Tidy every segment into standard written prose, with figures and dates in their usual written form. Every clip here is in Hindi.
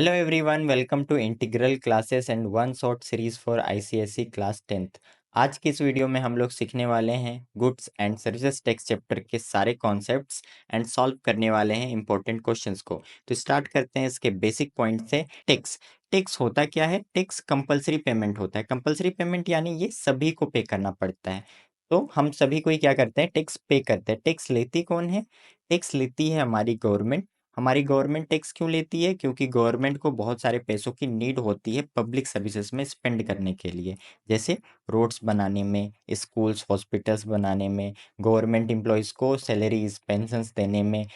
Hello everyone, welcome to integral classes and one short series for ICSE class 10th। आज की इस वीडियो में हम लोग सीखने वाले हैं goods and services tax chapter के सारे कॉन्सेप्ट्स एंड सॉल्व करने वाले हैं इंपॉर्टेंट क्वेश्चंस को। तो स्टार्ट करते हैं इसके बेसिक पॉइंट से। टैक्स टैक्स होता क्या है? टैक्स कंपलसरी पेमेंट होता है। कंपलसरी पेमेंट यानी ये सभी को पे करना पड़ता है। तो हम सभी को ही क्या करते हैं? टैक्स पे करते हैं। टैक्स लेती कौन है? टैक्स लेती है हमारी गवर्नमेंट। हमारी गवर्नमेंट टैक्स क्यों लेती है? क्योंकि गवर्नमेंट को बहुत सारे पैसों की नीड होती है पब्लिक सर्विसेज में स्पेंड करने के लिए, जैसे रोड्स बनाने में, स्कूल्स हॉस्पिटल्स बनाने में, गवर्नमेंट एम्प्लॉयज़ को सैलरीज पेंशन्स देने में,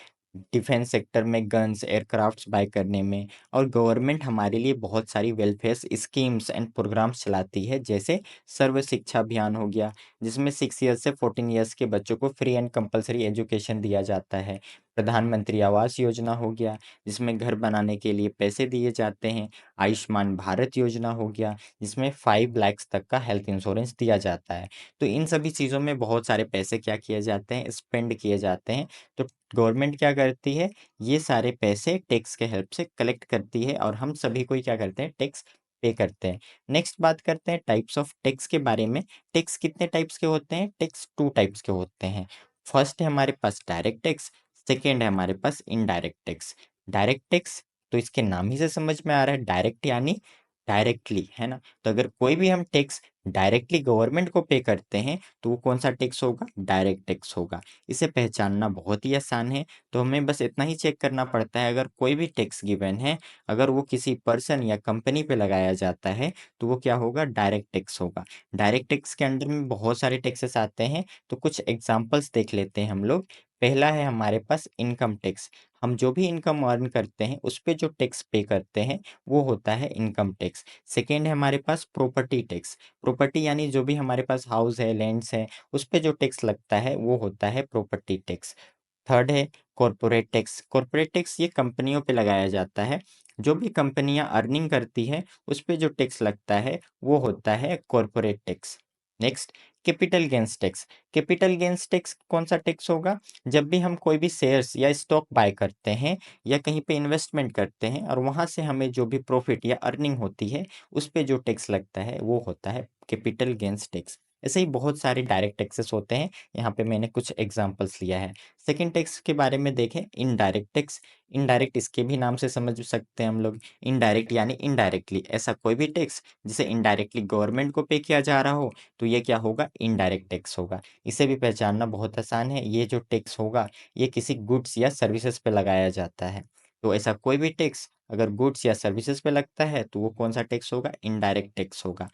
डिफेंस सेक्टर में गन्स एयरक्राफ्ट्स बाय करने में। और गवर्नमेंट हमारे लिए बहुत सारी वेलफेयर स्कीम्स एंड प्रोग्राम्स चलाती है, जैसे सर्व शिक्षा अभियान हो गया, जिसमें 6 ईयर्स से 14 ईयर्स के बच्चों को फ्री एंड कंपलसरी एजुकेशन दिया जाता है। प्रधानमंत्री आवास योजना हो गया, जिसमें घर बनाने के लिए पैसे दिए जाते हैं। आयुष्मान भारत योजना हो गया, जिसमें 5 लाख तक का हेल्थ इंश्योरेंस दिया जाता है। तो इन सभी चीज़ों में बहुत सारे पैसे क्या किए जाते हैं? स्पेंड किए जाते हैं। तो गवर्नमेंट क्या करती है? ये सारे पैसे टैक्स के हेल्प से कलेक्ट करती है और हम सभी को ही क्या करते हैं? टैक्स पे करते हैं। नेक्स्ट बात करते हैं टाइप्स ऑफ टैक्स के बारे में। टैक्स कितने टाइप्स के होते हैं? टैक्स 2 टाइप्स के होते हैं। फर्स्ट है हमारे पास डायरेक्ट टैक्स, सेकेंड है हमारे पास इनडायरेक्ट टैक्स। डायरेक्ट टैक्स तो इसके नाम ही से समझ में आ रहा है, डायरेक्ट यानी डायरेक्टली, है ना? तो अगर कोई भी हम टैक्स डायरेक्टली गवर्नमेंट को पे करते हैं तो वो कौन सा टैक्स होगा? डायरेक्ट टैक्स होगा। इसे पहचानना बहुत ही आसान है। तो हमें बस इतना ही चेक करना पड़ता है, अगर कोई भी टैक्स गिवन है, अगर वो किसी पर्सन या कंपनी पे लगाया जाता है तो वो क्या होगा? डायरेक्ट टैक्स होगा। डायरेक्ट टैक्स के अंडर में बहुत सारे टैक्सेस आते हैं, तो कुछ एग्जांपल्स देख लेते हैं हम लोग। पहला है हमारे पास इनकम टैक्स। हम जो भी इनकम अर्न करते हैं उस पे जो टैक्स पे करते हैं वो होता है इनकम टैक्स। सेकेंड है हमारे पास प्रॉपर्टी टैक्स। प्रॉपर्टी यानी जो भी हमारे पास हाउस है, लैंड्स है, उस पे जो टैक्स लगता है वो होता है प्रॉपर्टी टैक्स। थर्ड है कॉरपोरेट टैक्स। कॉरपोरेट टैक्स ये कंपनियों पे लगाया जाता है। जो भी कंपनियां अर्निंग करती हैं उस पे जो टैक्स लगता है वो होता है corporate tax. Next, capital gains tax. Capital gains tax कौन सा टैक्स होगा? जब भी हम कोई भी शेयर्स या स्टॉक बाय करते हैं या कहीं पे इन्वेस्टमेंट करते हैं और वहां से हमें जो भी प्रॉफिट या अर्निंग होती है उस पे जो टैक्स लगता है वो होता है कैपिटल गेन्स टैक्स। ऐसे ही बहुत सारे डायरेक्ट टैक्सेस होते हैं, यहाँ पे मैंने कुछ एग्जांपल्स लिया है। सेकंड टैक्स के बारे में देखें, इनडायरेक्ट टैक्स। इनडायरेक्ट इसके भी नाम से समझ सकते हैं हम लोग। इनडायरेक्ट यानी इनडायरेक्टली, ऐसा कोई भी टैक्स जिसे इनडायरेक्टली गवर्नमेंट को पे किया जा रहा हो तो ये क्या होगा? इनडायरेक्ट टैक्स होगा। इसे भी पहचानना बहुत आसान है। ये जो टैक्स होगा ये किसी गुड्स या सर्विसेज पे लगाया जाता है। तो ऐसा कोई भी टैक्स अगर गुड्स या सर्विसेज पे लगता है तो वो कौन सा टैक्स होगा? इनडायरेक्ट टैक्स होगा।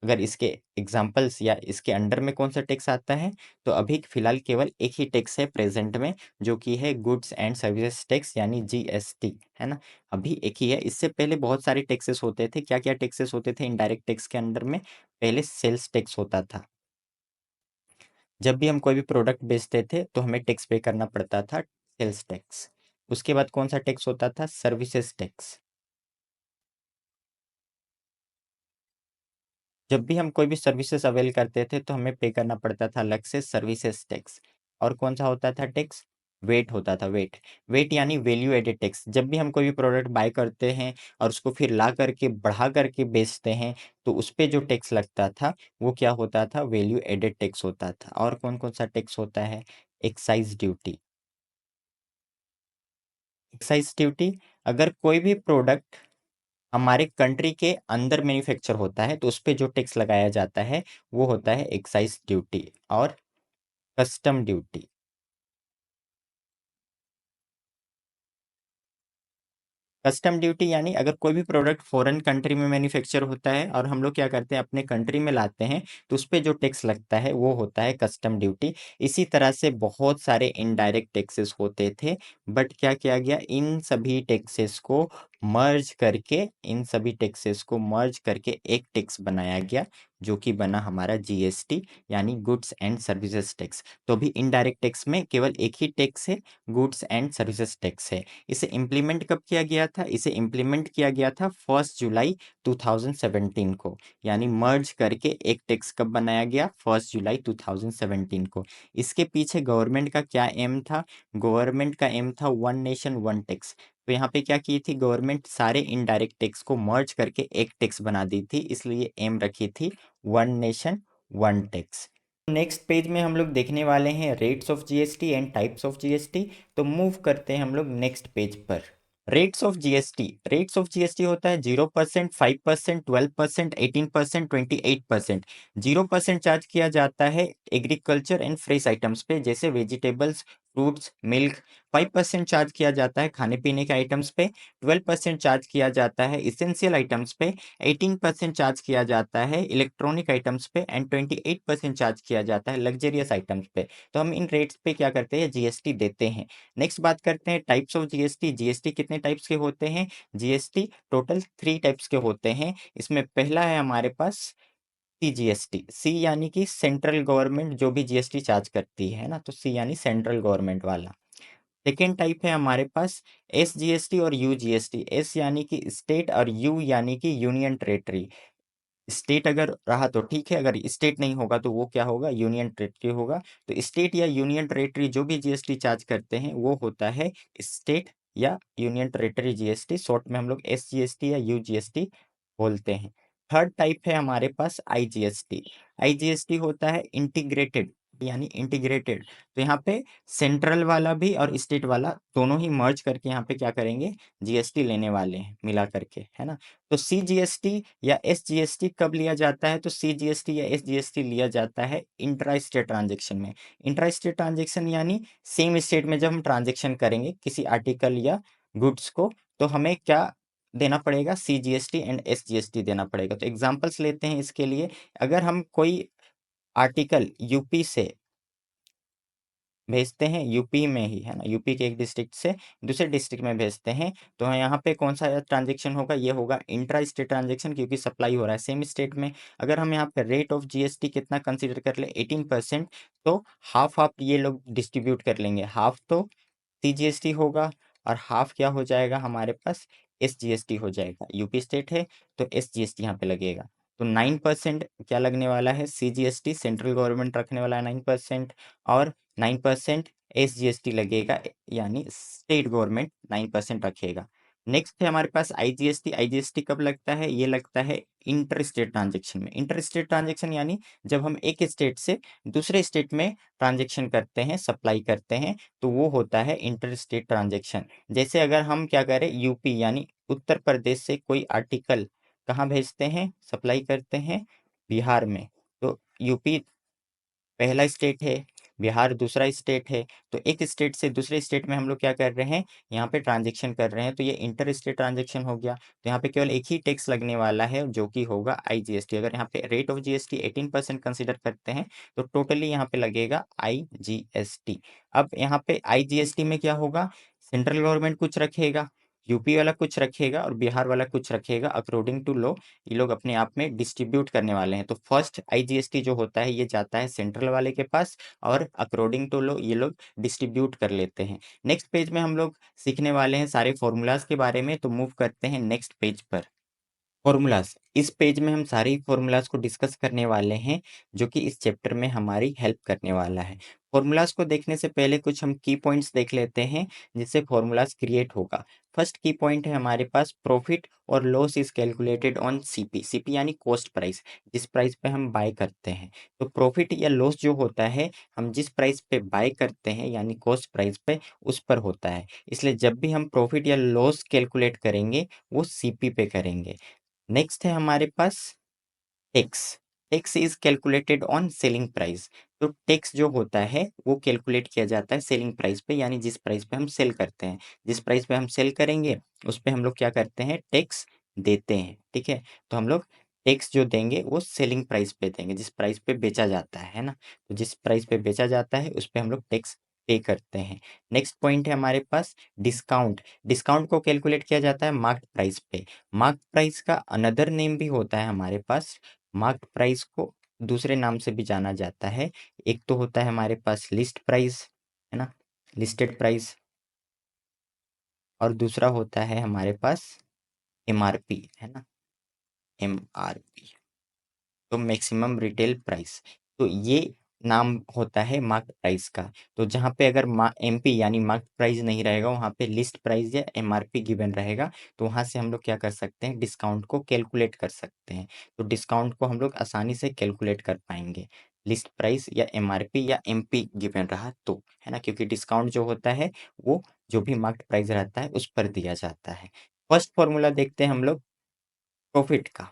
अगर इसके एग्जाम्पल्स या इसके अंडर में कौन सा टैक्स आता है, तो अभी फिलहाल केवल एक ही टैक्स है प्रेजेंट में, जो कि है गुड्स एंड सर्विसेज टैक्स यानी जीएसटी, है ना? अभी एक ही है। इससे पहले बहुत सारे टैक्सेस होते थे। क्या क्या टैक्सेस होते थे इनडायरेक्ट टैक्स के अंडर में? पहले सेल्स टैक्स होता था। जब भी हम कोई भी प्रोडक्ट बेचते थे तो हमें टैक्स पे करना पड़ता था, सेल्स टैक्स। उसके बाद कौन सा टैक्स होता था? Services tax. जब भी हम कोई भी सर्विसेज अवेल करते थे तो हमें पे करना पड़ता था अलग से सर्विसेज टैक्स। और कौन सा होता था टैक्स? वेट होता था, वेट। वेट यानी वैल्यू एडेड टैक्स। जब भी हम कोई भी प्रोडक्ट बाय करते हैं और उसको फिर ला करके बढ़ा करके बेचते हैं तो उस पे जो टैक्स लगता था वो क्या होता था? वैल्यू एडेड टैक्स होता था। और कौन कौन सा टैक्स होता है? Excise duty. एक्साइज ड्यूटी, अगर कोई भी प्रोडक्ट हमारे कंट्री के अंदर मैन्युफैक्चर होता है तो उस पे जो टैक्स लगाया जाता है वो होता है एक्साइज ड्यूटी और कस्टम ड्यूटी। कस्टम ड्यूटी यानी अगर कोई भी प्रोडक्ट फॉरेन कंट्री में मैन्युफैक्चर होता है और हम लोग क्या करते हैं अपने कंट्री में लाते हैं तो उस पे जो टैक्स लगता है वो होता है कस्टम ड्यूटी। इसी तरह से बहुत सारे इनडायरेक्ट टैक्सेस होते थे, बट क्या किया गया? इन सभी टैक्सेस को मर्ज करके एक टैक्स बनाया गया, जो कि बना हमारा जीएसटी यानी गुड्स एंड सर्विसेज टैक्स। तो भी इनडायरेक्ट टैक्स में केवल एक ही टैक्स है, गुड्स एंड सर्विसेज टैक्स है। इसे इम्प्लीमेंट कब किया गया था? इसे इम्प्लीमेंट किया गया था 1 जुलाई 2017 को। यानी मर्ज करके एक टैक्स कब बनाया गया? 1 जुलाई 2017 को। इसके पीछे गवर्नमेंट का क्या एम था? गवर्नमेंट का एम था वन नेशन वन टैक्स। तो यहाँ पे क्या की थी गवर्नमेंट, सारे इनडायरेक्ट टैक्स को मर्ज करके एक टैक्स बना दी थी, इसलिए एम रखी थी one nation one tax. Next page में हम लोग देखने वाले हैं rates of GST and types of GST. तो मूव करते हैं हम लोग नेक्स्ट पेज पर। रेट्स ऑफ जीएसटी होता है 0%, 5%, 12%, 18%, 28%। 0% चार्ज किया जाता है एग्रीकल्चर एंड फ्रेश आइटम्स पे, जैसे वेजिटेबल्स, फ्रूट्स, मिल्क। 5% चार्ज किया जाता है खाने पीने के आइटम्स पे। 12% चार्ज किया जाता है इसेंशियल आइटम्स पे। 18% चार्ज किया जाता है इलेक्ट्रॉनिक आइटम्स पे एंड 28% चार्ज किया जाता है लग्जरियस आइटम्स पे। तो हम इन रेट्स पे क्या करते हैं, जीएसटी देते हैं। नेक्स्ट बात करते हैं टाइप्स ऑफ जीएसटी। जीएसटी कितने टाइप्स के होते हैं? जीएसटी टोटल 3 टाइप्स के होते हैं। इसमें पहला है हमारे पास सीजीएसटी। सी यानी कि सेंट्रल गवर्नमेंट जो भी जीएसटी चार्ज करती है ना, तो सी यानी सेंट्रल गवर्नमेंट वाला। सेकेंड टाइप है हमारे पास एसजीएसटी और यूजीएसटी। एस यानी कि स्टेट और यू यानी कि यूनियन टेरेटरी। स्टेट अगर रहा तो ठीक है, अगर स्टेट नहीं होगा तो वो क्या होगा, यूनियन टेरेटरी होगा। तो स्टेट या यूनियन टेरेटरी जो भी जीएसटी चार्ज करते हैं वो होता है स्टेट या यूनियन टेरेटरी जीएसटी। शॉर्ट में हम लोग एसजीएसटी या यूजीएसटी बोलते हैं। थर्ड टाइप है हमारे पास आईजीएसटी। आईजीएसटी होता है इंटीग्रेटेड, यानी इंटीग्रेटेड। तो यहाँ पे सेंट्रल वाला भी और स्टेट वाला दोनों ही मर्ज करके यहाँ पे क्या करेंगे, जीएसटी लेने वाले हैं मिला करके, है ना। तो सीजीएसटी या एसजीएसटी कब लिया जाता है? तो सीजीएसटी या एसजीएसटी लिया जाता है इंट्रा स्टेट ट्रांजेक्शन में। इंट्रा स्टेट ट्रांजेक्शन यानी सेम स्टेट में जब हम ट्रांजेक्शन करेंगे किसी आर्टिकल या गुड्स को, तो हमें क्या देना पड़ेगा, सीजीएसटी एंड एसजीएसटी देना पड़ेगा। तो एग्जांपल्स लेते हैं इसके लिए। अगर हम कोई आर्टिकल यूपी से भेजते हैं, यूपी में ही, है ना, यूपी के एक डिस्ट्रिक्ट से दूसरे डिस्ट्रिक्ट में भेजते हैं, तो यहाँ पे कौन सा ट्रांजेक्शन होगा, ये होगा इंट्रा स्टेट ट्रांजेक्शन, क्योंकि सप्लाई हो रहा है सेम स्टेट में। अगर हम यहाँ पे रेट ऑफ जीएसटी कितना कंसीडर कर ले, 18%, तो हाफ हाफ ये लोग डिस्ट्रीब्यूट कर लेंगे। हाफ तो सीजीएसटी होगा और हाफ क्या हो जाएगा हमारे पास, एसजीएसटी हो जाएगा। यूपी स्टेट है तो एसजीएसटी यहाँ पे लगेगा। तो 9% क्या लगने वाला है, सीजीएसटी सेंट्रल गवर्नमेंट रखने वाला है 9%, और 9% एसजीएसटी लगेगा, यानी स्टेट गवर्नमेंट 9% रखेगा। नेक्स्ट है हमारे पास आईजीएसटी। आईजीएसटी कब लगता है, ये लगता है इंटर स्टेट ट्रांजेक्शन में। इंटर स्टेट ट्रांजेक्शन यानी जब हम एक स्टेट से दूसरे स्टेट में ट्रांजेक्शन करते हैं, सप्लाई करते हैं, तो वो होता है इंटर स्टेट ट्रांजेक्शन। जैसे अगर हम क्या करें, यूपी यानी उत्तर प्रदेश से कोई आर्टिकल कहाँ भेजते हैं, सप्लाई करते हैं बिहार में, तो यूपी पहला स्टेट है, बिहार दूसरा स्टेट है। तो एक स्टेट से दूसरे स्टेट में हम लोग क्या कर रहे हैं, यहाँ पे ट्रांजेक्शन कर रहे हैं, तो ये इंटर स्टेट ट्रांजेक्शन हो गया। तो यहाँ पे केवल एक ही टैक्स लगने वाला है जो कि होगा आईजीएसटी। अगर यहाँ पे रेट ऑफ जीएसटी 18% कंसिडर करते हैं तो टोटली यहाँ पे लगेगा आईजीएसटी। अब यहाँ पे आईजीएसटी में क्या होगा, सेंट्रल गवर्नमेंट कुछ रखेगा, यूपी वाला कुछ रखेगा और बिहार वाला कुछ रखेगा, अकॉर्डिंग टू लॉ ये लोग अपने आप में डिस्ट्रीब्यूट करने वाले हैं। तो फर्स्ट आईजीएसटी जो होता है ये जाता है सेंट्रल वाले के पास, और अकॉर्डिंग टू लॉ ये लोग डिस्ट्रीब्यूट कर लेते हैं। नेक्स्ट पेज में हम लोग सीखने वाले हैं सारे फॉर्मूलाज के बारे में, तो मूव करते हैं नेक्स्ट पेज पर। फॉर्मूलाज, इस पेज में हम सारे फॉर्मूलाज को डिस्कस करने वाले हैं जो कि इस चैप्टर में हमारी हेल्प करने वाला है। फॉर्मूलाज को देखने से पहले कुछ हम की पॉइंट्स देख लेते हैं जिससे फॉर्मूलाज क्रिएट होगा। फर्स्ट की पॉइंट है हमारे पास, प्रॉफिट और loss is calculated on CP. CP यानी कॉस्ट प्राइस, जिस प्राइस पे हम बाय करते हैं। तो प्रॉफिट या लॉस जो होता है, हम जिस प्राइस पे बाय करते हैं यानी कॉस्ट प्राइस पे, उस पर होता है। इसलिए जब भी हम प्रॉफिट या लॉस कैलकुलेट करेंगे वो सीपी पे करेंगे। नेक्स्ट है हमारे पास tax. Tax is calculated on selling price. तो टैक्स जो होता है वो कैलकुलेट किया जाता है सेलिंग प्राइस पे, यानी जिस प्राइस पे हम सेल करते हैं। जिस प्राइस पे हम सेल करेंगे उस पे हम लोग क्या करते हैं, टैक्स देते हैं, ठीक है। तो हम लोग टैक्स जो देंगे वो सेलिंग प्राइस पे देंगे, जिस प्राइस पे बेचा जाता है ना। तो जिस प्राइस पे बेचा जाता है उस पे हम लोग टैक्स पे करते हैं। नेक्स्ट पॉइंट है हमारे पास डिस्काउंट। डिस्काउंट को कैलकुलेट किया जाता है मार्केट प्राइस पे। मार्क प्राइस का अनदर नेम भी होता है हमारे पास। मार्क प्राइस को दूसरे नाम से भी जाना जाता है। एक तो होता है हमारे पास लिस्ट प्राइस, है ना, लिस्टेड प्राइस, और दूसरा होता है हमारे पास एमआरपी, है ना, एमआरपी, तो मैक्सिमम रिटेल प्राइस। तो ये नाम होता है मार्केट प्राइस का। तो जहाँ पे अगर एमपी यानी मार्केट प्राइस नहीं रहेगा, वहाँ पे लिस्ट प्राइस या एमआरपी गिवन रहेगा, तो वहाँ से हम लोग क्या कर सकते हैं, डिस्काउंट को कैलकुलेट कर सकते हैं। तो डिस्काउंट को हम लोग आसानी से कैलकुलेट कर पाएंगे, लिस्ट प्राइस या एमआरपी या एमपी गिवन रहा तो, है ना, क्योंकि डिस्काउंट जो होता है वो जो भी मार्केट प्राइस रहता है उस पर दिया जाता है। फर्स्ट फॉर्मूला देखते हैं हम लोग प्रॉफिट का।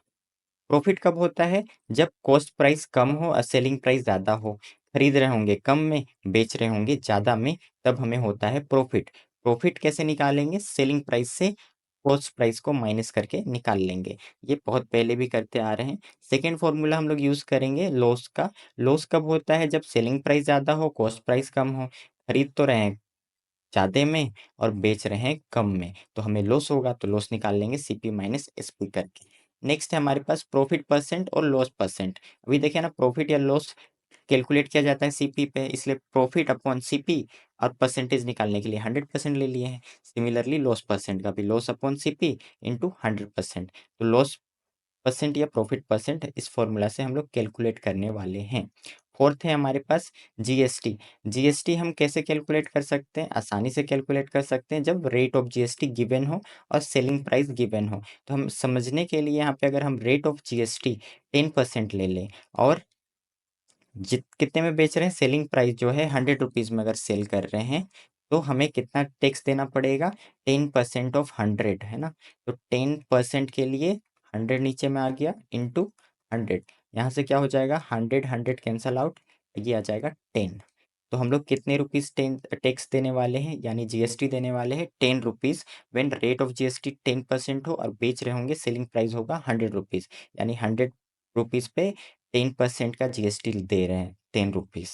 प्रॉफिट कब होता है, जब कॉस्ट प्राइस कम हो और सेलिंग प्राइस ज़्यादा हो। खरीद रहे होंगे कम में, बेच रहे होंगे ज़्यादा में, तब हमें होता है प्रॉफिट। प्रॉफिट कैसे निकालेंगे, सेलिंग प्राइस से कॉस्ट प्राइस को माइनस करके निकाल लेंगे। ये बहुत पहले भी करते आ रहे हैं। सेकेंड फॉर्मूला हम लोग यूज़ करेंगे लॉस का। लॉस कब होता है, जब सेलिंग प्राइस ज़्यादा हो, कॉस्ट प्राइस कम हो। खरीद तो रहे हैं ज़्यादा में और बेच रहे हैं कम में, तो हमें लॉस होगा, तो लॉस निकाल लेंगे सीपी माइनस एसपी करके। नेक्स्ट है हमारे पास प्रॉफिट परसेंट और लॉस परसेंट। अभी देखिए ना, प्रॉफिट या लॉस कैलकुलेट किया जाता है सीपी पे, इसलिए प्रॉफिट अपॉन सीपी और परसेंटेज निकालने के लिए 100% ले लिए हैं। सिमिलरली लॉस परसेंट का भी लॉस अपॉन सीपी इंटू 100%। तो लॉस परसेंट या प्रॉफिट परसेंट इस फॉर्मूला से हम लोग कैलकुलेट करने वाले हैं। फोर्थ है हमारे पास जीएसटी। जीएसटी हम कैसे कैलकुलेट कर सकते हैं, आसानी से कैलकुलेट कर सकते हैं जब रेट ऑफ जीएसटी गिवन हो और सेलिंग प्राइस गिवन हो। तो हम समझने के लिए यहाँ पे अगर हम रेट ऑफ जीएसटी 10% ले लें और जित कितने में बेच रहे हैं, सेलिंग प्राइस जो है 100 रुपीज़ में अगर सेल कर रहे हैं, तो हमें कितना टैक्स देना पड़ेगा, 10% ऑफ 100, है ना। तो 10% के लिए 100 नीचे में आ गया इंटू 100। यहाँ से क्या हो जाएगा, 100 100 कैंसल आउट, ये आ जाएगा 10। तो हम लोग कितने रुपीज़ टेन टैक्स देने वाले हैं, यानी जीएसटी देने वाले हैं 10 rupees. When rate of GST 10% हो और बेच रहे होंगे, सेलिंग प्राइस होगा 100 रुपीज़, यानी 100 रुपीज़ पे 10% का जीएसटी दे रहे हैं, 10 रुपीज़।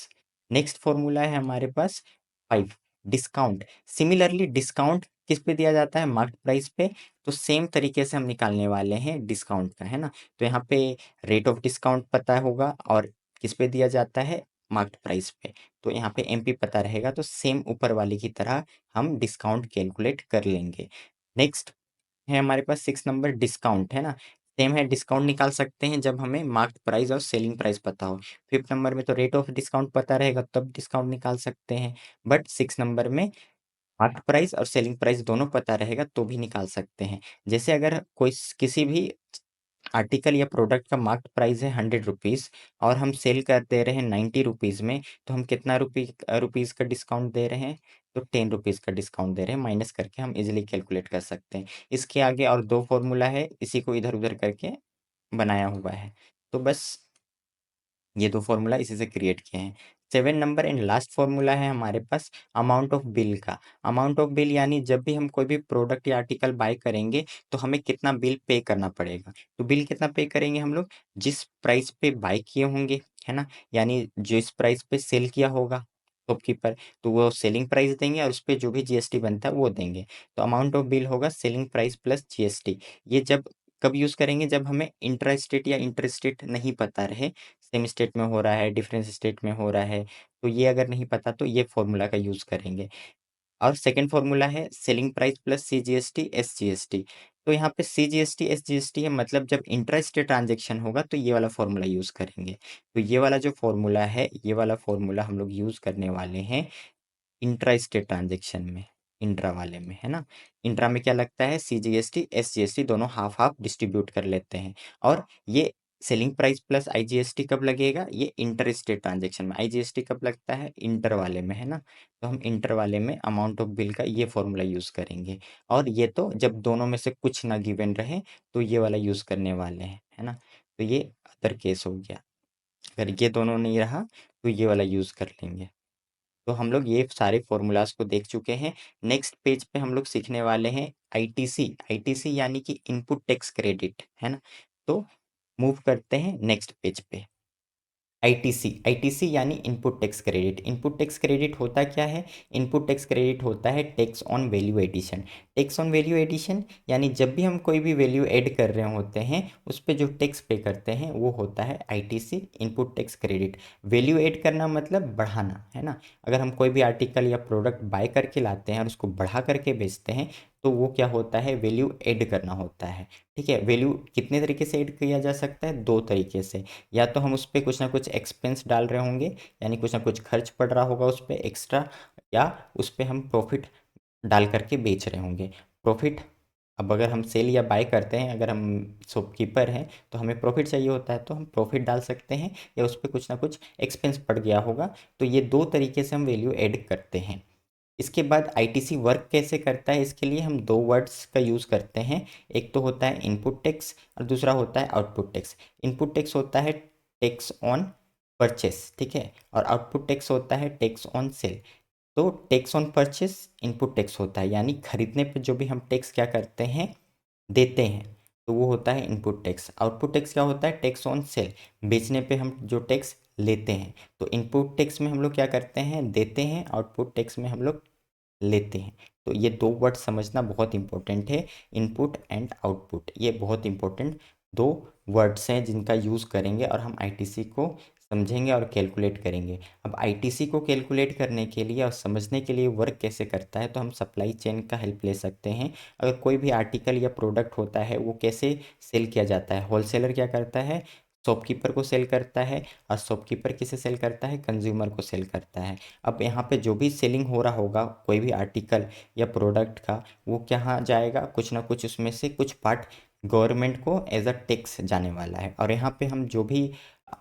नेक्स्ट फॉर्मूला है हमारे पास 5, डिस्काउंट। सिमिलरली डिस्काउंट किस पे दिया जाता है, मार्केट प्राइस पे। तो सेम तरीके से हम निकालने वाले हैं डिस्काउंट का, है ना। तो यहाँ पे रेट ऑफ डिस्काउंट पता होगा और किस पे दिया जाता है, मार्केट प्राइस पे। तो यहाँ पे एमपी पता रहेगा, तो सेम ऊपर वाली की तरह हम डिस्काउंट कैलकुलेट कर लेंगे। नेक्स्ट है हमारे पास 6 नंबर, डिस्काउंट, है ना। सेम है, डिस्काउंट निकाल सकते हैं जब हमें मार्केट प्राइस और सेलिंग प्राइस पता हो। 5th नंबर में तो रेट ऑफ डिस्काउंट पता रहेगा, तब डिस्काउंट निकाल सकते हैं। बट 6 नंबर में मार्केट प्राइस और सेलिंग प्राइस दोनों पता रहेगा तो भी निकाल सकते हैं। जैसे अगर कोई किसी भी आर्टिकल या प्रोडक्ट का मार्केट प्राइस है 100 रुपीज़ और हम सेल कर दे रहे हैं 90 रुपीज़ में, तो हम कितना रुपीज़ का डिस्काउंट दे रहे हैं, तो 10 रुपीज़ का डिस्काउंट दे रहे हैं। माइनस करके हम इजिली कैलकुलेट कर सकते हैं। इसके आगे और दो फॉर्मूला है, इसी को इधर उधर करके बनाया हुआ है। तो बस ये दो फॉर्मूला इसी से क्रिएट किए हैं। 7 नंबर एंड लास्ट फॉर्मूला है हमारे पास अमाउंट ऑफ बिल का। अमाउंट ऑफ बिल यानी जब भी हम कोई भी प्रोडक्ट या आर्टिकल बाय करेंगे, तो हमें कितना बिल पे करना पड़ेगा। तो बिल कितना पे करेंगे हम लोग, जिस प्राइस पे बाय किए होंगे, है ना, यानी जिस प्राइस पे सेल किया होगा शॉपकीपर, तो वो सेलिंग प्राइस देंगे और उस पे जो भी जीएसटी बनता है वो देंगे। तो अमाउंट ऑफ बिल होगा सेलिंग प्राइस प्लस जीएसटी। ये जब कब यूज़ करेंगे, जब हमें इंट्रा स्टेट या इंटर स्टेट नहीं पता रहे, सेम स्टेट में हो रहा है, डिफरेंट स्टेट में हो रहा है, तो ये अगर नहीं पता तो ये फॉर्मूला का यूज़ करेंगे। और सेकंड फॉर्मूला है selling price plus CGST SGST. तो यहाँ पे सीजीएसटी एसजीएसटी है, मतलब जब इंट्रा स्टेट ट्रांजैक्शन होगा तो ये वाला फॉर्मूला यूज़ करेंगे। तो ये वाला जो फॉर्मूला है, ये वाला फॉर्मूला हम लोग यूज़ करने वाले हैं इंट्रा स्टेट ट्रांजैक्शन में, इंट्रा वाले में, है ना। इंट्रा में क्या लगता है, सीजीएसटी एसजीएसटी दोनों हाफ हाफ डिस्ट्रीब्यूट कर लेते हैं। और ये सेलिंग प्राइस प्लस आईजीएसटी कब लगेगा, ये इंटर स्टेट ट्रांजैक्शन में। आईजीएसटी कब लगता है, इंटर वाले में, है ना। तो हम इंटर वाले में अमाउंट ऑफ बिल का ये फॉर्मूला यूज़ करेंगे। और ये तो जब दोनों में से कुछ ना गिवन रहे, तो ये वाला यूज़ करने वाले हैं, है ना। तो ये अदर केस हो गया, अगर ये दोनों नहीं रहा तो ये वाला यूज़ कर लेंगे। तो हम लोग ये सारे फॉर्मूलाज़ को देख चुके हैं। नेक्स्ट पेज पे हम लोग सीखने वाले हैं आईटीसी। आईटीसी यानी कि इनपुट टैक्स क्रेडिट, है ना। तो मूव करते हैं नेक्स्ट पेज पे। आईटीसी, आईटीसी यानी input tax credit. Input tax credit होता क्या है, इनपुट टैक्स क्रेडिट होता है tax on value addition. Tax on value addition यानी जब भी हम कोई भी वैल्यू ऐड कर रहे होते हैं, उस पे जो टैक्स पे करते हैं वो होता है ITC, input tax credit. Value add करना मतलब बढ़ाना, है ना। अगर हम कोई भी आर्टिकल या प्रोडक्ट बाय करके लाते हैं और उसको बढ़ा करके बेचते हैं, तो वो क्या होता है, वैल्यू ऐड करना होता है। ठीक है, वैल्यू कितने तरीके से ऐड किया जा सकता है, दो तरीके से। या तो हम उस पर कुछ ना कुछ एक्सपेंस डाल रहे होंगे, यानी कुछ ना कुछ खर्च पड़ रहा होगा उस पर एक्स्ट्रा, या उस पर हम प्रॉफिट डाल करके बेच रहे होंगे। प्रॉफिट, अब अगर हम सेल या बाय करते हैं, अगर हम शॉपकीपर हैं तो हमें प्रॉफिट चाहिए होता है, तो हम प्रॉफिट डाल सकते हैं, या उस पर कुछ ना कुछ एक्सपेंस पड़ गया होगा। तो ये दो तरीके से हम वैल्यू ऐड करते हैं। इसके बाद आईटीसी वर्क कैसे करता है, इसके लिए हम दो वर्ड्स का यूज़ करते हैं। एक तो होता है इनपुट टैक्स और दूसरा होता है आउटपुट टैक्स। इनपुट टैक्स होता है टैक्स ऑन परचेस, ठीक है, और आउटपुट टैक्स होता है टैक्स ऑन सेल। तो tax on purchase input tax होता है, यानी खरीदने पे जो भी हम टैक्स क्या करते हैं, देते हैं, तो वो होता है इनपुट टैक्स। आउटपुट टैक्स क्या होता है, टैक्स ऑन सेल, बेचने पे हम जो टैक्स लेते हैं। तो इनपुट टैक्स में हम लोग क्या करते हैं, देते हैं, आउटपुट टैक्स में हम लोग लेते हैं। तो ये दो वर्ड समझना बहुत इंपॉर्टेंट है, इनपुट एंड आउटपुट, ये बहुत इंपॉर्टेंट दो वर्ड्स हैं जिनका यूज़ करेंगे और हम आईटीसी को समझेंगे और कैलकुलेट करेंगे। अब आईटीसी को कैलकुलेट करने के लिए और समझने के लिए वर्क कैसे करता है, तो हम सप्लाई चेन का हेल्प ले सकते हैं। अगर कोई भी आर्टिकल या प्रोडक्ट होता है वो कैसे सेल किया जाता है, होलसेलर क्या करता है, शॉपकीपर को सेल करता है, और शॉपकीपर किसे सेल करता है, कंज्यूमर को सेल करता है। अब यहाँ पे जो भी सेलिंग हो रहा होगा कोई भी आर्टिकल या प्रोडक्ट का, वो कहाँ जाएगा, कुछ ना कुछ उसमें से कुछ पार्ट गवर्नमेंट को एज अ टैक्स जाने वाला है। और यहाँ पे हम जो भी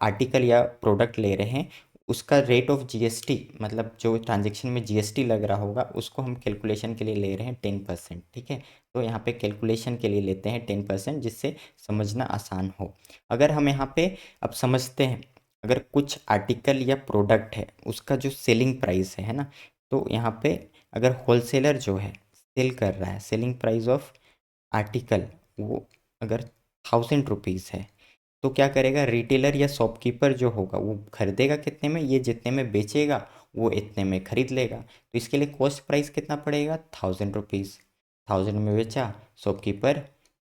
आर्टिकल या प्रोडक्ट ले रहे हैं उसका रेट ऑफ जीएसटी, मतलब जो ट्रांजैक्शन में जीएसटी लग रहा होगा उसको हम कैलकुलेशन के लिए ले रहे हैं 10%। ठीक है, तो यहाँ पे कैलकुलेशन के लिए लेते हैं 10%, जिससे समझना आसान हो। अगर हम यहाँ पे अब समझते हैं, अगर कुछ आर्टिकल या प्रोडक्ट है उसका जो सेलिंग प्राइस है ना, तो यहाँ पे अगर होलसेलर जो है सेल कर रहा है, सेलिंग प्राइस ऑफ आर्टिकल वो अगर 1000 रुपीज़ है, तो क्या करेगा, रिटेलर या शॉपकीपर जो होगा वो खरीदेगा कितने में, ये जितने में बेचेगा वो इतने में खरीद लेगा। तो इसके लिए कॉस्ट प्राइस कितना पड़ेगा, 1000 रुपीज़। 1000 में बेचा, शॉपकीपर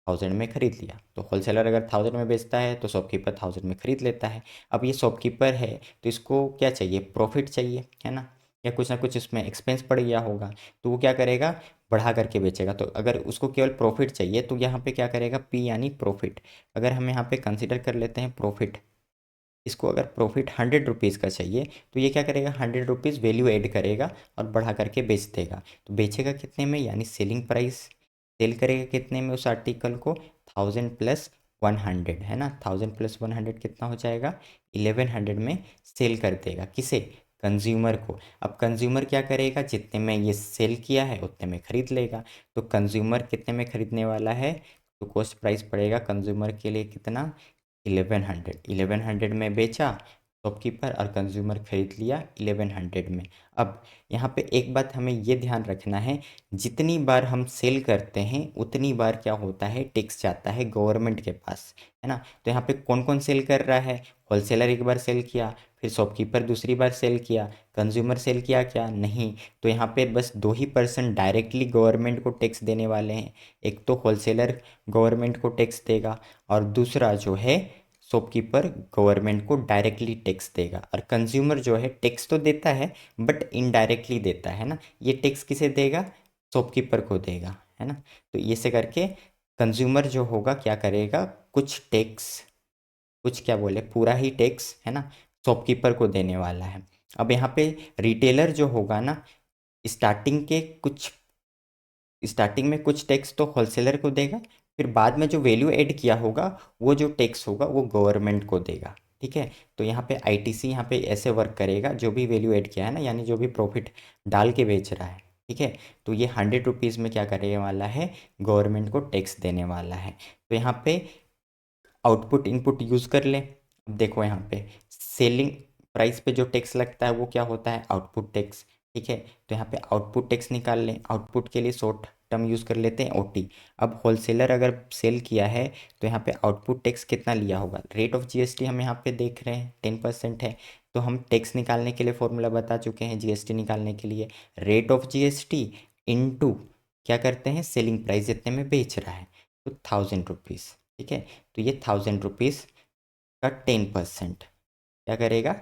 1000 में खरीद लिया। तो होलसेलर अगर 1000 में बेचता है तो शॉपकीपर 1000 में खरीद लेता है। अब ये शॉपकीपर है तो इसको क्या चाहिए, प्रॉफिट चाहिए, है ना, या कुछ ना कुछ इसमें एक्सपेंस पड़ गया होगा, तो वो क्या करेगा, बढ़ा करके बेचेगा। तो अगर उसको केवल प्रॉफिट चाहिए तो यहाँ पे क्या करेगा, पी यानी प्रॉफिट। अगर हम यहाँ पे कंसिडर कर लेते हैं प्रॉफिट, इसको अगर प्रॉफिट 100 रुपीज़ का चाहिए तो ये क्या करेगा, 100 रुपीज़ वैल्यू ऐड करेगा और बढ़ा करके बेच देगा। तो बेचेगा कितने में, यानी सेलिंग प्राइस, सेल करेगा कितने में उस आर्टिकल को, 1000 + 100, है ना, 1000 + 100 कितना हो जाएगा, 1100 में सेल कर देगा। किसे, कंज्यूमर को। अब कंज्यूमर क्या करेगा, जितने में ये सेल किया है उतने में खरीद लेगा। तो कंज्यूमर कितने में खरीदने वाला है, तो कॉस्ट प्राइस पड़ेगा कंज्यूमर के लिए कितना, 1100 में बेचा शॉपकीपर और कंज्यूमर खरीद लिया 1100 में। अब यहाँ पे एक बात हमें ये ध्यान रखना है, जितनी बार हम सेल करते हैं उतनी बार क्या होता है, टैक्स जाता है गवर्नमेंट के पास, है ना। तो यहाँ पे कौन कौन सेल कर रहा है, होलसेलर एक बार सेल किया, फिर शॉपकीपर दूसरी बार सेल किया, कंज्यूमर सेल किया क्या, नहीं। तो यहाँ पे बस 2% डायरेक्टली गवर्नमेंट को टैक्स देने वाले हैं। एक तो होलसेलर गवर्नमेंट को टैक्स देगा, और दूसरा जो है शॉपकीपर गवर्नमेंट को डायरेक्टली टैक्स देगा। और कंज्यूमर जो है टैक्स तो देता है बट इनडायरेक्टली देता है ना, ये टैक्स किसे देगा, शॉपकीपर को देगा, है ना। तो ये से करके कंज्यूमर जो होगा क्या करेगा, कुछ टैक्स, कुछ क्या बोले, पूरा ही टैक्स, है ना, शॉपकीपर को देने वाला है। अब यहाँ पे रिटेलर जो होगा ना, स्टार्टिंग के कुछ, स्टार्टिंग में कुछ टैक्स तो होलसेलर को देगा, फिर बाद में जो वैल्यू ऐड किया होगा वो जो टैक्स होगा वो गवर्नमेंट को देगा। ठीक है, तो यहाँ पे आईटीसी यहाँ पे ऐसे वर्क करेगा, जो भी वैल्यू ऐड किया है ना, यानी जो भी प्रॉफिट डाल के बेच रहा है, ठीक है, तो ये 100 रुपीज़ में क्या करने वाला है, गवर्नमेंट को टैक्स देने वाला है। तो यहाँ पे आउटपुट इनपुट यूज़ कर लें। अब देखो यहाँ पे सेलिंग प्राइस पे जो टैक्स लगता है वो क्या होता है, आउटपुट टैक्स। ठीक है, तो यहाँ पे आउटपुट टैक्स निकाल लें, आउटपुट के लिए शॉर्ट टर्म यूज़ कर लेते हैं ओटी। अब होलसेलर अगर सेल किया है तो यहाँ पे आउटपुट टैक्स कितना लिया होगा, रेट ऑफ जीएसटी हम यहाँ पे देख रहे हैं 10% है। तो हम टैक्स निकालने के लिए फॉर्मूला बता चुके हैं, जीएसटी निकालने के लिए रेट ऑफ जीएसटी इनटू क्या करते हैं, सेलिंग प्राइस जितने में बेच रहा है, तो 1000 रुपीज़। ठीक है, तो ये 1000 रुपीज़ का 10% क्या करेगा,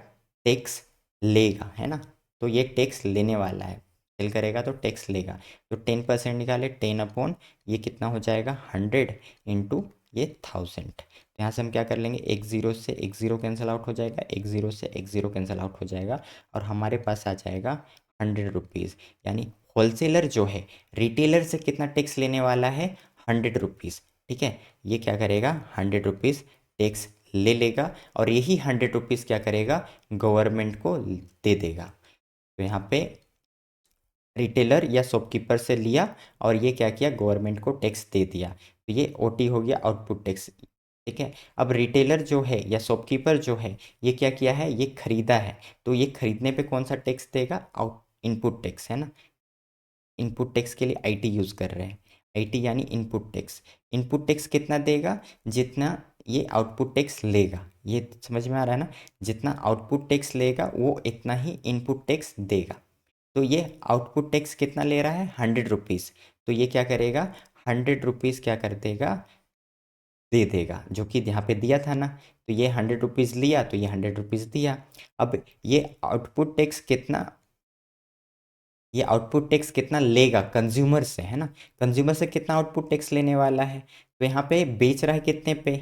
टैक्स लेगा, है ना। तो ये टैक्स लेने वाला है। सेल करेगा तो टैक्स लेगा। तो 10% निकाले, 10 अपॉन ये कितना हो जाएगा 100 इंटू ये 1000। तो यहाँ से हम क्या कर लेंगे, एक ज़ीरो से एक ज़ीरो कैंसिल आउट हो जाएगा, एक ज़ीरो से एक ज़ीरो कैंसिल आउट हो जाएगा, और हमारे पास आ जाएगा 100 रुपीज़। यानी होलसेलर जो है रिटेलर से कितना टैक्स लेने वाला है, 100 रुपीज़। ठीक है, ये क्या करेगा 100 रुपीज़ टैक्स ले लेगा, और यही 100 रुपीज़ क्या करेगा, गवर्नमेंट को दे देगा। तो यहाँ पे रिटेलर या शॉपकीपर से लिया और ये क्या किया, गवर्नमेंट को टैक्स दे दिया। तो ये ओटी हो गया, आउटपुट टैक्स। ठीक है, अब रिटेलर जो है या शॉपकीपर जो है ये क्या किया है, ये खरीदा है, तो ये खरीदने पे कौन सा टैक्स देगा, आउट इनपुट टैक्स है ना। इनपुट टैक्स के लिए आईटी यूज़ कर रहे हैं, आईटी यानी इनपुट टैक्स। इनपुट टैक्स कितना देगा, जितना ये आउटपुट टैक्स लेगा। ये समझ में आ रहा है ना, जितना आउटपुट टैक्स लेगा वो इतना ही इनपुट टैक्स देगा। तो ये आउटपुट टैक्स कितना ले रहा है, 100 रुपीज़। तो ये क्या करेगा, 100 रुपीज़ क्या कर देगा, दे देगा, जो कि यहाँ पे दिया था ना। तो ये 100 रुपीज़ लिया, तो ये 100 रुपीज़ दिया। अब ये आउटपुट टैक्स कितना लेगा कंज्यूमर से, है ना। कंज्यूमर से कितना आउटपुट टैक्स लेने वाला है, तो यहाँ पे बेच रहा है कितने पे,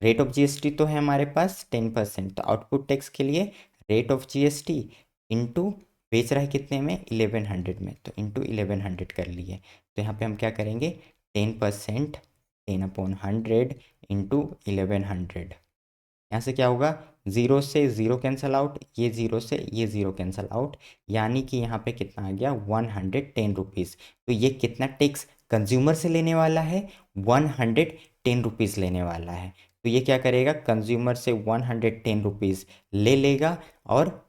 रेट ऑफ जीएसटी तो है हमारे पास 10%। तो आउटपुट टैक्स के लिए रेट ऑफ जीएसटी इंटू बेच रहा है कितने में, 1100 में, तो इंटू 1100 कर लिए। तो यहाँ पे हम क्या करेंगे, 10%, 10/100 इंटू 1100। यहाँ से क्या होगा, ज़ीरो से ज़ीरो कैंसल आउट, ये ज़ीरो से ये ज़ीरो कैंसल आउट, यानी कि यहाँ पे कितना आ गया, 110 रुपीज़। तो ये कितना टैक्स कंज्यूमर से लेने वाला है, 110 रुपीज़ लेने वाला है। तो ये क्या करेगा, कंज्यूमर से 110 रुपीज़ ले लेगा, और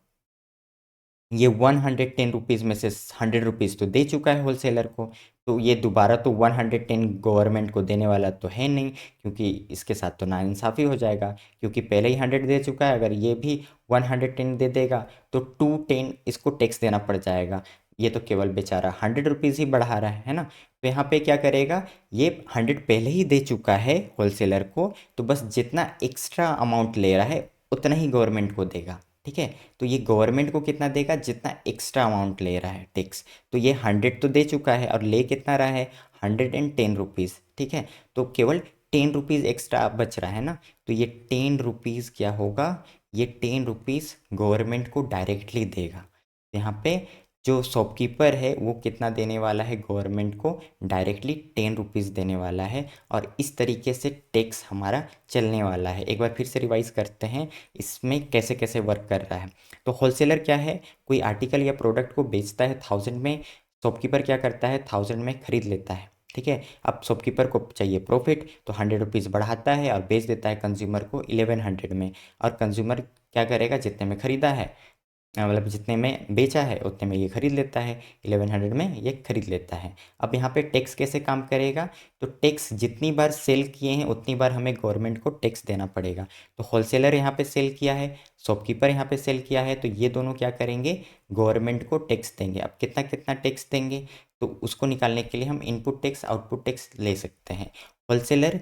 ये 110 रुपीज़ में से 100 रुपीज़ तो दे चुका है होलसेलर को। तो ये दोबारा तो 110 गवर्नमेंट को देने वाला तो है नहीं, क्योंकि इसके साथ तो नाइंसाफ़ी हो जाएगा, क्योंकि पहले ही 100 दे चुका है। अगर ये भी 110 दे देगा तो 210 इसको टैक्स देना पड़ जाएगा। ये तो केवल बेचारा 100 रुपीज़ ही बढ़ा रहा है ना। तो यहाँ पे क्या करेगा, ये 100 पहले ही दे चुका है होलसेलर को, तो बस जितना एक्स्ट्रा अमाउंट ले रहा है उतना ही गवर्नमेंट को देगा। ठीक है, तो ये गवर्नमेंट को कितना देगा, जितना एक्स्ट्रा अमाउंट ले रहा है टैक्स। तो ये 100 तो दे चुका है, और ले कितना रहा है, 110 रुपीज़। ठीक है, तो केवल 10 रुपीज़ एक्स्ट्रा बच रहा है ना। तो ये 10 रुपीज़ क्या होगा, ये 10 रुपीज़ गवर्नमेंट को डायरेक्टली देगा। यहाँ पे जो शॉपकीपर है वो कितना देने वाला है गवर्नमेंट को, डायरेक्टली 10 रुपीज़ देने वाला है। और इस तरीके से टैक्स हमारा चलने वाला है। एक बार फिर से रिवाइज करते हैं इसमें कैसे कैसे वर्क कर रहा है। तो होलसेलर क्या है, कोई आर्टिकल या प्रोडक्ट को बेचता है 1000 में, शॉपकीपर क्या करता है, 1000 में खरीद लेता है। ठीक है, अब शॉपकीपर को चाहिए प्रॉफिट, तो 100 रुपीज़ बढ़ाता है और बेच देता है कंज्यूमर को 1100 में। और कंज्यूमर क्या करेगा, जितने में खरीदा है, मतलब जितने में बेचा है उतने में ये खरीद लेता है, 1100 में ये खरीद लेता है। अब यहाँ पे टैक्स कैसे काम करेगा, तो टैक्स जितनी बार सेल किए हैं उतनी बार हमें गवर्नमेंट को टैक्स देना पड़ेगा। तो होलसेलर यहाँ पे सेल किया है, शॉपकीपर यहाँ पे सेल किया है, तो ये दोनों क्या करेंगे, गवर्नमेंट को टैक्स देंगे। अब कितना कितना टैक्स देंगे, तो उसको निकालने के लिए हम इनपुट टैक्स आउटपुट टैक्स ले सकते हैं। होलसेलर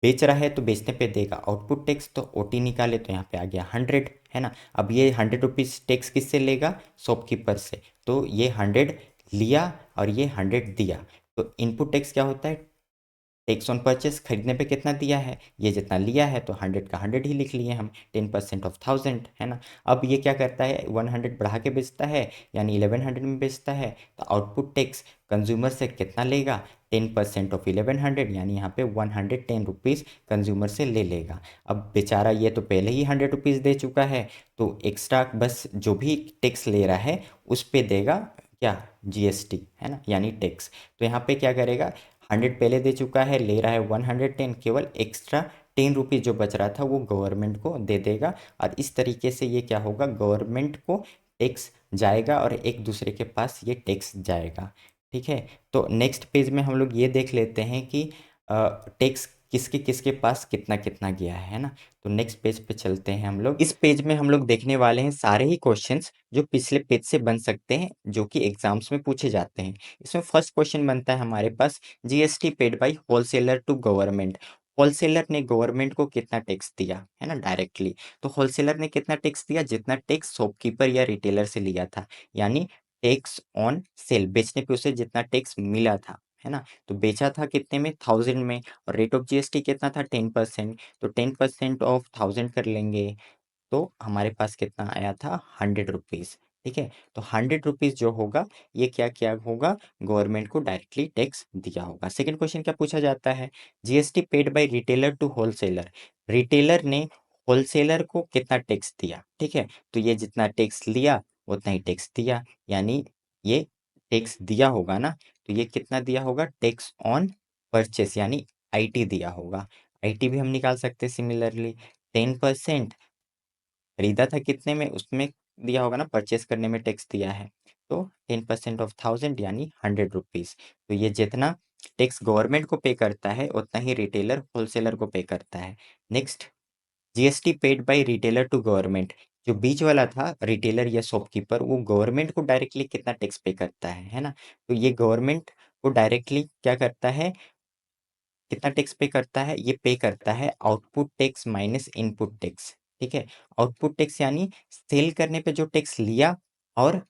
बेच रहा है तो बेचने पे देगा आउटपुट टैक्स, तो ओटी निकाले तो यहाँ पे आ गया 100, है ना। अब ये 100 रुपीज़ टैक्स किससे लेगा, शॉपकीपर से। तो ये 100 लिया और ये 100 दिया। तो इनपुट टैक्स क्या होता है, टैक्स ऑन परचेस, खरीदने पे कितना दिया है, ये जितना लिया है, तो 100 का 100 ही लिख लिए हम, 10% ऑफ 1000, है ना। अब ये क्या करता है, 100 बढ़ा के बेचता है, यानी 1100 में बेचता है। तो आउटपुट टैक्स कंज्यूमर से कितना लेगा, 10% ऑफ 1100, यानी यहाँ पे 110 रुपीज़ कंज्यूमर से ले लेगा। अब बेचारा ये तो पहले ही 100 रुपीज़ दे चुका है, तो एक्स्ट्रा बस जो भी टैक्स ले रहा है उस पे देगा क्या, जीएसटी, है ना, यानी टैक्स। तो यहाँ पे क्या करेगा, 100 पहले दे चुका है, ले रहा है 110, केवल एक्स्ट्रा 10 रुपीज़ जो बच रहा था वो गवर्नमेंट को दे देगा। और इस तरीके से ये क्या होगा, गवर्नमेंट को टैक्स जाएगा और एक दूसरे के पास ये टैक्स जाएगा। ठीक है, तो नेक्स्ट पेज में हम लोग ये देख लेते हैं कि टैक्स किसके किसके पास कितना कितना गया है ना। तो नेक्स्ट पेज पे चलते हैं हम लोग। इस पेज में हम लोग देखने वाले हैं सारे ही क्वेश्चंस जो पिछले पेज से बन सकते हैं, जो कि एग्जाम्स में पूछे जाते हैं। इसमें फर्स्ट क्वेश्चन बनता है हमारे पास, GST paid by wholesaler to government. Wholesaler ने गवर्नमेंट को कितना टैक्स दिया, है ना, डायरेक्टली। तो होलसेलर ने कितना टैक्स दिया, जितना टैक्स शॉपकीपर या रिटेलर से लिया था, यानी टैक्स ऑन सेल, बेचने पे उसे जितना टैक्स मिला था, है ना। तो बेचा था कितने में, 1000 में, और रेट ऑफ जीएसटी कितना था, 10%। तो 10% ऑफ 1000 कर लेंगे, तो हमारे पास कितना आया था, 100 रुपीज़। ठीक है, तो 100 रुपीज़ जो होगा, ये क्या क्या होगा, गवर्नमेंट को डायरेक्टली टैक्स दिया होगा। सेकंड क्वेश्चन क्या पूछा जाता है, GST paid by retailer to wholesaler, retailer ने होलसेलर को कितना टैक्स दिया। ठीक है, तो ये जितना टैक्स लिया उतना ही टैक्स दिया, यानी ये टैक्स दिया होगा ना, तो ये कितना दिया होगा, टैक्स ऑन परचेस, यानी आईटी दिया होगा। आईटी भी हम निकाल सकते हैं सिमिलरली, 10% खरीदा था कितने में, उसमें दिया होगा ना, परचेस करने में टैक्स दिया है, तो 10% ऑफ 1000 यानी 100 रुपीज़। तो ये जितना टैक्स गवर्नमेंट को पे करता है उतना ही रिटेलर होलसेलर को पे करता है। Next, GST paid by retailer to government, जो बीच वाला था रिटेलर या शॉपकीपर, वो गवर्नमेंट को डायरेक्टली कितना टैक्स पे करता है ना। तो ये गवर्नमेंट को डायरेक्टली क्या करता है, कितना टैक्स पे करता है, ये पे करता है output tax minus input tax. ठीक है, आउटपुट टैक्स यानी सेल करने पे जो टैक्स लिया और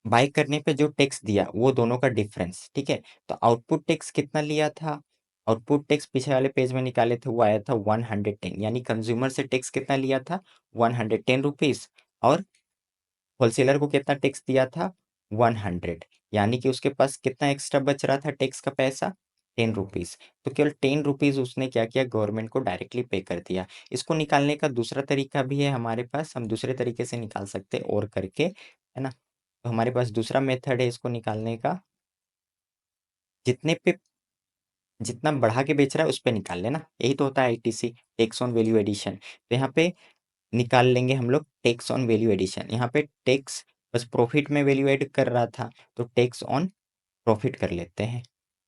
बाय करने पे जो टैक्स दिया, वो दोनों का डिफरेंस। ठीक है, तो आउटपुट टैक्स कितना लिया था, आउटपुट टैक्स पिछले वाले पेज में निकाले थे, वो आया था 110, यानी कंज्यूमर से टैक्स कितना लिया था, 110 रुपीज़, और होलसेलर को कितना टैक्स दिया था, 100, यानी कि उसके पास कितना एक्स्ट्रा बच रहा था टैक्स का पैसा, 10 रुपीज़। तो केवल 10 रुपीज़ उसने क्या किया, गवर्नमेंट को डायरेक्टली पे कर दिया। इसको निकालने का दूसरा तरीका भी है हमारे पास, हम दूसरे तरीके से निकाल सकते हैं और करके, है ना। तो हमारे पास दूसरा मेथड है इसको निकालने का, जितने पे जितना बढ़ा के बेच रहा है उस पे निकाल लेना, यही तो होता है ITC, tax on value addition. तो यहाँ पे निकाल लेंगे हम लोग टैक्स ऑन वैल्यू एडिशन, यहाँ पे टैक्स बस प्रॉफिट में वैल्यू एड कर रहा था, तो टैक्स ऑन प्रॉफिट कर लेते हैं।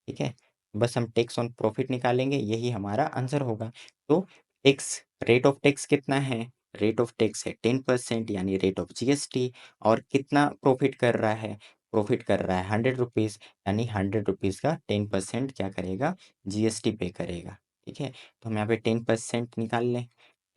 ठीक है, बस हम टैक्स ऑन प्रॉफिट निकालेंगे, यही हमारा आंसर होगा। तो टैक्स, रेट ऑफ टैक्स कितना है, रेट ऑफ टैक्स है 10%, यानी रेट ऑफ जीएसटी, और कितना प्रॉफिट कर रहा है, प्रॉफिट कर रहा है 100 रुपीज़, यानी 100 रुपीज़ का 10% क्या करेगा, जीएसटी पे करेगा। ठीक है, तो हम यहाँ पे 10% निकाल लें,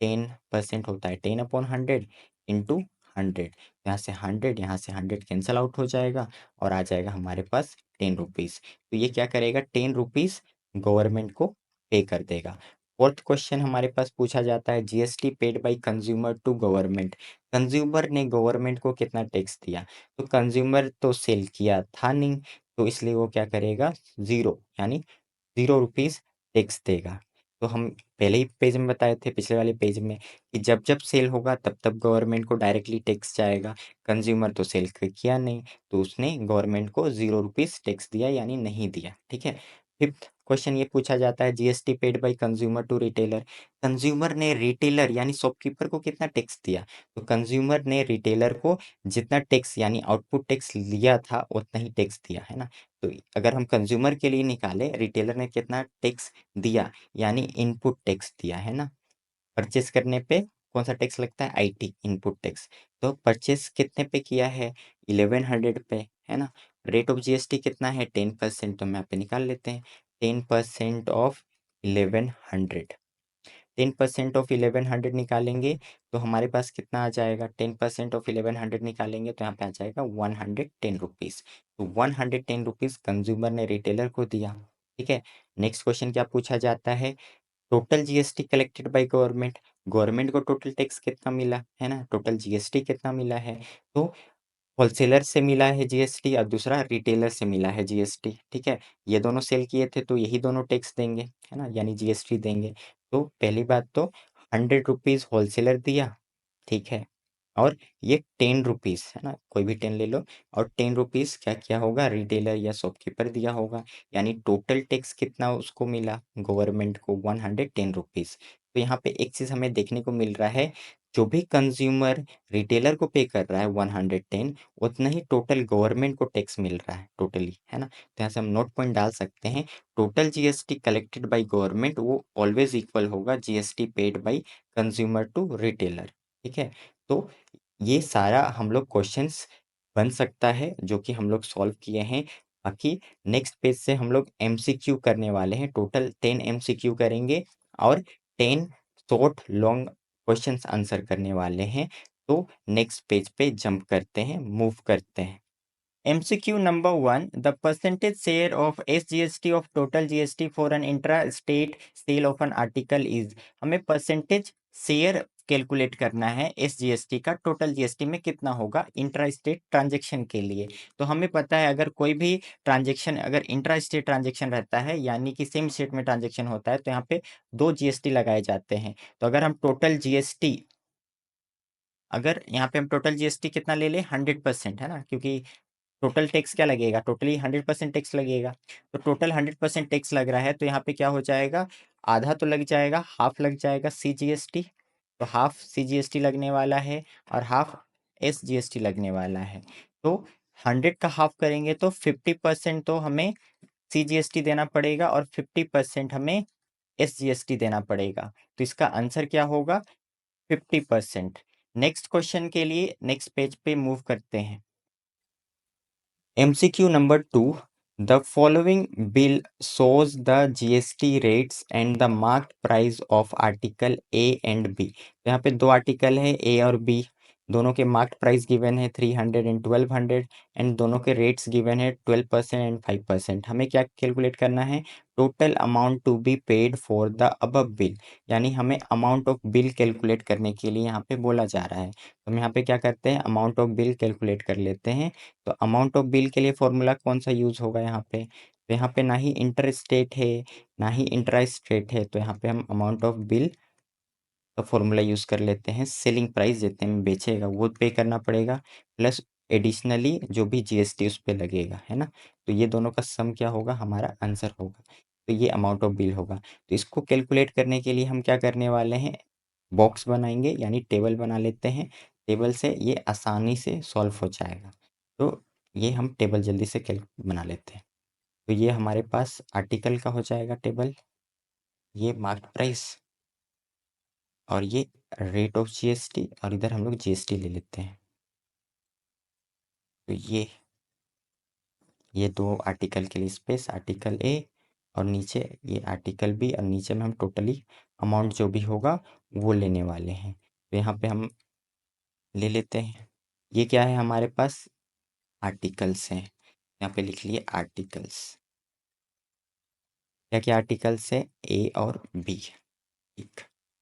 10% होता है 10/100 इंटू 100, यहाँ से 100, यहाँ से 100 कैंसल आउट हो जाएगा, और आ जाएगा हमारे पास 10 रुपीज़। तो ये क्या करेगा, 10 रुपीज़ गवर्नमेंट को पे कर देगा। फोर्थ क्वेश्चन हमारे पास पूछा जाता है, GST paid by consumer to government, consumer ने गवर्नमेंट को कितना टैक्स दिया। तो कंज्यूमर तो सेल किया था नहीं, तो इसलिए वो क्या करेगा, ज़ीरो, यानी 0 रुपीज़ टैक्स देगा। तो हम पहले ही पेज में बताए थे, पिछले वाले पेज में, कि जब जब सेल होगा तब तब गवर्नमेंट को डायरेक्टली टैक्स जाएगा। कंज्यूमर तो सेल किया नहीं, तो उसने गवर्नमेंट को 0 रुपीज़ टैक्स दिया, यानी नहीं दिया। ठीक है, फिफ्थ क्वेश्चन ये पूछा जाता है, GST paid by consumer to retailer, consumer ने रिटेलर यानी शॉपकीपर को कितना टैक्स दिया। तो कंज्यूमर ने रिटेलर को जितना टैक्स यानी आउटपुट टैक्स लिया था उतना ही टैक्स दिया, है ना। तो अगर हम कंज्यूमर के लिए निकालें, रिटेलर ने कितना टैक्स दिया, यानी इनपुट टैक्स दिया, है ना। परचेस करने पे कौन सा टैक्स लगता है, आईटी, इनपुट टैक्स। तो परचेस कितने पे किया है, 1100 पे, है ना। रेट ऑफ जीएसटी कितना है, 10%, तो हम यहाँ पे निकाल लेते हैं, 10% ऑफ 1100, 10% ऑफ 1100 निकालेंगे तो हमारे पास कितना आ जाएगा, 10% ऑफ 1100 निकालेंगे तो यहाँ पे आ जाएगा 110 रुपीज़। तो 110 रुपीज़ कंज्यूमर ने रिटेलर को दिया। ठीक है, नेक्स्ट क्वेश्चन क्या पूछा जाता है, total GST collected by government, government को टोटल टैक्स कितना मिला, है ना, टोटल जीएसटी कितना मिला है। तो होलसेलर से मिला है जीएसटी और दूसरा रिटेलर से मिला है जीएसटी। ठीक है, ये दोनों सेल किए थे तो यही दोनों टैक्स देंगे, है ना, यानी जीएसटी देंगे। तो पहली बात तो 100 रुपीज़ होलसेलर दिया, ठीक है, और ये 10 रुपीज़, है ना, कोई भी 10 ले लो, और 10 रुपीज़ क्या किया होगा, रिटेलर या शॉपकीपर दिया होगा, यानी टोटल टैक्स कितना उसको मिला, गवर्नमेंट को 110 रुपीज़। तो यहाँ पे एक चीज़ हमें देखने को मिल रहा है, जो भी कंज्यूमर रिटेलर को पे कर रहा है 110, उतना ही टोटल गवर्नमेंट को टैक्स मिल रहा है टोटली, है ना। तो यहाँ से हम नोट पॉइंट डाल सकते हैं, total GST collected by government वो ऑलवेज इक्वल होगा GST paid by consumer to retailer. ठीक है, तो ये सारा हम लोग क्वेश्चंस बन सकता है जो कि हम लोग सॉल्व किए हैं। बाकी नेक्स्ट पेज से हम लोग एमसीक्यू करने वाले हैं, टोटल 10 एमसीक्यू करेंगे और 10 शॉर्ट लॉन्ग क्वेश्चंस आंसर करने वाले हैं। तो नेक्स्ट पेज पे जंप करते हैं, मूव करते हैं। MCQ number 1, the percentage share of SGST of total GST for an intra-state sale of an article is। हमें परसेंटेज शेयर कैलकुलेट करना है SGST का, टोटल GST में कितना होगा इंट्रा स्टेट ट्रांजेक्शन के लिए। तो हमें पता है अगर कोई भी ट्रांजेक्शन अगर इंट्रा स्टेट ट्रांजेक्शन रहता है यानी कि सेम स्टेट में ट्रांजेक्शन होता है तो यहाँ पे 2 GST लगाए जाते हैं। तो अगर हम टोटल GST अगर यहाँ पे हम टोटल GST कितना ले लें 100%, है ना, क्योंकि टोटल टैक्स क्या लगेगा, टोटली 100% टैक्स लगेगा। तो टोटल 100% टैक्स लग रहा है तो यहाँ पे क्या हो जाएगा, आधा तो लग जाएगा, हाफ लग जाएगा CGST। तो हाफ CGST लगने वाला है और हाफ SGST लगने वाला है। तो 100 का हाफ करेंगे तो 50% तो हमें CGST देना पड़ेगा और 50% हमें SGST देना पड़ेगा। तो इसका आंसर क्या होगा, 50%। नेक्स्ट क्वेश्चन के लिए नेक्स्ट पेज पे मूव करते हैं। MCQ number 2, the following bill shows the GST rates and the marked price of article A and B। तो यहाँ पे दो आर्टिकल है A और B, दोनों के मार्क्ड प्राइस गिवन है 300 एंड 1200 एंड दोनों के रेट्स गिवन है 12% एंड 5%। हमें क्या कैलकुलेट करना है, total amount to be paid for the above bill, यानी हमें अमाउंट ऑफ बिल कैलकुलेट करने के लिए यहाँ पे बोला जा रहा है। तो हम यहाँ पे क्या करते हैं, अमाउंट ऑफ बिल कैलकुलेट कर लेते हैं। तो अमाउंट ऑफ बिल के लिए फॉर्मूला कौन सा यूज होगा यहाँ पे, तो यहाँ पे ना ही इंटर स्टेट है ना ही इंट्रा स्टेट है, तो यहाँ पे हम अमाउंट ऑफ बिल का फॉर्मूला यूज कर लेते हैं। सेलिंग प्राइस जितने में बेचेगा वो पे करना पड़ेगा, प्लस एडिशनली जो भी GST उस पे लगेगा, है ना। तो ये दोनों का सम क्या होगा, हमारा आंसर होगा। तो ये अमाउंट ऑफ बिल होगा। तो इसको कैलकुलेट करने के लिए हम क्या करने वाले हैं, बॉक्स बनाएंगे यानी टेबल बना लेते हैं। टेबल से ये आसानी से सॉल्व हो जाएगा। तो ये हम टेबल जल्दी से कैल बना लेते हैं। तो ये हमारे पास आर्टिकल का हो जाएगा टेबल, ये मार्केट प्राइस और ये रेट ऑफ GST और इधर हम लोग GST ले लेते हैं। तो ये दो आर्टिकल के लिए स्पेस, आर्टिकल A और नीचे ये आर्टिकल B और नीचे में हम टोटली अमाउंट जो भी होगा वो लेने वाले हैं। तो यहाँ पे हम ले लेते हैं। ये क्या है हमारे पास, आर्टिकल्स हैं। यहाँ पे लिख लिए आर्टिकल्स। क्या क्या आर्टिकल्स है, A और B, ठीक।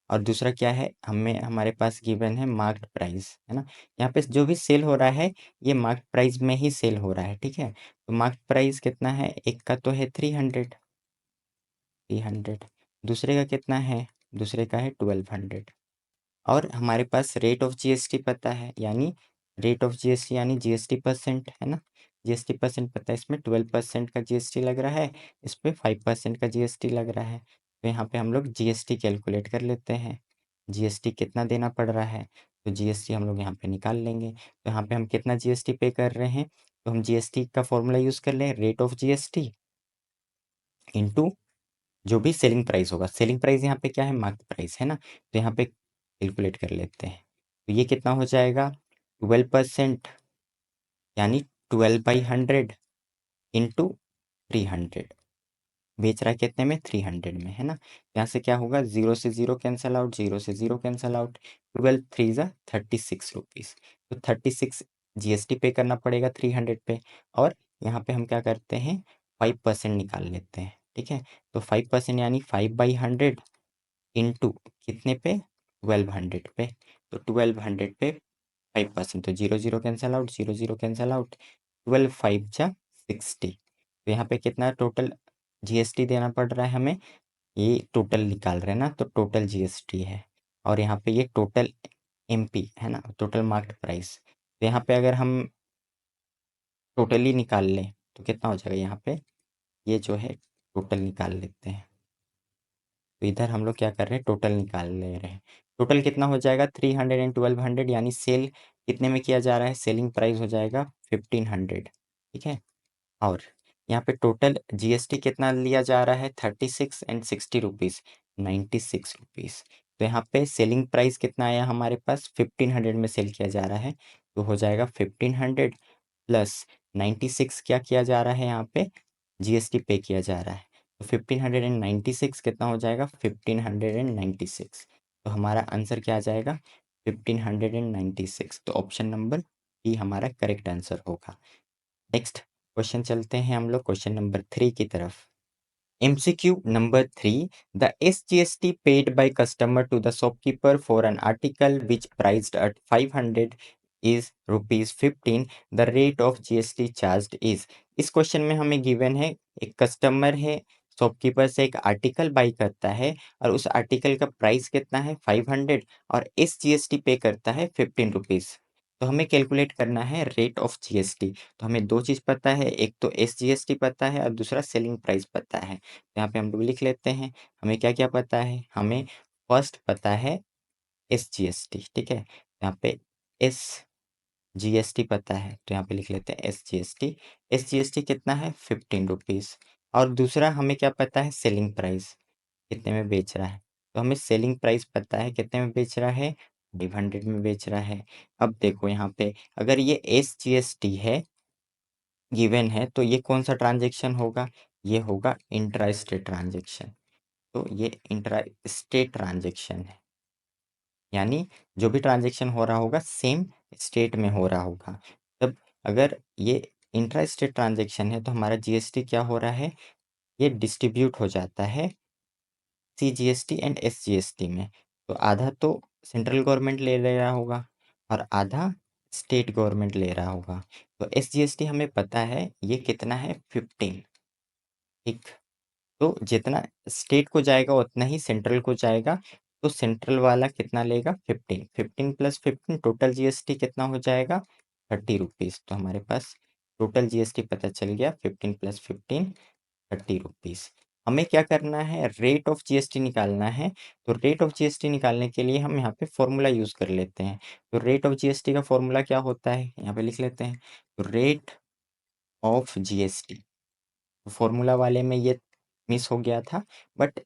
और दूसरा क्या है, हमें हमारे पास गिवन है मार्क्ड प्राइस, है ना। यहाँ पे जो भी सेल हो रहा है ये मार्क्ड प्राइस में ही सेल हो रहा है, ठीक है। तो मार्क्ड प्राइस कितना है, एक का तो है 300, दूसरे का कितना है, दूसरे का है 1200। और हमारे पास रेट ऑफ GST पता है, यानी रेट ऑफ GST यानी GST परसेंट, है ना। GST परसेंट पता है, इसमें 12% का GST लग रहा है, इस पे 5% का GST लग रहा है। तो यहाँ पे हम लोग GST कैलकुलेट कर लेते हैं, GST कितना देना पड़ रहा है। तो GST हम लोग यहाँ पे निकाल लेंगे। तो यहाँ पे हम कितना GST पे कर रहे हैं, तो हम GST का फॉर्मूला यूज़ कर लें, रेट ऑफ GST इंटू जो भी सेलिंग प्राइस होगा। सेलिंग प्राइस यहाँ पे क्या है, मार्केट प्राइस, है ना। तो यहाँ पे कैलकुलेट कर लेते हैं। तो ये कितना हो जाएगा, 12%, यानी 12/100 इंटू 300। बेच रहा है कितने में, 300 में, है ना। यहाँ से क्या होगा, 0 से 0 कैंसल आउट, 0 से 0 कैंसल आउट, 12 3 ज़ा 36 रुपीज़। तो 36 GST पे करना पड़ेगा 300 पे। और यहाँ पे हम क्या करते हैं, 5% निकाल लेते हैं, ठीक है। तो 5% यानी 5/100 इंटू कितने पे, 1200 पे। तो 1200 पे 5%, तो 0 0 कैंसल आउट, 0 0 कैंसल आउट, 12 5 जा 60। तो यहाँ पे कितना टोटल GST देना पड़ रहा है हमें, ये टोटल निकाल रहे हैं ना, तो टोटल GST है। और यहाँ पे ये टोटल MP है ना, टोटल मार्केट प्राइस। तो यहाँ पे अगर हम टोटली निकाल लें तो कितना हो जाएगा, यहाँ पे ये जो है टोटल निकाल लेते हैं। तो इधर हम लोग क्या कर रहे हैं, टोटल निकाल ले रहे हैं। टोटल कितना हो जाएगा, 300 एंड 1200, यानी सेल कितने में किया जा रहा है, सेलिंग प्राइस हो जाएगा 1500, ठीक है। और यहाँ पे टोटल GST कितना लिया जा रहा है, 36 एंड 60 रुपीज़, 96 रुपीज़। तो यहाँ पे सेलिंग प्राइस कितना आया हमारे पास, 1500 में सेल किया जा रहा है, तो हो जाएगा 1500 प्लस 96 क्या किया जा रहा है, यहाँ पे GST पे किया जा रहा है। तो 1596 कितना हो जाएगा, 1596। तो हमारा आंसर क्या आ जाएगा, 1596। तो ऑप्शन नंबर डी हमारा करेक्ट आंसर होगा। नेक्स्ट क्वेश्चन चलते हैं हम लोग क्वेश्चन नंबर 3 की तरफ। MCQ number 3. The SGST paid by customer to the shopkeeper for an article which priced at 500 is rupees 15. The rate of GST charged is। इस क्वेश्चन में हमें गिवन है एक कस्टमर है, शॉपकीपर से एक आर्टिकल बाई करता है और उस आर्टिकल का प्राइस कितना है 500 और SGST पे करता है 15 रुपीज़। तो हमें कैलकुलेट करना है रेट ऑफ जीएसटी। तो हमें दो चीज़ पता है, एक तो SGST पता है और दूसरा सेलिंग प्राइस पता है। यहाँ पे हम लोग लिख लेते हैं, हमें क्या क्या पता है। हमें फर्स्ट पता है SGST, ठीक है। यहाँ पे SGST पता है, तो यहाँ पे लिख लेते हैं SGST। SGST कितना है 15 रुपीज़। और दूसरा हमें क्या पता है, सेलिंग प्राइस कितने में बेच रहा है। तो हमें सेलिंग प्राइस पता है कितने में बेच रहा है, 500 में बेच रहा है। अब देखो यहाँ पे अगर ये SGST है, गिवन है, तो ये कौन सा ट्रांजेक्शन होगा, ये होगा इंट्रा स्टेट ट्रांजेक्शन। तो ये इंट्रा स्टेट ट्रांजेक्शन है, यानी जो भी ट्रांजेक्शन हो रहा होगा सेम स्टेट में हो रहा होगा। तब अगर ये इंट्रा स्टेट ट्रांजेक्शन है तो हमारा जीएसटी क्या हो रहा है, ये डिस्ट्रीब्यूट हो जाता है CGST एंड SGST में। तो आधा तो सेंट्रल गवर्नमेंट ले ले रहा होगा और आधा स्टेट गवर्नमेंट ले रहा होगा। तो SGST हमें पता है ये कितना है 15, ठीक। तो जितना स्टेट को जाएगा उतना ही सेंट्रल को जाएगा। तो सेंट्रल वाला कितना लेगा 15, 15 प्लस 15 टोटल जीएसटी कितना हो जाएगा 30 रुपीज़। तो हमारे पास टोटल जीएसटी पता चल गया 15 प्लस 15 30 रुपीज़। हमें क्या करना है, रेट ऑफ जीएसटी निकालना है। तो रेट ऑफ जीएसटी निकालने के लिए हम यहाँ पे फॉर्मूला यूज़ कर लेते हैं। तो रेट ऑफ जीएसटी का फॉर्मूला क्या होता है, यहाँ पे लिख लेते हैं। तो रेट ऑफ जीएसटी, फॉर्मूला वाले में ये मिस हो गया था, बट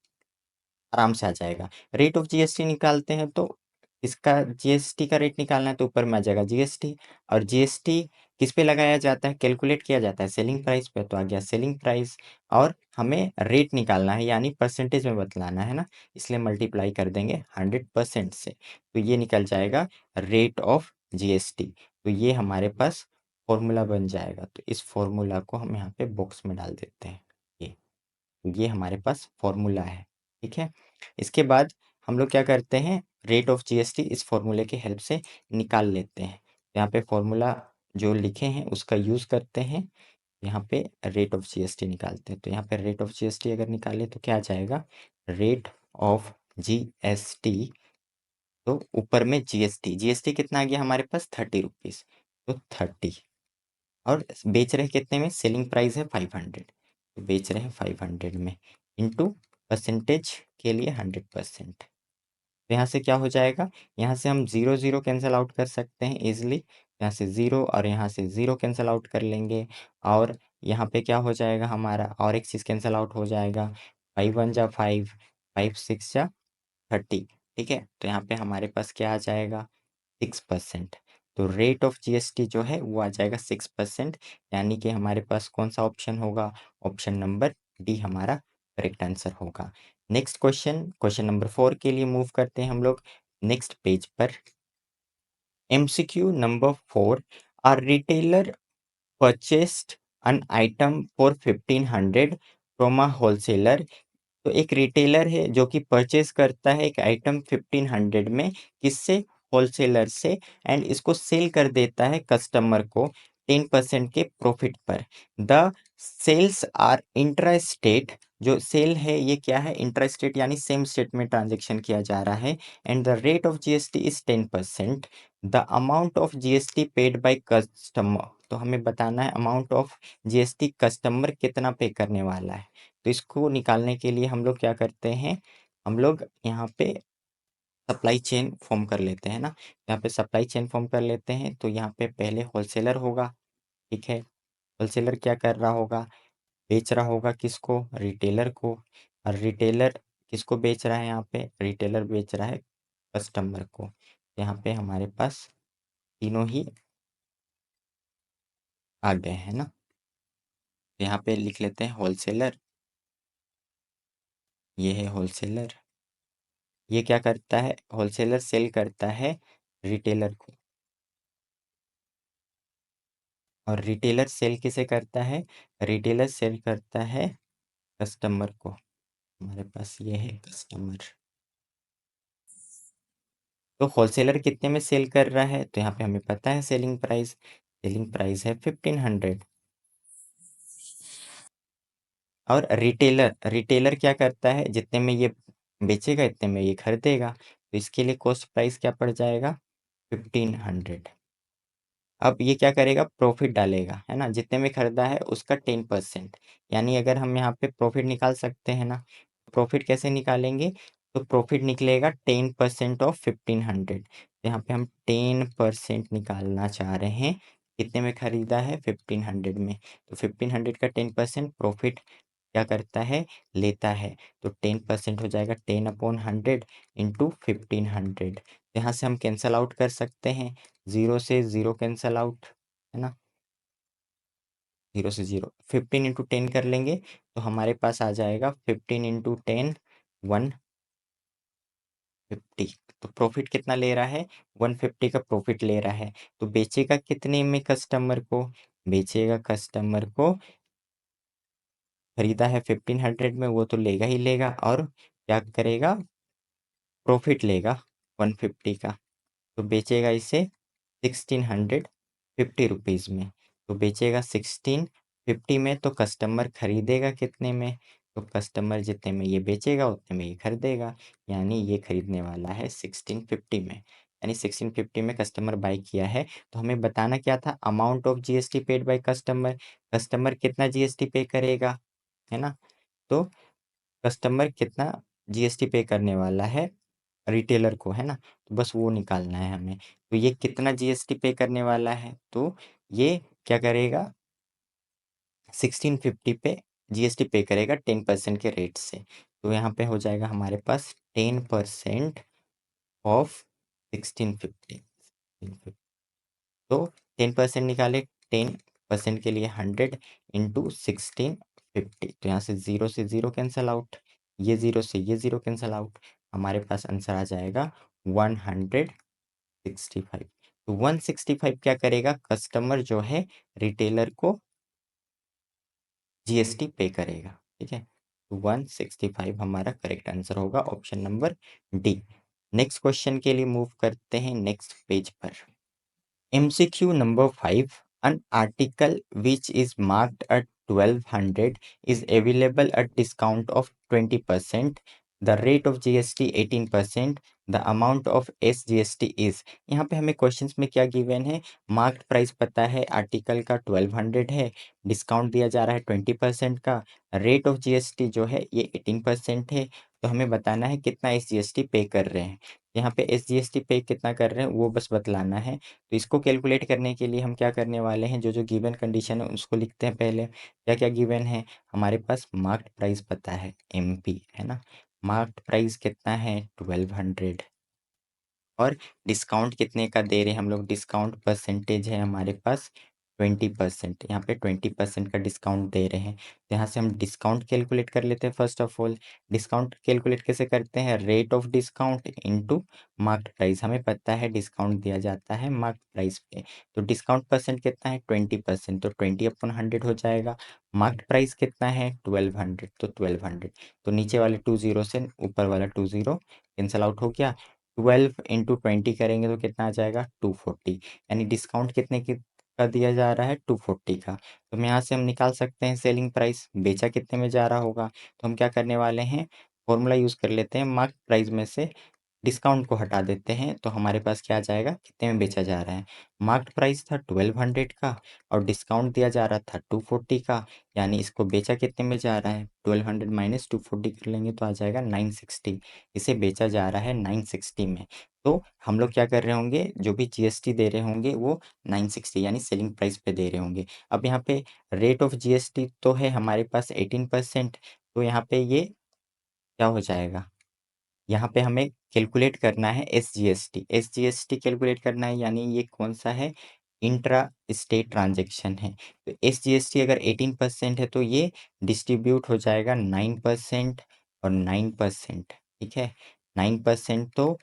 आराम से आ जाएगा। रेट ऑफ जीएसटी निकालते हैं तो इसका जीएसटी का रेट निकालना है तो ऊपर में आ जाएगा जीएसटी। और जीएसटी किस पे लगाया जाता है, कैलकुलेट किया जाता है सेलिंग प्राइस पे। तो आ गया सेलिंग प्राइस। और हमें रेट निकालना है यानी परसेंटेज में बतलाना है ना, इसलिए मल्टीप्लाई कर देंगे 100% से। तो ये निकल जाएगा रेट ऑफ जीएसटी। तो ये हमारे पास फॉर्मूला बन जाएगा। तो इस फॉर्मूला को हम यहाँ पे बॉक्स में डाल देते हैं। ये हमारे पास फॉर्मूला है, ठीक है। इसके बाद हम लोग क्या करते हैं, रेट ऑफ जीएसटी इस फॉर्मूले की हेल्प से निकाल लेते हैं। यहाँ पे फॉर्मूला जो लिखे हैं उसका यूज़ करते हैं, यहाँ पे रेट ऑफ जीएसटी निकालते हैं। तो यहाँ पे रेट ऑफ जीएसटी अगर निकाले तो क्या आ जाएगा, रेट ऑफ जीएसटी। तो ऊपर में जीएसटी, जीएसटी कितना आ गया हमारे पास 30 रुपीज़। तो 30 और बेच रहे कितने में, सेलिंग प्राइस है 500, तो बेच रहे हैं 500 में इनटू परसेंटेज के लिए 100%। तो यहाँ से क्या हो जाएगा, यहाँ से हम ज़ीरो ज़ीरो कैंसिल आउट कर सकते हैं ईजिली। यहाँ से ज़ीरो और यहाँ से ज़ीरो कैंसिल आउट कर लेंगे। और यहाँ पे क्या हो जाएगा हमारा, और एक चीज़ कैंसिल आउट हो जाएगा, 5 1 जा 5, 5 6 जा 30, ठीक है। तो यहाँ पे हमारे पास क्या आ जाएगा 6%। तो रेट ऑफ जीएसटी जो है वो आ जाएगा 6%, यानी कि हमारे पास कौन सा ऑप्शन होगा, ऑप्शन नंबर डी हमारा करेक्ट आंसर होगा। नेक्स्ट क्वेश्चन, क्वेश्चन नंबर 4 के लिए मूव करते हैं हम लोग नेक्स्ट पेज पर। MCQ number 4, a retailer purchased an item for 1500 from a wholesaler। तो एक रिटेलर है जो कि परचेज करता है एक आइटम 1500 में, किससे, होलसेलर से, एंड इसको सेल कर देता है कस्टमर को 10% के प्रॉफिट पर। The sales are intra state, जो सेल है ये क्या है, इंट्रा स्टेट यानी सेम स्टेट में ट्रांजेक्शन किया जा रहा है। And the rate of GST is 10%। The amount of GST paid by customer, तो हमें बताना है अमाउंट ऑफ जीएसटी कस्टमर कितना पे करने वाला है। तो इसको निकालने के लिए हम लोग क्या करते हैं, हम लोग यहाँ पे सप्लाई चेन फॉर्म कर लेते हैं ना। यहाँ पे सप्लाई चेन फॉर्म कर लेते हैं। तो यहाँ पे पहले होलसेलर होगा, ठीक है। होलसेलर क्या कर रहा होगा, बेच रहा होगा किसको, रिटेलर को। और रिटेलर किसको बेच रहा है, यहाँ पे रिटेलर बेच रहा है कस्टमर को। यहाँ पे हमारे पास तीनों ही आ गए हैं ना। तो यहाँ पे लिख लेते हैं होलसेलर, ये है होलसेलर। ये क्या करता है, होलसेलर सेल करता है रिटेलर को। और रिटेलर सेल किसे करता है? रिटेलर सेल करता है कस्टमर को। हमारे पास ये है कस्टमर। तो होलसेलर कितने में सेल कर रहा है? तो यहाँ पे हमें पता है सेलिंग प्राइस है 1500। और रिटेलर रिटेलर क्या करता है? जितने में ये बेचेगा इतने में ये खरीदेगा, तो इसके लिए कॉस्ट प्राइस क्या पड़ जाएगा? 1500। अब ये क्या करेगा? प्रॉफिट डालेगा, है ना, जितने में खरीदा है उसका 10%। यानी अगर हम यहाँ पे प्रॉफिट निकाल सकते हैं ना, प्रॉफिट कैसे निकालेंगे? तो प्रॉफिट निकलेगा 10% ऑफ 1500। यहाँ पे हम 10% निकालना चाह रहे हैं। कितने में खरीदा है? 1500 में। तो 1500 का 10% प्रॉफिट क्या करता है? लेता है। तो 10% हो जाएगा 10/100 इंटू 1500। यहाँ से हम कैंसल आउट कर सकते हैं, 0 से 0 कैंसल आउट, है ना, 0 से 0। 15 इंटू 10 कर लेंगे तो हमारे पास आ जाएगा 15 इंटू 10 150। तो प्रॉफिट कितना ले रहा है? 150 का प्रॉफिट ले रहा है। तो बेचेगा कितने में कस्टमर को? बेचेगा कस्टमर को, खरीदा है 1500 में, वो तो लेगा ही लेगा, और क्या करेगा? प्रॉफिट लेगा 150 का। तो बेचेगा इसे 1650 रुपीज़ में। तो बेचेगा 1650 में, तो कस्टमर खरीदेगा कितने में? तो कस्टमर जितने में ये बेचेगा उतने में ये खरीदेगा, यानी ये खरीदने वाला है 1650 में। यानी 1650 में कस्टमर बाय किया है। तो हमें बताना क्या था? Amount of GST paid by customer. Customer कितना जीएसटी पे करेगा, है ना? तो कस्टमर कितना जीएसटी पे करने वाला है रिटेलर को, है ना? तो बस वो निकालना है हमें। तो ये कितना जीएसटी पे करने वाला है? तो ये क्या करेगा? 1650 पे जीएसटी पे करेगा 10% के रेट से। तो यहाँ पे हो जाएगा हमारे पास 10% ऑफ 1650। तो 10% निकाले, 10% के लिए 100 इंटू 1650। तो यहाँ से ज़ीरो कैंसल आउट, ये ज़ीरो से ये ज़ीरो कैंसल आउट। हमारे पास आंसर आ जाएगा 165। तो 165 क्या करेगा? कस्टमर जो है रिटेलर को जीएसटी पे करेगा। ठीक है, तो 165 हमारा करेक्ट आंसर होगा, option number D. Next question के लिए मूव करते हैं नेक्स्ट पेज पर। MCQ number 5. An article which is marked at 1200 is available at discount of 20%. The rate of GST 18%. The amount of SGST is। यहाँ पे हमें क्वेश्चंस में क्या गिवन है? मार्क्ड प्राइस पता है, आर्टिकल का 1200 है, डिस्काउंट दिया जा रहा है 20% का, रेट ऑफ जीएसटी जो है ये 18% है। तो हमें बताना है कितना SGST पे कर रहे हैं। यहाँ पे SGST पे कितना कर रहे हैं वो बस बतलाना है। तो इसको कैलकुलेट करने के लिए हम क्या करने वाले हैं? जो जो गिवन कंडीशन है उसको लिखते हैं पहले। क्या क्या गिवन है? हमारे पास मार्क्ड प्राइस पता है MP, है ना? मार्क्ड प्राइस कितना है? 1200। और डिस्काउंट कितने का दे रहे हैं हम लोग? डिस्काउंट परसेंटेज है हमारे पास 20%। यहाँ पे 20% का डिस्काउंट दे रहे हैं। तो यहाँ से हम डिस्काउंट कैलकुलेट कर लेते हैं। First of all discount calculate कैसे करते हैं? रेट of discount into marked price. हमें पता है डिस्काउंट दिया जाता है मार्क्ड प्राइस पे। तो डिस्काउंट परसेंट कितना है? 20%। तो 20/100 हो जाएगा। मार्क्ड प्राइस कितना है? 1200। तो 1200, तो नीचे वाले 20 से ऊपर वाला 20 कैंसल आउट हो गया। 12 इंटू 20 करेंगे तो कितना आ जाएगा? 240। यानी डिस्काउंट कितने का दिया जा रहा है? 240 का। तो हम यहाँ से हम निकाल सकते हैं सेलिंग प्राइस, बेचा कितने में जा रहा होगा। तो हम क्या करने वाले हैं? फॉर्मूला यूज़ कर लेते हैं, मार्क प्राइस में से डिस्काउंट को हटा देते हैं, तो हमारे पास क्या आ जाएगा? कितने में बेचा जा रहा है। मार्क्ड प्राइस था 1200 का और डिस्काउंट दिया जा रहा था 240 का, यानी इसको बेचा कितने में जा रहा है? 1200 माइनस 240 कर लेंगे तो आ जाएगा 960। इसे बेचा जा रहा है 960 में। तो हम लोग क्या कर रहे होंगे? जो भी जीएसटी दे रहे होंगे वो 960 यानी सेलिंग प्राइस पे दे रहे होंगे। अब यहाँ पे रेट ऑफ जीएसटी तो है हमारे पास 18%। तो यहाँ पे ये क्या हो जाएगा? यहाँ पे हमें कैलकुलेट करना है SGST। SGST कैलकुलेट करना है, यानी ये कौन सा है? इंट्रा स्टेट ट्रांजेक्शन है। तो SGST अगर 18% है तो ये डिस्ट्रीब्यूट हो जाएगा 9% और 9%। ठीक है, 9% तो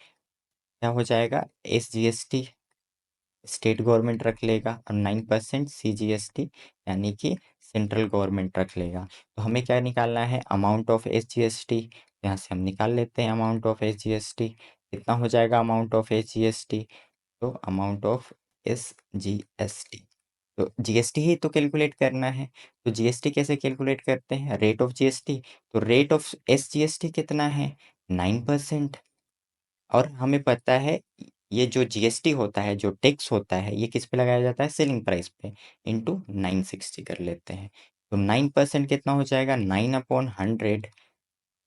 क्या हो जाएगा, SGST स्टेट गवर्नमेंट रख लेगा और 9% CGST यानी कि सेंट्रल गवर्नमेंट रख लेगा। तो हमें क्या निकालना है, अमाउंट ऑफ SGST। यहाँ से हम निकाल लेते हैं अमाउंट ऑफ SGST। कितना हो जाएगा अमाउंट ऑफ SGST, तो अमाउंट ऑफ SGST, तो GST ही तो कैलकुलेट करना है। तो GST कैसे कैलकुलेट करते हैं, रेट ऑफ GST। तो रेट ऑफ SGST कितना है, 9%। और हमें पता है ये जो GST होता है, जो टैक्स होता है, ये किस पे लगाया जाता है, सेलिंग प्राइस पे, इंटू 960 कर लेते हैं। तो 9% कितना हो जाएगा, 9/100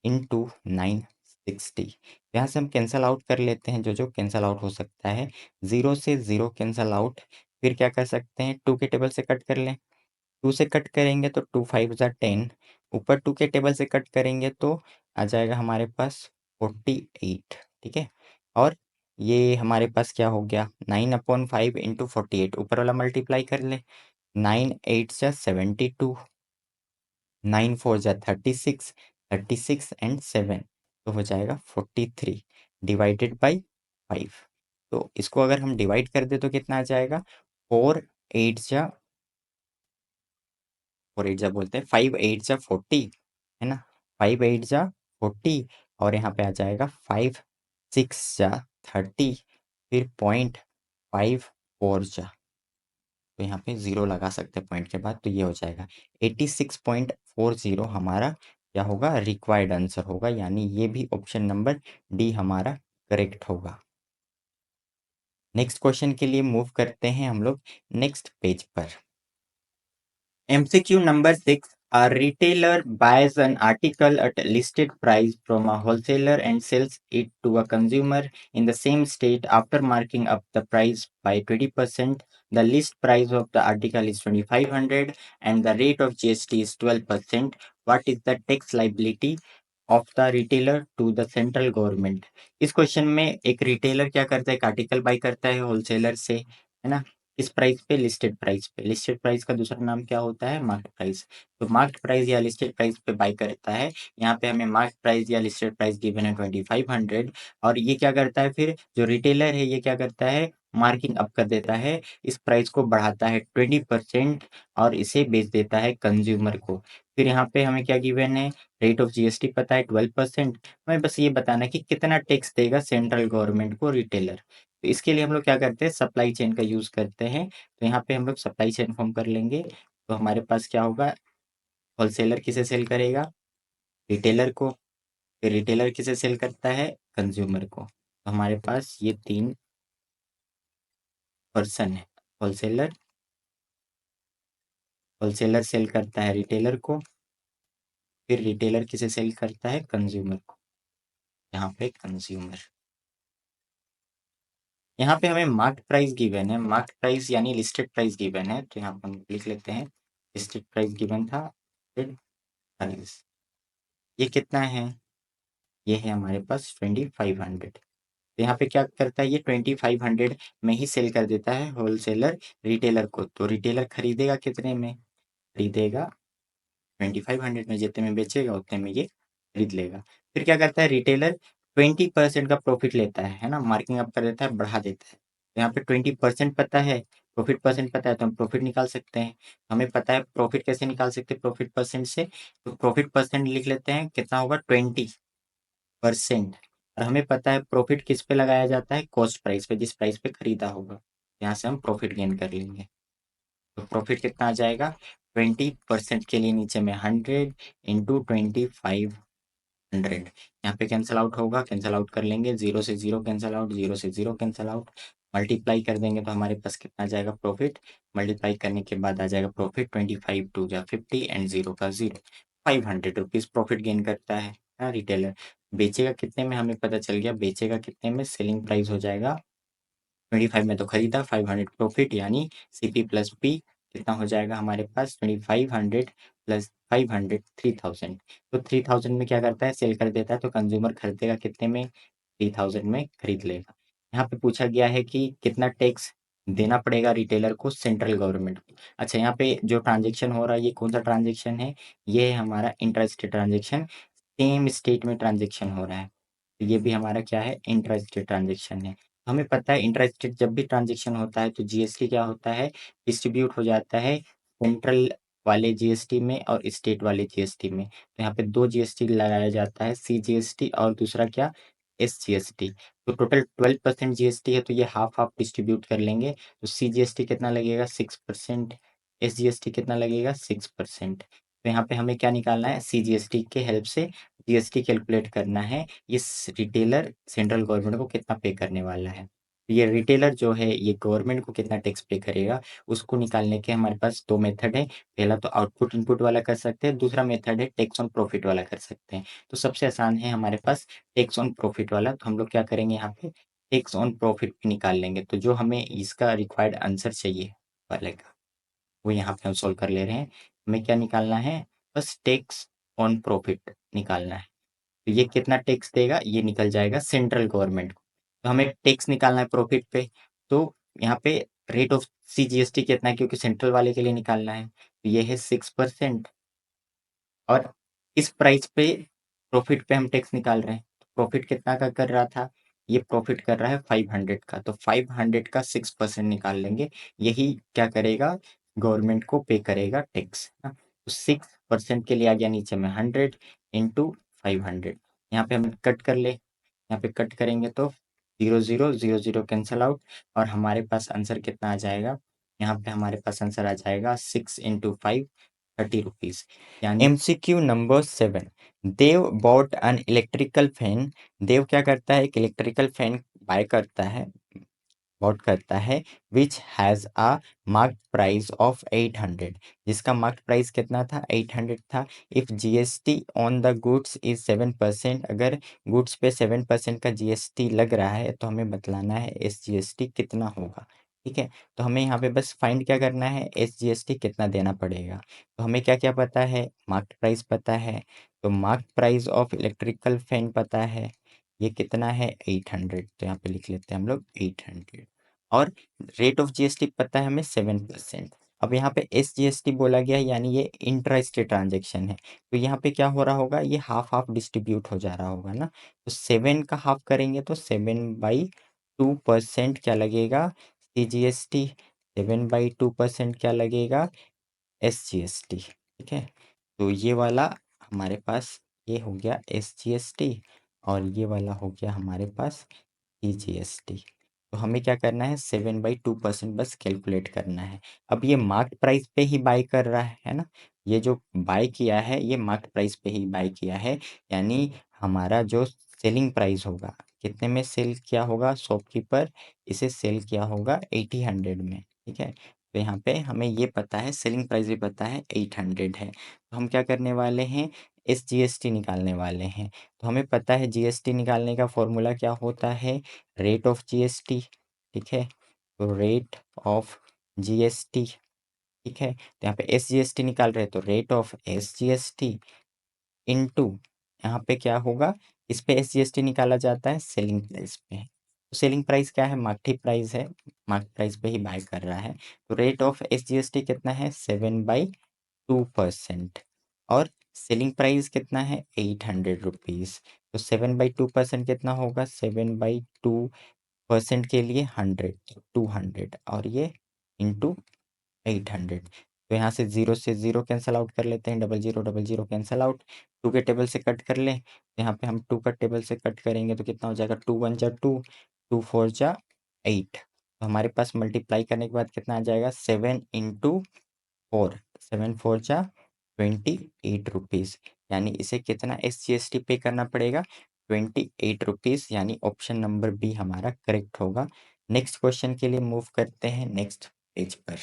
इंटू 960। यहाँ से हम कैंसल आउट कर लेते हैं, जो जो कैंसल आउट हो सकता है, 0 से 0 कैंसल आउट। फिर क्या कर सकते हैं, 2 के टेबल से कट कर लें। 2 से कट करेंगे तो 2 5 ज़ा 10, ऊपर 2 के टेबल से कट करेंगे तो आ जाएगा हमारे पास 48, ठीक है। और ये हमारे पास क्या हो गया, 9/5 इंटू 48, ऊपर वाला मल्टीप्लाई कर ले, 9 8 ज़ा 72, 9 4 ज़ा 36, 36 एंड 7, तो हो जाएगा 43 डिवाइडेड बाई 5। तो इसको अगर हम डिवाइड कर दे तो कितना आ जाएगा, 4 8 ज़ा 4 8 जा बोलते हैं, 5 8 जा 40, है ना, 5 8 जा 40, और यहाँ पे आ जाएगा 5 6 जा 30, फिर 0.54 जा, तो यहाँ पे 0 लगा सकते हैं पॉइंट के बाद, तो ये हो जाएगा 86.40 हमारा क्या होगा, रिक्वायर्ड आंसर होगा, यानी ये भी ऑप्शन नंबर डी हमारा करेक्ट होगा। नेक्स्ट क्वेश्चन के लिए मूव करते हैं हम लोग नेक्स्ट पेज पर। MCQ number 6. A retailer buys an article at a listed price from a wholesaler and sells it to a consumer in the same state after marking up the price by 20%. The list price of the article is 2500 and the rate of GST is 12%. What is the tax liability of the retailer to the central government? इस क्वेश्चन में एक रिटेलर क्या करता है, एक आर्टिकल बाई करता है होलसेलर से, है ना, किस प्राइस पे, लिस्टेड प्राइस पे। लिस्टेड प्राइस का दूसरा नाम क्या होता है, मार्केट प्राइस। तो मार्केट प्राइस या लिस्टेड प्राइस पे बाई करता है। यहाँ पे हमें मार्केट प्राइस या लिस्टेड प्राइस गिवन है 2500, और ये क्या करता है, फिर जो रिटेलर है ये क्या करता है, मार्किंग अप कर देता है, इस प्राइस को बढ़ाता है 20% और इसे बेच देता है कंज्यूमर को। फिर यहाँ पे हमें क्या गिवन है, रेट ऑफ GST पता है 12%। हमें बस ये बताना है कि कितना टैक्स देगा सेंट्रल गवर्नमेंट को रिटेलर। तो इसके लिए हम लोग क्या करते हैं, सप्लाई चेन का यूज़ करते हैं। तो यहाँ पे हम लोग सप्लाई चेन फॉर्म कर लेंगे। तो हमारे पास क्या होगा, होलसेलर किसे सेल करेगा, रिटेलर को, फिर रिटेलर किसे सेल करता है, कंज्यूमर को। तो हमारे पास ये 3 पर्सन है, होलसेलर, होलसेलर सेल करता है रिटेलर को, फिर रिटेलर किसे सेल करता है, कंज्यूमर को। यहाँ पे कंज्यूमर, यहाँ पे हमें मार्केट प्राइस गिवन है, मार्केट प्राइस यानी लिस्टेड प्राइस गिवन है, तो यहाँ पर हम लिख लेते हैं लिस्टेड प्राइस गिवन था, फिर प्राइस ये कितना है, ये है हमारे पास 2500। तो यहाँ पे क्या करता है, ये 2500 में ही सेल कर देता है होलसेलर रिटेलर को। तो रिटेलर खरीदेगा कितने में, खरीदेगा 2500 में, जितने में बेचेगा उतने में ये खरीद लेगा। फिर क्या करता है रिटेलर, 20% का प्रॉफिट लेता है ना, मार्किंग अप कर देता है, बढ़ा देता है। तो यहाँ पे 20% पता है, प्रॉफिट परसेंट पता है, तो हम प्रॉफिट निकाल सकते हैं। हमें पता है प्रॉफिट कैसे निकाल सकते हैं, प्रॉफिट परसेंट से। तो प्रॉफिट परसेंट लिख लेते हैं, कितना होगा, 20%। और हमें पता है प्रॉफिट किस पे लगाया जाता है, कॉस्ट प्राइस पे, जिस प्राइस पे खरीदा होगा। यहाँ से हम प्रॉफिट गेन कर लेंगे। तो प्रॉफिट कितना आ जाएगा, 20% के लिए नीचे में 100 इंटू 2500। यहाँ पे कैंसल आउट होगा, कैंसल आउट कर लेंगे, 0 से 0 कैंसल आउट, 0 से 0 कैंसल आउट, मल्टीप्लाई कर देंगे तो हमारे पास कितना आ जाएगा, प्रॉफिट। मल्टीप्लाई करने के बाद आ जाएगा प्रॉफिट, 25 2 जा 50 एंड 0 का 0, 500 रुपीज़ प्रॉफिट गेन करता है हाँ रिटेलर। बेचेगा कितने में, हमें पता चल गया, बेचेगा कितने में, सेलिंग प्राइस हो जाएगा 25 में, तो खरीदा 500 प्रॉफिट, यानी CP प्लस P कितना हो जाएगा हमारे पास, 2500 प्लस 500 3000। तो 3000 में क्या करता है, सेल कर देता है, तो कंज्यूमर खरीदेगा कितने में, 3000 में खरीद लेगा। यहाँ पे पूछा गया है कि कितना टैक्स देना पड़ेगा रिटेलर को सेंट्रल गवर्नमेंट को। अच्छा, यहाँ पे जो ट्रांजेक्शन हो रहा है ये कौन सा ट्रांजेक्शन है, ये है हमारा inter state transaction, same state में ट्रांजेक्शन हो रहा है। तो ये भी हमारा क्या है, इंटर स्टेट ट्रांजेक्शन है। हमें पता है इंट्रा स्टेट जब भी ट्रांजेक्शन होता है तो जीएसटी क्या होता है, डिस्ट्रीब्यूट हो जाता है सेंट्रल वाले जीएसटी में और स्टेट वाले जीएसटी में। तो यहाँ पे दो जीएसटी लगाया जाता है, सीजीएसटी और दूसरा क्या, एसजीएसटी। तो टोटल 12% जीएसटी है, तो ये हाफ हाफ डिस्ट्रीब्यूट कर लेंगे। तो सीजीएसटी कितना लगेगा, 6%। एसजीएसटी कितना लगेगा, 6%। तो यहाँ पे हमें क्या निकालना है, सीजीएसटी के हेल्प से जीएसटी कैलकुलेट करना है, इस रिटेलर सेंट्रल गवर्नमेंट को कितना पे करने वाला है। ये रिटेलर जो है ये गवर्नमेंट को कितना टैक्स पे करेगा, उसको निकालने के हमारे पास दो मेथड है। पहला तो आउटपुट इनपुट वाला कर सकते हैं, दूसरा मेथड है टैक्स ऑन प्रॉफिट वाला कर सकते हैं। तो सबसे आसान है हमारे पास टैक्स ऑन प्रॉफिट वाला। तो हम लोग क्या करेंगे, यहाँ पे टैक्स ऑन प्रॉफिट निकाल लेंगे। तो जो हमें इसका रिक्वायर्ड आंसर चाहिए वाले का, वो यहाँ पे हम सोल्व कर ले रहे हैं। हमें क्या निकालना है, बस टैक्स ऑन प्रॉफिट निकालना है। तो ये कितना टैक्स देगा, ये निकल जाएगा सेंट्रल गवर्नमेंट को। तो हमें टैक्स निकालना है प्रॉफिट पे। तो यहाँ पे रेट ऑफ सीजीएसटी कितना है, क्योंकि सेंट्रल वाले के लिए निकालना है, तो ये है 6%। और इस प्राइस पे प्रॉफिट पे हम टैक्स निकाल रहे हैं। प्रॉफिट कितना का कर रहा था, ये प्रॉफिट कर रहा है 500 का, तो 500 का 6% निकाल लेंगे। यही क्या करेगा, गवर्नमेंट को पे करेगा टैक्स। तो 6% के लिए आ गया नीचे में 100 इंटू 500। यहाँ पे हम कट कर ले, यहाँ पे कट करेंगे तो 0 0 0 0 कैंसल आउट, और हमारे पास आंसर कितना आ जाएगा, यहाँ पे हमारे पास आंसर आ जाएगा 6 इंटू 5, 30 रुपीज। यानी MCQ number 7, Dev bought an electrical fan. Dev क्या करता है, एक इलेक्ट्रिकल फैन बाय करता है, बॉट करता है, which has a marked price of 800, जिसका मार्क्ड प्राइस कितना था, 800 था। If GST on the goods is 7%, अगर गुड्स पे 7% का जीएसटी लग रहा है तो हमें बतलाना है एस जीएसटी कितना होगा। ठीक है, तो हमें यहाँ पे बस फाइंड क्या करना है, एस जीएसटी कितना देना पड़ेगा। तो हमें क्या क्या पता है, मार्क्ड प्राइस पता है, तो marked price of electrical fan पता है, ये कितना है 800, तो यहाँ पे लिख लेते हैं हम लोग 800। और रेट ऑफ जीएसटी पता है हमें 7%। अब यहाँ पे एस जीएसटी बोला गया है, यानी ये इंट्रा स्टेट ट्रांजेक्शन है, तो यहाँ पे क्या हो रहा होगा, ये हाफ हाफ डिस्ट्रीब्यूट हो जा रहा होगा ना। तो 7 का हाफ करेंगे तो 7/2% क्या लगेगा, सी जी एस टी। 7/2% क्या लगेगा, एस जी एस टी। ठीक है, तो ये वाला हमारे पास ये हो गया एस जी एस टी, और ये वाला हो गया हमारे पास जीएसटी। तो हमें क्या करना है, 7/2% बस कैलकुलेट करना है। अब ये मार्केट प्राइस पे ही बाय कर रहा है ना, ये जो बाय किया है ये मार्केट प्राइस पे ही बाय किया है, यानी हमारा जो सेलिंग प्राइस होगा, कितने में सेल किया होगा, शॉपकीपर इसे सेल किया होगा 80 में। ठीक है, तो यहाँ पे हमें ये पता है, सेलिंग प्राइस भी पता है 800 है। तो हम क्या करने वाले हैं, एस जीएसटी निकालने वाले हैं। तो हमें पता है जीएसटी निकालने का फॉर्मूला क्या होता है, रेट ऑफ जीएसटी। ठीक है, तो रेट ऑफ जीएसटी। ठीक है, तो यहाँ पे एस जीएसटी निकाल रहे हैं, तो rate of S GST into यहाँ पे क्या होगा, इस पे एस जीएसटी निकाला जाता है सेलिंग प्राइस पे। तो सेलिंग प्राइस क्या है, मार्केट प्राइस है, मार्केट प्राइस पे ही बाय कर रहा है। तो रेट ऑफ एस जीएसटी कितना है, 7/2%। और सेलिंग प्राइस कितना है, 800 रुपीज़। तो 7/2% कितना होगा, 7/2% के लिए 100, तो 200, और ये इंटू 800। तो यहाँ से ज़ीरो कैंसल आउट कर लेते हैं, double zero cancel out. Two के टेबल से कट कर लें, तो यहाँ पे हम टू का टेबल से कट करेंगे तो कितना हो जाएगा, 2 1 जा 2, 2 4 जा 8। तो हमारे पास मल्टीप्लाई करने के बाद कितना आ जाएगा, 7/4, 7 4 जा 28 रुपीज़। यानी इसे कितना एस जी एस टी पे करना पड़ेगा, 28 रुपीज़, यानी ऑप्शन नंबर बी हमारा करेक्ट होगा। नेक्स्ट क्वेश्चन के लिए मूव करते हैं नेक्स्ट पेज पर।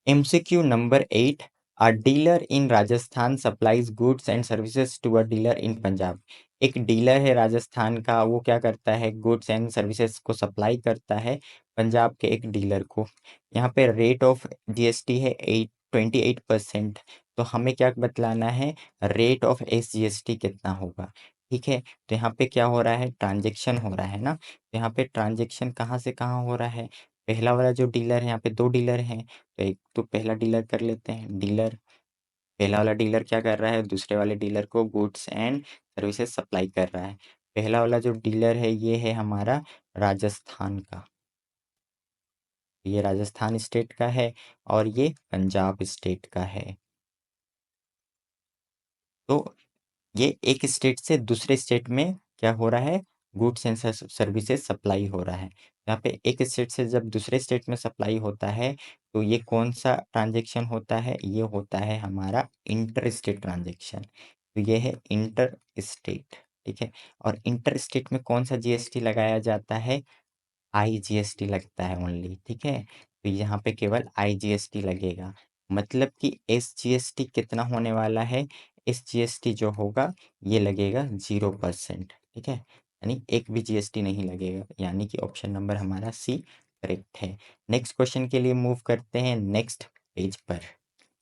MCQ नंबर 8, a dealer in Rajasthan supplies goods and services to a dealer in Punjab. एक डीलर है राजस्थान का, वो क्या करता है, गुड्स एंड सर्विसेज को सप्लाई करता है पंजाब के एक डीलर को। यहाँ पे रेट ऑफ जीएसटी है 28%। तो हमें क्या बतलाना है, रेट ऑफ एस जीएसटी कितना होगा। ठीक है, तो यहाँ पे क्या हो रहा है, ट्रांजेक्शन हो रहा है ना। तो यहाँ पे ट्रांजेक्शन कहाँ से कहाँ हो रहा है, पहला वाला जो डीलर है, यहाँ पे दो डीलर हैं, तो एक तो पहला डीलर कर लेते हैं, डीलर, पहला वाला डीलर क्या कर रहा है, दूसरे वाले डीलर को गुड्स एंड सर्विसेज सप्लाई कर रहा है। पहला वाला जो डीलर है ये है हमारा राजस्थान का, ये राजस्थान स्टेट का है और ये पंजाब स्टेट का है। तो ये एक स्टेट से दूसरे स्टेट में क्या हो रहा है, गुड्स एंड सर्विसेज सप्लाई हो रहा है। यहाँ पे एक स्टेट से जब दूसरे स्टेट में सप्लाई होता है तो ये कौन सा ट्रांजेक्शन होता है, ये होता है हमारा इंटर स्टेट ट्रांजेक्शन। तो ये है इंटर स्टेट, ठीक है। और इंटर स्टेट में कौन सा जीएसटी लगाया जाता है, आईजीएसटी लगता है ओनली, ठीक है। तो यहाँ पे केवल आईजीएसटी लगेगा, मतलब कि एसजीएसटी कितना होने वाला है, एसजीएसटी जो होगा ये लगेगा 0%, ठीक है। यानी एक भी जीएसटी नहीं लगेगा, यानी कि ऑप्शन नंबर हमारा सी करेक्ट है। नेक्स्ट क्वेश्चन के लिए मूव करते हैं नेक्स्ट पेज पर।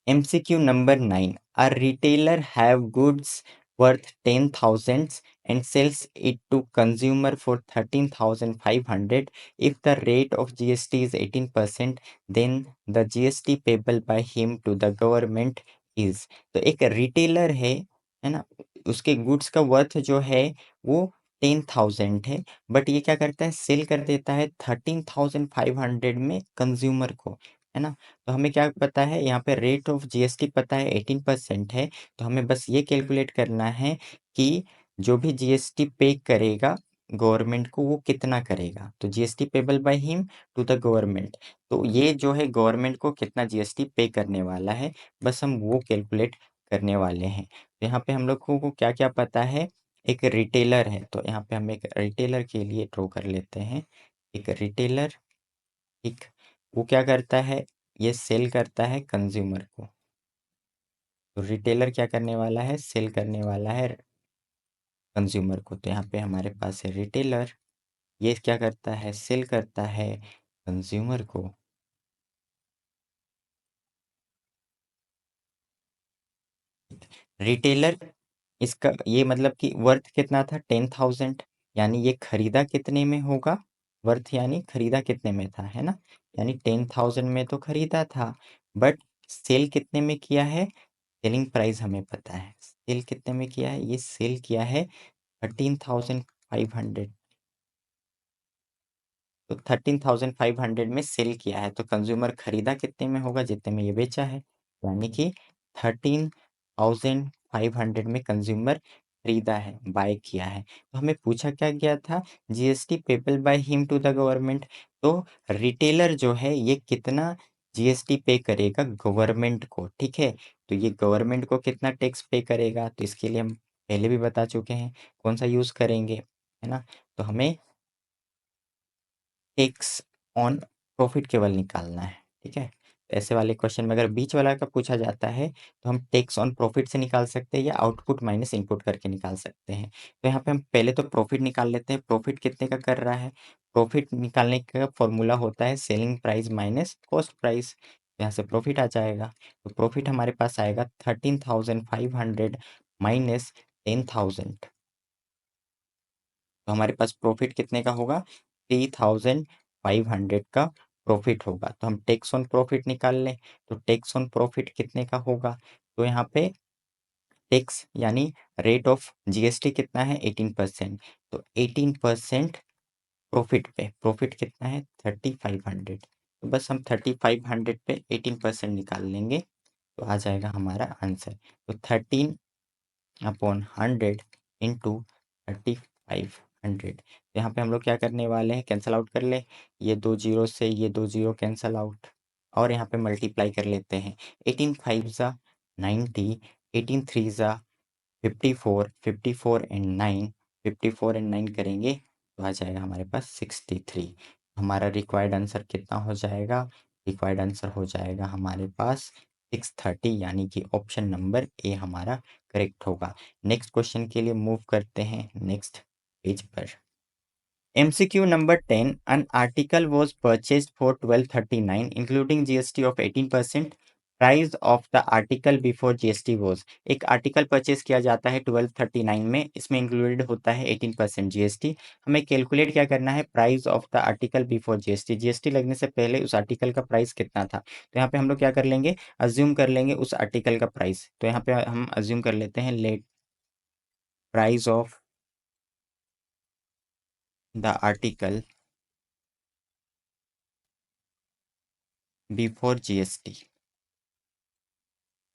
MCQ number 9. A retailer have goods worth 10,000 and sells it to consumer for 13,500. If the rate of GST is 18%, then the GST payable by him to the government is. तो एक रिटेलर है ना, उसके गुड्स का वर्थ जो है वो 10,000 है, बट ये क्या करता है, सेल कर देता है 13,500 में कंज्यूमर को, है ना। तो हमें क्या पता है, यहाँ पे रेट ऑफ जीएसटी पता है 18% है। तो हमें बस ये कैलकुलेट करना है कि जो भी जीएसटी पे करेगा गवर्नमेंट को वो कितना करेगा। तो GST payable by him to the government, तो ये जो है गवर्नमेंट को कितना जीएसटी पे करने वाला है, बस हम वो कैलकुलेट करने वाले हैं। तो यहाँ पे हम लोग को क्या क्या पता है, एक रिटेलर है, तो यहाँ पे हम एक रिटेलर के लिए ड्रॉ कर लेते हैं। एक रिटेलर, ठीक, वो क्या करता है, ये सेल करता है कंज्यूमर को। तो रिटेलर क्या करने वाला है, सेल करने वाला है कंज्यूमर को। तो यहाँ पे हमारे पास है रिटेलर, ये क्या करता है, सेल करता है कंज्यूमर को। रिटेलर, इसका ये मतलब कि वर्थ कितना था, 10,000, यानी ये खरीदा कितने में होगा, वर्थ यानी खरीदा कितने में था, है ना। यानी 10,000 में तो खरीदा था, बट सेल कितने में किया है, सेलिंग प्राइस हमें पता है, सेल कितने में किया है, ये सेल किया है 13,500। तो 13,500 में सेल किया है, तो कंज्यूमर खरीदा कितने में होगा, जितने में ये बेचा है, यानी कि 13,500 में कंज्यूमर खरीदा है, बाय किया है। तो हमें पूछा क्या गया था, GST payable by him to the government. तो रिटेलर जो है ये कितना जीएसटी पे करेगा गवर्नमेंट को, ठीक है। तो ये गवर्नमेंट को कितना टैक्स पे करेगा, तो इसके लिए हम पहले भी बता चुके हैं कौन सा यूज करेंगे, है ना। तो हमें टैक्स ऑन प्रॉफिट केवल निकालना है, ठीक है। ऐसे वाले क्वेश्चन में अगर बीच वाला का पूछा जाता है तो हम टैक्स ऑन प्रॉफिट से निकाल सकते हैं या आउटपुट माइनस इनपुट करके निकाल सकते हैं। तो यहाँ पे हम पहले तो प्रॉफिट निकाल लेते हैं, प्रॉफिट कितने का कर रहा है, प्रॉफिट निकालने का फॉर्मूला होता है selling price minus cost price. यहाँ से प्रॉफिट आ जाएगा, तो प्रॉफिट हमारे पास आएगा 13,500 माइनस 10,000। तो हमारे पास प्रॉफिट कितने का होगा, 3,500 का प्रॉफिट होगा। तो हम टैक्स ऑन प्रॉफिट निकाल लें, तो टैक्स ऑन प्रॉफिट कितने का होगा, तो यहाँ पे टैक्स यानी रेट ऑफ जीएसटी कितना है, 18%। तो 18% प्रॉफिट पे, प्रॉफिट कितना है 3,500, तो बस हम 3,500 पे 18% निकाल लेंगे, तो आ जाएगा हमारा आंसर। तो 13/100 इंटू 3,500। यहाँ पे हम लोग क्या करने वाले हैं, कैंसल आउट कर ले, ये दो जीरो से ये दो जीरो कैंसल आउट, और यहाँ पे मल्टीप्लाई कर लेते हैं। 18 5 ज़ा 90, 18 3 ज़ा 54, 54 एंड 9, 54 एंड 9 करेंगे तो आ जाएगा हमारे पास 63। हमारा रिक्वायर्ड आंसर कितना हो जाएगा, रिक्वायर्ड आंसर हो जाएगा हमारे पास 630, यानी कि ऑप्शन नंबर ए हमारा करेक्ट होगा। नेक्स्ट क्वेश्चन के लिए मूव करते हैं नेक्स्ट पेज पर। MCQ number 10. An article was purchased for 1239 including GST of 18%. Price of the article before GST was. एक आर्टिकल परचेज किया जाता है 1239 में, इसमें इंक्लूडेड होता है 18% जीएसटी। हमें कैलकुलेट क्या करना है, price of the article before GST, GST लगने से पहले उस आर्टिकल का प्राइस कितना था। तो यहाँ पे हम लोग क्या कर लेंगे, अज्यूम कर लेंगे उस आर्टिकल का प्राइस। तो यहाँ पे हम अज्यूम कर लेते हैं late price of the article before GST.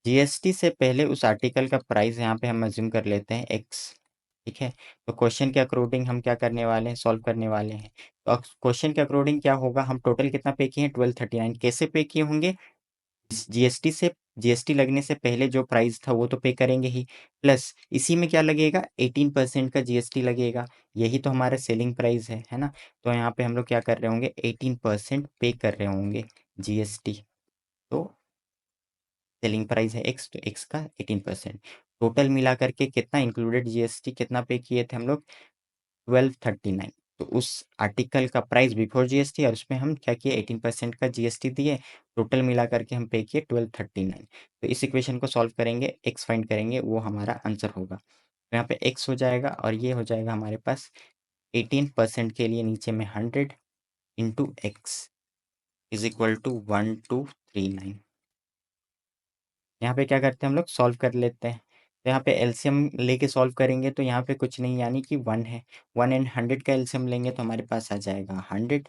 GST से पहले उस आर्टिकल का प्राइस यहाँ पे हम अज्यूम कर लेते हैं एक्स। ठीक है, तो क्वेश्चन के अकॉर्डिंग हम क्या करने वाले हैं, सॉल्व करने वाले हैं। तो क्वेश्चन के अकॉर्डिंग क्या होगा, हम टोटल कितना पे किए हैं, 1239। कैसे पे किए होंगे, जीएसटी से, जीएसटी लगने से पहले जो प्राइस था वो तो पे करेंगे ही, प्लस इसी में क्या लगेगा, 18% का जीएसटी लगेगा। यही तो हमारा सेलिंग प्राइस है ना। तो यहाँ पे हम लोग क्या कर रहे होंगे, 18% पे कर रहे होंगे जीएसटी। तो सेलिंग प्राइस है एक्स, तो एक्स का 18%। टोटल मिला करके कितना इंक्लूडेड जीएसटी कितना पे किए थे हम लोग, 1239। तो उस आर्टिकल का प्राइस बिफोर जीएसटी और उसमें हम क्या किए, 18% का जीएसटी दिए। टोटल मिला करके हम पे किए 1239। तो इस इक्वेशन को सॉल्व करेंगे, एक्स फाइंड करेंगे, वो हमारा आंसर होगा। तो यहाँ पे एक्स हो जाएगा और ये हो जाएगा हमारे पास 18% के लिए नीचे में 100 into x is equal to 1239। यहाँ पे क्या करते हैं हम लोग, सॉल्व कर लेते हैं। तो यहाँ पे एलसीएम लेके सॉल्व करेंगे तो यहाँ पे कुछ नहीं, यानी कि 1 है। 1 एंड 100 का एलसीएम लेंगे तो हमारे पास आ जाएगा 100।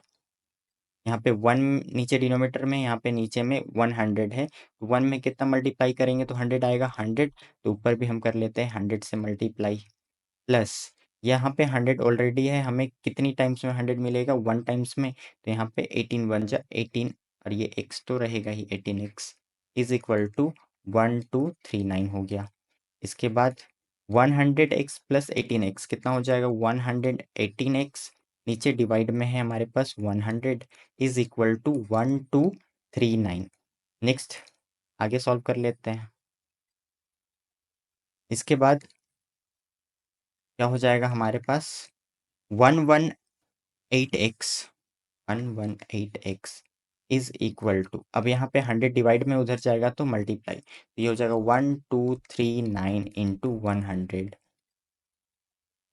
यहाँ पे 1 नीचे डिनोमीटर में, यहाँ पे नीचे में 100 है। 1 में कितना मल्टीप्लाई करेंगे तो 100 आएगा, 100। तो ऊपर भी हम कर लेते हैं 100 से मल्टीप्लाई, प्लस यहाँ पे 100 ऑलरेडी है, हमें कितनी टाइम्स में 100 मिलेगा, 1 टाइम्स में। तो यहाँ पे 18 बन जा 18, और ये x तो रहेगा ही, 18x इज इक्वल टू 1239 हो गया। इसके बाद 100x प्लस 18x कितना हो जाएगा, 118x। नीचे डिवाइड में है हमारे पास 100 इज इक्वल टू 1239। नेक्स्ट आगे सॉल्व कर लेते हैं। इसके बाद क्या हो जाएगा हमारे पास, 118x, 118x is equal to, अब यहाँ पे 100 डिवाइड में उधर जाएगा तो मल्टीप्लाई, तो ये हो जाएगा 1239 इंटू 100।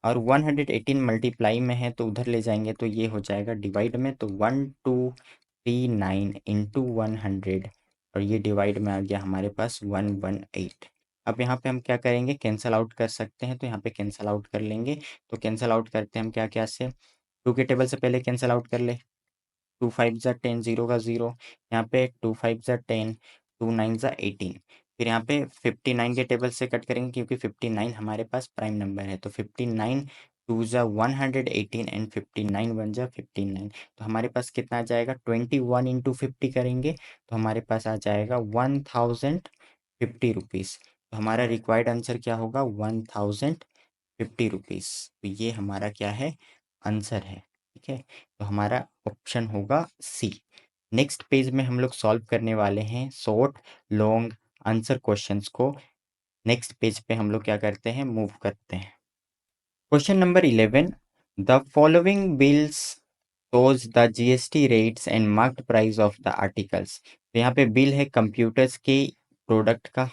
और 118 मल्टीप्लाई में है तो उधर ले जाएंगे तो ये हो जाएगा डिवाइड में, तो 1239 इंटू 100, और ये डिवाइड में आ गया हमारे पास 118। अब यहाँ पे हम क्या करेंगे, कैंसल आउट कर सकते हैं, तो यहाँ पे कैंसल आउट कर लेंगे। तो कैंसल आउट करते हैं हम क्या क्या से, टू के टेबल से पहले कैंसल आउट कर ले। 2 5 ज़ा 10, जीरो का जीरो, यहाँ पे 2 5 ज़ा 10, 2 9 ज़ा 18। फिर यहाँ पे 59 के टेबल से कट करेंगे क्योंकि 59 हमारे पास प्राइम नंबर है, तो 59 2 ज़ा 118 एंड 59 1 ज़ा 59। तो हमारे पास कितना आ जाएगा, 21 इंटू 50 करेंगे तो हमारे पास आ जाएगा 1050 रुपीज़। तो हमारा रिक्वायर्ड आंसर क्या होगा, 1050 रुपीज़। तो ये हमारा क्या है, आंसर है। ठीक है, तो हमारा ऑप्शन होगा सी। नेक्स्ट पेज में हम लोग सॉल्व करने वाले हैं शॉर्ट लॉन्ग आंसर क्वेश्चंस को। नेक्स्ट पेज पे हम लोग क्या करते हैं, मूव करते हैं। Question number 11, the following bills shows the GST rates and marked price of the articles. तो यहाँ पे बिल है कंप्यूटर्स के प्रोडक्ट का,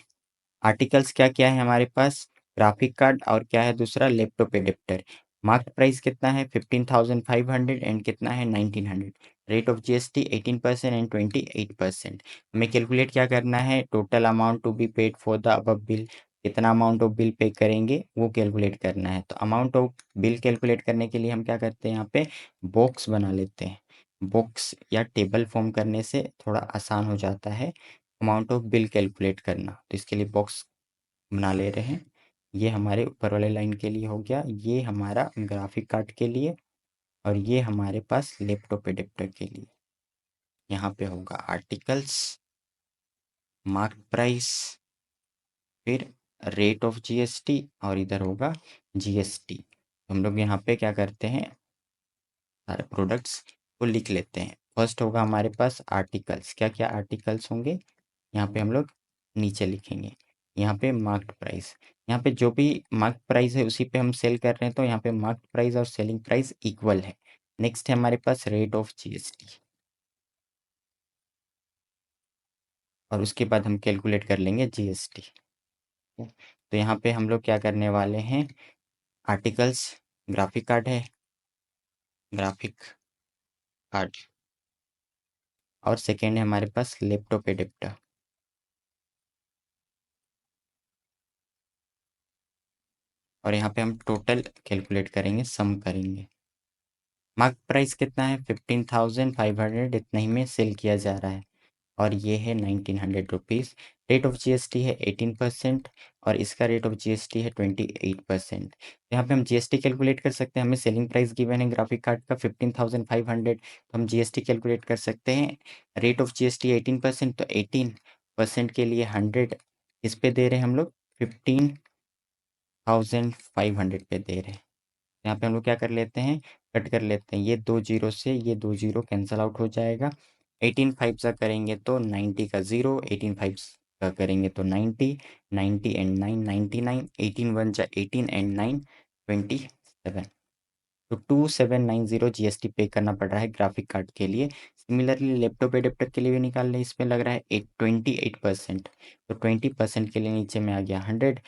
आर्टिकल्स क्या क्या है हमारे पास, ग्राफिक कार्ड, और क्या है दूसरा, लैपटॉप एडेप्टर। मार्केट प्राइस कितना है, 15,500 एंड कितना है, 1900। Rate of GST 18% and 28%। हमें कैलकुलेट क्या करना है, total amount to be paid for the above bill. कितना अमाउंट ऑफ बिल पे करेंगे वो कैलकुलेट करना है। तो अमाउंट ऑफ बिल कैलकुलेट करने के लिए हम क्या करते हैं, यहाँ पे बॉक्स बना लेते हैं। बॉक्स या टेबल फॉर्म करने से थोड़ा आसान हो जाता है अमाउंट ऑफ बिल कैलकुलेट करना। तो इसके लिए बॉक्स बना ले रहे हैं। ये हमारे ऊपर वाले लाइन के लिए हो गया, ये हमारा ग्राफिक कार्ड के लिए, और ये हमारे पास लैपटॉप एडेप्टर के लिए। यहाँ पे होगा आर्टिकल्स, मार्क प्राइस, फिर रेट ऑफ जीएसटी, और इधर होगा जीएसटी। हम लोग यहाँ पे क्या करते हैं, सारे प्रोडक्ट्स को लिख लेते हैं। फर्स्ट होगा हमारे पास आर्टिकल्स, क्या क्या आर्टिकल्स होंगे, यहाँ पे हम लोग नीचे लिखेंगे। यहाँ पे मार्क्ड प्राइस, यहाँ पे जो भी मार्क प्राइस है उसी पे हम सेल कर रहे हैं, तो यहाँ पे मार्क प्राइस और सेलिंग प्राइस इक्वल है। नेक्स्ट है हमारे पास रेट ऑफ जीएसटी, और उसके बाद हम कैलकुलेट कर लेंगे जीएसटी। तो यहाँ पे हम लोग क्या करने वाले हैं, आर्टिकल्स ग्राफिक कार्ड है, ग्राफिक कार्ड, और सेकेंड है हमारे पास लैपटॉप एडेप्टर। और यहाँ पे हम टोटल कैलकुलेट करेंगे, सम करेंगे। मार्क प्राइस कितना है 15,500, इतना ही में सेल किया जा रहा है और ये है 1900 रुपीज़। रेट ऑफ जीएसटी है 18% और इसका रेट ऑफ जीएसटी है 28%। यहाँ पे हम जीएसटी कैलकुलेट कर सकते हैं, हमें सेलिंग प्राइस गिवन है ग्राफिक कार्ड का 15,500, तो हम जीएसटी कैलकुलेट कर सकते हैं। रेट ऑफ जीएसटी 18%, तो 18% के लिए 100 इस पे दे रहे हैं हम लोग 15,500 पे दे रहे हैं। यहाँ पे हम लोग क्या कर लेते हैं, कट कर लेते हैं, ये 2 जीरो से ये 2 जीरो कैंसिल आउट हो जाएगा। 18 फाइव सा करेंगे तो 90 का ज़ीरो, 18 फाइव का करेंगे तो 90, 90 एंड 9 99, 18 वन जा 18 एंड 9 27। तो 2790 जीएसटी पे करना पड़ रहा है ग्राफिक कार्ड के लिए। सिमिलरली लैपटॉप एडेप्टर के लिए भी निकाल लें, इसमें लग रहा है 28%, तो 20% के लिए नीचे में आ गया 100,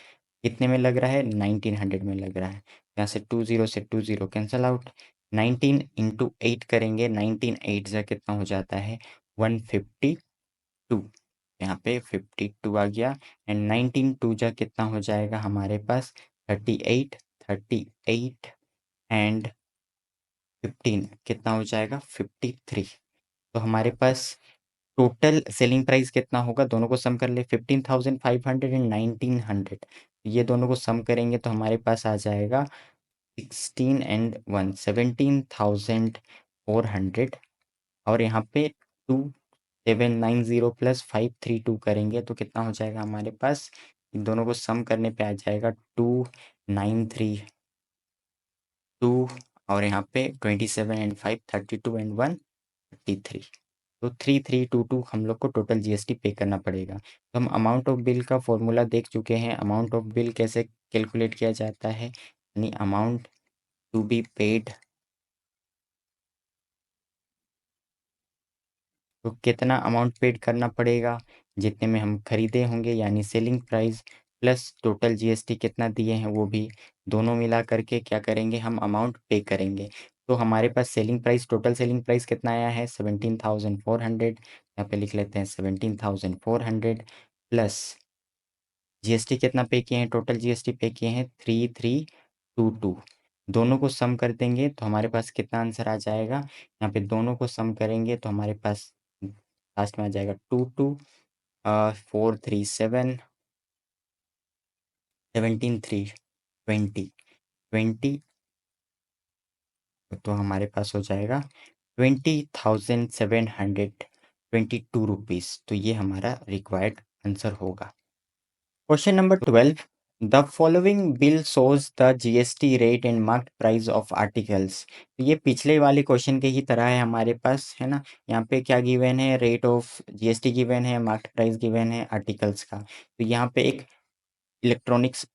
कितने में लग रहा है 1900 में लग रहा है। यहाँ से 20 से 20 कैंसल आउट, 19 इंटू 8 करेंगे, 19 8 जा कितना हो जाता है 152, यहाँ पे 52 आ गया एंड 19 2 जा कितना हो जाएगा हमारे पास 38, 38 एंड 15 कितना हो जाएगा 53। तो हमारे पास टोटल सेलिंग प्राइस कितना होगा, दोनों को सम कर ले 15,500 एंड 1900, ये दोनों को सम करेंगे तो हमारे पास आ जाएगा 16 एंड 1 17,400 और यहाँ पे 2790 प्लस 532 करेंगे तो कितना हो जाएगा हमारे पास, इन दोनों को सम करने पे आ जाएगा 2932 और यहाँ पे 27 एंड 5 32 एंड 1 33। तो 3322 हम लोग को टोटल जीएसटी पे करना पड़ेगा। तो हम अमाउंट ऑफ बिल का फॉर्मूला देख चुके हैं, अमाउंट ऑफ बिल कैसे कैलकुलेट किया जाता है, यानी अमाउंट टू बी पेड, तो कितना अमाउंट पेड करना पड़ेगा, जितने में हम खरीदे होंगे यानी selling price plus total GST कितना दिए हैं वो भी, दोनों मिला करके क्या करेंगे हम अमाउंट पे करेंगे। तो हमारे पास selling price, total selling price कितना आया है 17,400, यहाँ पे लिख लेते हैं 17,400 प्लस जीएसटी कितना पे किए हैं, टोटल जीएसटी पे किए हैं 3322, दोनों को सम कर देंगे तो हमारे पास कितना आंसर आ जाएगा, यहाँ पे दोनों को सम करेंगे तो हमारे पास लास्ट में आ जाएगा 437 17,320 20, तो हमारे पास हो जाएगा 20,722 रुपीज़, तो ये हमारा रिक्वायर्ड आंसर होगा। Question number 12, the following bill shows the GST rate and market price of articles. तो ये पिछले वाले क्वेश्चन के ही तरह है हमारे पास, है ना। यहाँ पे क्या गिवन है, रेट ऑफ जीएसटी गिवन है, मार्केट प्राइस गिवन है आर्टिकल्स का। तो यहाँ पे एक इलेक्ट्रॉनिक्स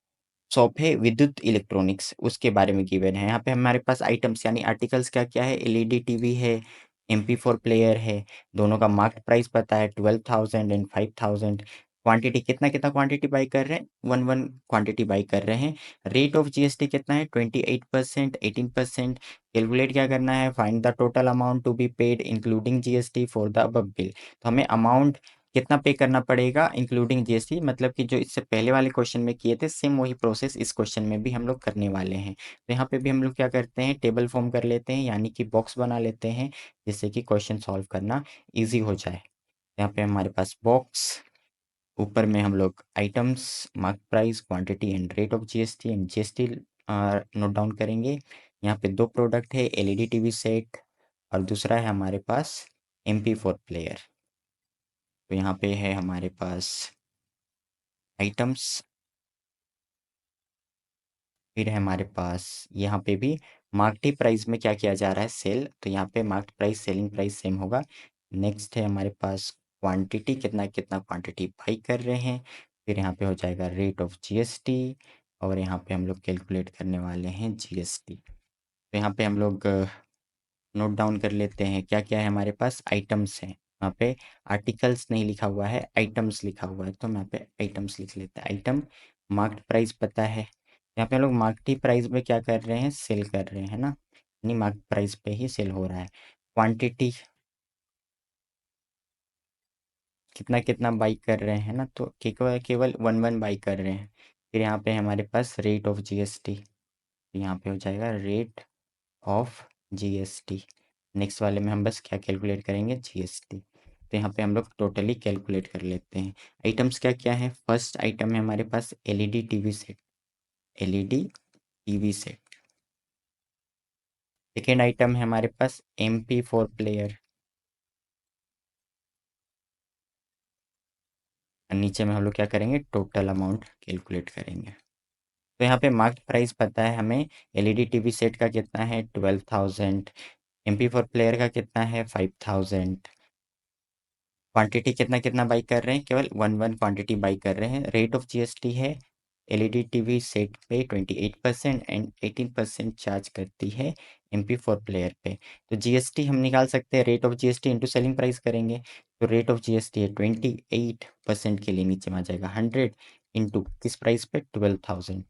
शॉप है विद्युत इलेक्ट्रॉनिक्स, उसके बारे में गिवन है। यहाँ पे हमारे पास आइटम्स यानी आर्टिकल्स क्या क्या है, एलईडी टीवी है, MP4 प्लेयर है, दोनों का मार्केट प्राइस पता है 12,000 एंड 5,000। क्वांटिटी कितना कितना क्वांटिटी बाई कर रहे हैं, वन वन क्वांटिटी बाई कर रहे हैं। रेट ऑफ जीएसटी कितना है 28%, 18%। कैलकुलेट क्या करना है, find the total amount to be paid including GST for the above bill. तो हमें अमाउंट कितना पे करना पड़ेगा इंक्लूडिंग जीएसटी, मतलब कि जो इससे पहले वाले क्वेश्चन में किए थे सेम वही प्रोसेस इस क्वेश्चन में भी हम लोग करने वाले हैं। तो यहाँ पे भी हम लोग क्या करते हैं, टेबल फॉर्म कर लेते हैं यानी कि बॉक्स बना लेते हैं जिससे कि क्वेश्चन सॉल्व करना ईजी हो जाए। यहाँ पे हमारे पास बॉक्स, ऊपर में हम लोग items, mark price, quantity and rate of GST and GST note down करेंगे। यहाँ पे दो प्रोडक्ट है, एलईडी टीवी सेट और दूसरा है हमारे पास MP4 प्लेयर। तो यहाँ पे है हमारे पास आइटम्स, फिर है हमारे पास यहाँ पे भी मार्केट प्राइस में क्या किया जा रहा है, सेल, तो यहाँ पे market price selling price same होगा। नेक्स्ट है हमारे पास क्वांटिटी, कितना कितना क्वांटिटी बाई कर रहे हैं, फिर यहाँ पे हो जाएगा रेट ऑफ जीएसटी और यहाँ पे हम लोग कैलकुलेट करने वाले हैं जीएसटी। तो यहाँ पे हम लोग नोट डाउन कर लेते हैं क्या क्या है हमारे पास, आइटम्स हैं, यहाँ पे आर्टिकल्स नहीं लिखा हुआ है, आइटम्स लिखा हुआ है, तो हम यहाँ पे आइटम्स लिख लेते हैं। आइटम मार्केट प्राइस पता है, यहाँ पे हम लोग मार्केट प्राइस में क्या कर रहे हैं, सेल कर रहे हैं ना, नहीं मार्केट प्राइस पे ही सेल हो रहा है। क्वांटिटी कितना कितना बाई कर रहे हैं ना, तो केवल केवल वन वन बाई कर रहे हैं। फिर यहाँ पे हमारे पास रेट ऑफ जीएसटी, यहाँ पे हो जाएगा रेट ऑफ जीएसटी। नेक्स्ट वाले में हम बस क्या कैलकुलेट करेंगे, जीएसटी। तो यहाँ पे हम लोग टोटली कैलकुलेट कर लेते हैं। आइटम्स क्या क्या है, फर्स्ट आइटम है हमारे पास LED TV set, LED TV set. Second item है हमारे पास MP4 प्लेयर, और नीचे में हम लोग क्या करेंगे, टोटल अमाउंट कैलकुलेट करेंगे। तो यहाँ पे मार्केट प्राइस पता है हमें, एलईडी टीवी सेट का कितना है 12,000, MP4 प्लेयर का कितना है 5,000। क्वांटिटी कितना कितना बाई कर रहे हैं, केवल वन वन क्वांटिटी बाई कर रहे हैं। रेट ऑफ जीएसटी है एलईडी टीवी सेट पे 28% एंड 18% चार्ज करती है MP4 प्लेयर पे। तो जीएसटी हम निकाल सकते हैं, रेट of GST into selling price करेंगे। तो रेट ऑफ जीएसटी है 28% के लिए नीचे में आ जाएगा 100 इंटू किस प्राइस पे 12,000।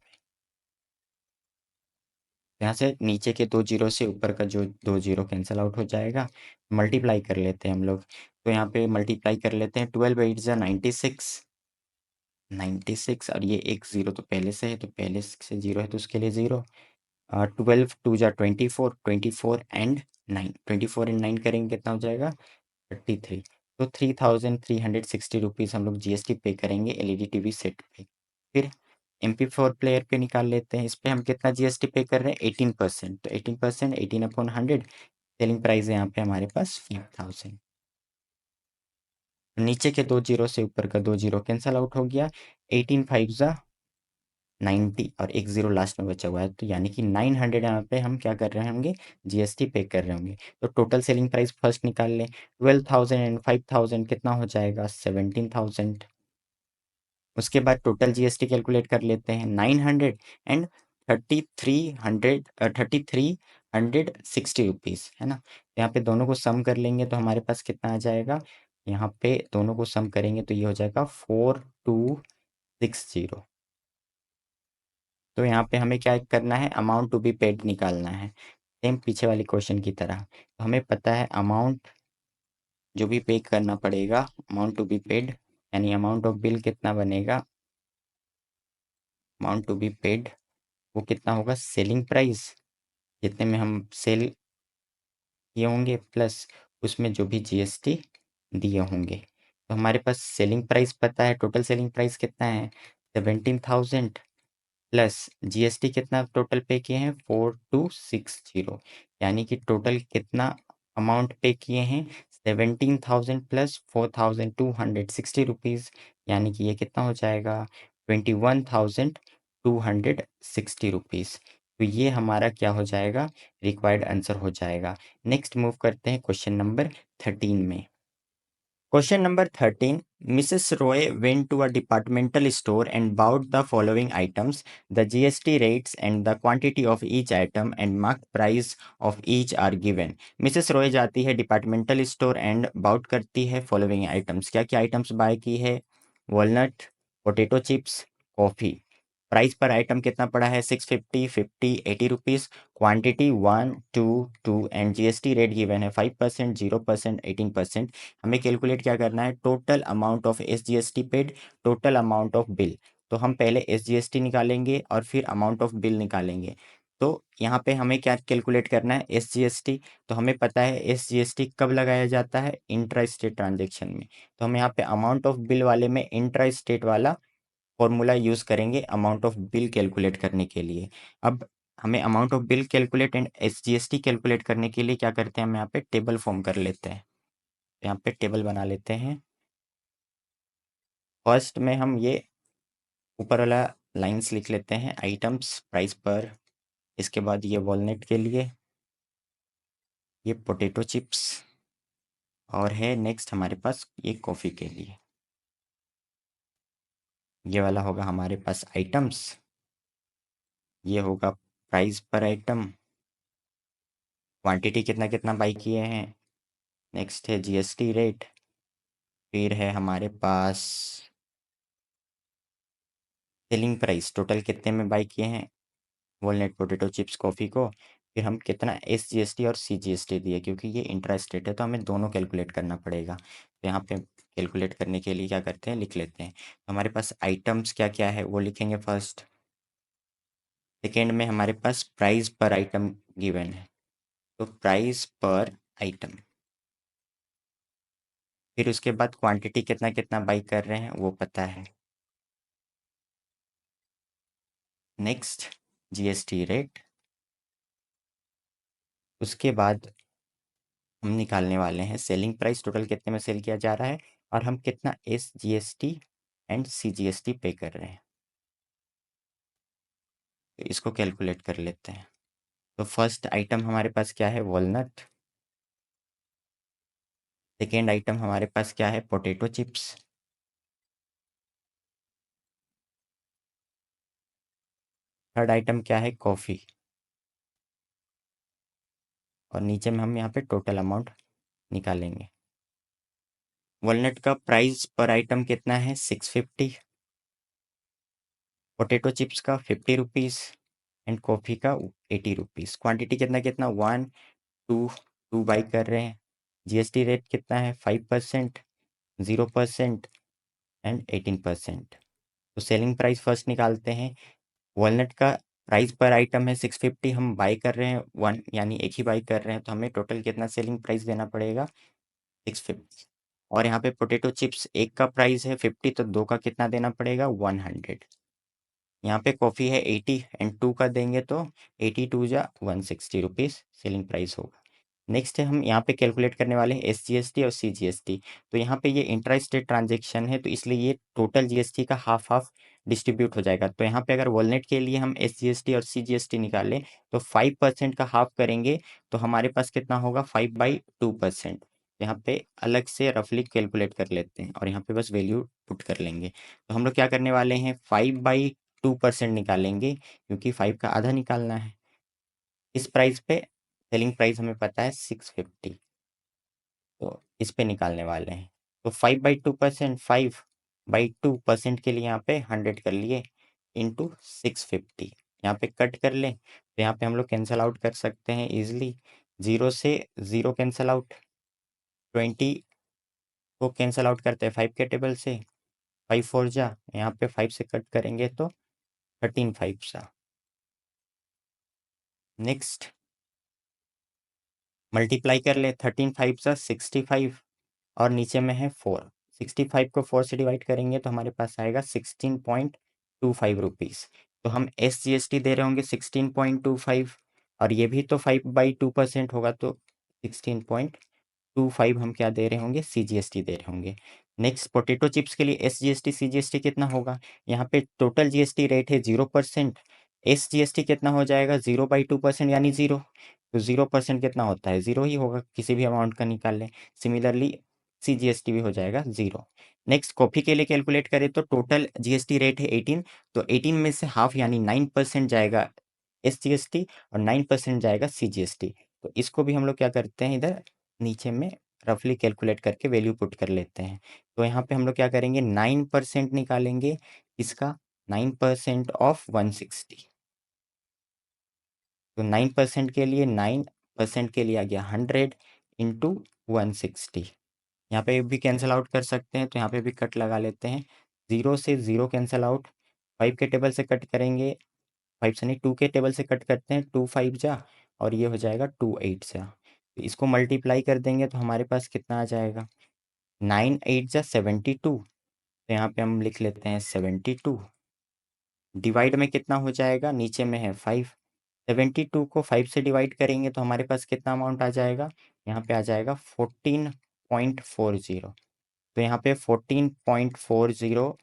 यहाँ से नीचे के दो जीरो से ऊपर का जो दो जीरो कैंसिल आउट हो जाएगा, मल्टीप्लाई कर लेते हैं हम लोग। तो यहाँ पे मल्टीप्लाई कर लेते हैं, 12 8 ज़ा 96, 96, और ये एक ज़ीरो तो पहले से है, तो पहले से ज़ीरो है तो उसके लिए ज़ीरो। 12 2 ज़ा 24, 24 एंड 9, 24 एंड 9 करेंगे कितना हो जाएगा 33। तो 3,360 रुपीज़ हम लोग जीएसटी पे करेंगे एलईडी टीवी सेट पे। फिर MP4 प्लेयर पे निकाल लेते हैं, इस पे हम कितना जीएसटी पे कर रहे हैं 18%। तो 18%, 18/100, सेलिंग प्राइस है यहाँ पे हमारे पास 5,000। नीचे के दो जीरो से ऊपर का दो जीरो कैंसल आउट हो गया, 18 5 ज़ा 90, और एक जीरो लास्ट में बचा हुआ है, तो यानी कि 900 यहाँ पे हम क्या कर रहे होंगे, जीएसटी पे कर रहे होंगे। तो टोटल सेलिंग प्राइस फर्स्ट निकाल लें, 12,000 एंड 5,000 कितना हो जाएगा 17,000। उसके बाद टोटल जीएसटी कैलकुलेट कर लेते हैं, 900 एंड 3,360 रुपीज़ है ना। यहाँ पे दोनों को सम कर लेंगे तो हमारे पास कितना आ जाएगा, यहाँ पे दोनों को सम करेंगे तो ये हो जाएगा 4260। तो यहाँ पे हमें क्या करना है, अमाउंट टू बी पेड निकालना है, सेम पीछे वाली क्वेश्चन की तरह। तो हमें पता है अमाउंट जो भी पे करना पड़ेगा, अमाउंट टू बी पेड, यानी अमाउंट ऑफ बिल कितना बनेगा, अमाउंट टू बी पेड वो कितना होगा, सेलिंग प्राइस जितने में हम सेल किए होंगे प्लस उसमें जो भी जीएसटी दिए होंगे। तो हमारे पास सेलिंग प्राइस पता है, टोटल सेलिंग प्राइस कितना है 17,000 प्लस जीएसटी कितना टोटल पे किए हैं 4260, यानी कि टोटल कितना अमाउंट पे किए हैं 17,000 प्लस 4,260 रुपीज़, यानी कि ये कितना हो जाएगा 21,260 रुपीज़। तो ये हमारा क्या हो जाएगा, रिक्वायर्ड आंसर हो जाएगा। नेक्स्ट मूव करते हैं क्वेश्चन नंबर 13 में। Question number 13. Mrs. Roy went to a departmental store and bought the following items. The GST rates and the quantity of each item and marked price of each are given. Mrs. Roy जाती है departmental store and bought करती है following items. क्या क्या items buy की है, walnut, potato chips, coffee. Price पर आइटम कितना पड़ा है 650, 50, 80 rupees. Quantity 1 2 2 and GST rate given है 5%, 0%, 18%। हमें कैलकुलेट क्या करना है, total amount of SGST paid, total amount of bill. तो हम पहले एसजीएसटी निकालेंगे और फिर अमाउंट ऑफ बिल निकालेंगे। तो यहाँ पे हमें क्या कैलकुलेट करना है, एसजीएसटी। तो हमें पता है एसजीएसटी कब लगाया जाता है, इंट्रा स्टेट ट्रांजेक्शन में। तो हम यहाँ पे अमाउंट ऑफ बिल वाले में इंट्रा स्टेट वाला फॉर्मूला यूज़ करेंगे अमाउंट ऑफ बिल कैलकुलेट करने के लिए। अब हमें amount of bill calculate and SGST calculate करने के लिए क्या करते हैं, हम यहाँ पे टेबल फॉर्म कर लेते हैं। यहाँ पे टेबल बना लेते हैं। फर्स्ट में हम ये ऊपर वाला लाइंस लिख लेते हैं, आइटम्स प्राइस पर। इसके बाद ये वॉलनट के लिए, ये पोटैटो चिप्स, और है नेक्स्ट हमारे पास ये कॉफ़ी के लिए। ये वाला होगा हमारे पास आइटम्स, ये होगा प्राइस पर आइटम, क्वांटिटी कितना कितना बाई किए हैं, नेक्स्ट है जीएसटी रेट, फिर है हमारे पास सेलिंग प्राइस, टोटल कितने में बाई किए हैं वॉलनट, पोटैटो चिप्स, कॉफ़ी को। फिर हम कितना एसजीएसटी और सीजीएसटी दिए, क्योंकि ये इंट्रा स्टेट है तो हमें दोनों कैलकुलेट करना पड़ेगा। तो यहाँ पे कैलकुलेट करने के लिए क्या करते हैं, लिख लेते हैं। तो हमारे पास आइटम्स क्या क्या है वो लिखेंगे फर्स्ट। सेकेंड में हमारे पास प्राइस पर आइटम गिवन है, तो प्राइस पर आइटम, फिर उसके बाद क्वांटिटी कितना कितना बाई कर रहे हैं वो पता है। नेक्स्ट जीएसटी रेट, उसके बाद हम निकालने वाले हैं सेलिंग प्राइस, टोटल कितने में सेल किया जा रहा है और हम कितना S GST and C GST pay कर रहे हैं, तो इसको कैलकुलेट कर लेते हैं। तो फर्स्ट आइटम हमारे पास क्या है, वॉलनट। सेकेंड आइटम हमारे पास क्या है, पोटैटो चिप्स। थर्ड आइटम क्या है, कॉफ़ी। और नीचे में हम यहाँ पे टोटल अमाउंट निकालेंगे। वॉलनट का प्राइस पर आइटम कितना है, 650। पोटैटो चिप्स का 50 रुपीज़ एंड कॉफ़ी का 80 रुपीज़। क्वांटिटी कितना कितना, 1 2 बाई कर रहे हैं। जीएसटी रेट कितना है, 5%, 0% एंड 18%। तो सेलिंग प्राइस फर्स्ट निकालते हैं। वॉलनट का प्राइस पर आइटम है 650, हम बाई कर रहे हैं वन, यानी एक ही बाई कर रहे हैं, तो हमें टोटल कितना सेलिंग प्राइस देना पड़ेगा, 650। और यहाँ पे पोटैटो चिप्स एक का प्राइस है 50, तो दो का कितना देना पड़ेगा, 100। यहाँ पे कॉफ़ी है 80 एंड टू का देंगे तो 82 जा 160 रुपीज़ सेलिंग प्राइस होगा। नेक्स्ट है, हम यहाँ पे कैलकुलेट करने वाले हैं एस जीएसटी और सी जीएसटी। तो यहाँ पे ये इंट्रा स्टेट ट्रांजेक्शन है, तो इसलिए ये टोटल जीएसटी का हाफ हाफ डिस्ट्रीब्यूट हो जाएगा। तो यहाँ पे अगर वॉलनेट के लिए हम एस जीएसटी और सी जीएसटी निकालें तो 5% का हाफ करेंगे तो हमारे पास कितना होगा, 5/2%। यहाँ पे अलग से रफली कैलकुलेट कर लेते हैं और यहाँ पे बस वैल्यू पुट कर लेंगे। तो हम लोग क्या करने वाले हैं, 5/2% निकालेंगे क्योंकि 5 का आधा निकालना है। इस प्राइस पे सेलिंग प्राइस हमें पता है 650, तो इस पे निकालने वाले हैं। तो 5/2%, 5/2% के लिए यहाँ पे 100 कर लिए इंटू 650, यहाँ पे कट कर लें तो यहाँ पे हम लोग कैंसल आउट कर सकते हैं इजिली। 0 से 0 कैंसल आउट, 20 को कैंसल आउट करते हैं 5 के टेबल से, 5 4 जा, यहाँ पे 5 से कट करेंगे तो 13 5 सा। नेक्स्ट मल्टीप्लाई कर ले, 13 5 सा 65 और नीचे में है 4। 65 को 4 से डिवाइड करेंगे तो हमारे पास आएगा 16.25 रुपीज़। तो हम एस जी एस टी दे रहे होंगे 16.25 और ये भी तो 5/2% होगा, तो 16.25 हम क्या दे रहे होंगे, सी जी एस टी दे रहे होंगे। नेक्स्ट पोटैटो चिप्स के लिए S G S T C G S T कितना होगा, यहाँ पे total G S T rate है 0%, एस जी एस टी कितना हो जाएगा, 0/2% यानी 0। तो 0% कितना होता है, 0 ही होगा, किसी भी अमाउंट का निकाल लें। Similarly C G S T भी हो जाएगा 0। नेक्स्ट कॉफ़ी के लिए कैलकुलेट करें तो total G S T rate है 18, तो 18 में से हाफ यानी 9% जाएगा एस जी एस टी और 9% जाएगा सी जी एस टी। तो इसको भी हम लोग क्या करते हैं, इधर नीचे में रफली कैलकुलेट करके वैल्यू पुट कर लेते हैं। तो यहाँ पे हम लोग क्या करेंगे, 9% निकालेंगे, इसका 9% ऑफ 160। तो 9% के लिए 9% के लिए आ गया 100 इंटू 160। यहाँ पे भी कैंसिल आउट कर सकते हैं, तो यहाँ पे भी कट लगा लेते हैं। 0 से 0 कैंसिल आउट, 5 के टेबल से कट करेंगे, 5 से नहीं 2 के टेबल से कट करते हैं, 2 5 जा और ये हो जाएगा 2 8 जा। तो इसको मल्टीप्लाई कर देंगे तो हमारे पास कितना आ जाएगा, 9 8 जा 72। तो यहाँ पे हम लिख लेते हैं 72, डिवाइड में कितना हो जाएगा, नीचे में है 5। 72 को 5 से डिवाइड करेंगे तो हमारे पास कितना अमाउंट आ जाएगा, यहाँ पे आ जाएगा 14.40। तो यहाँ पे 14.40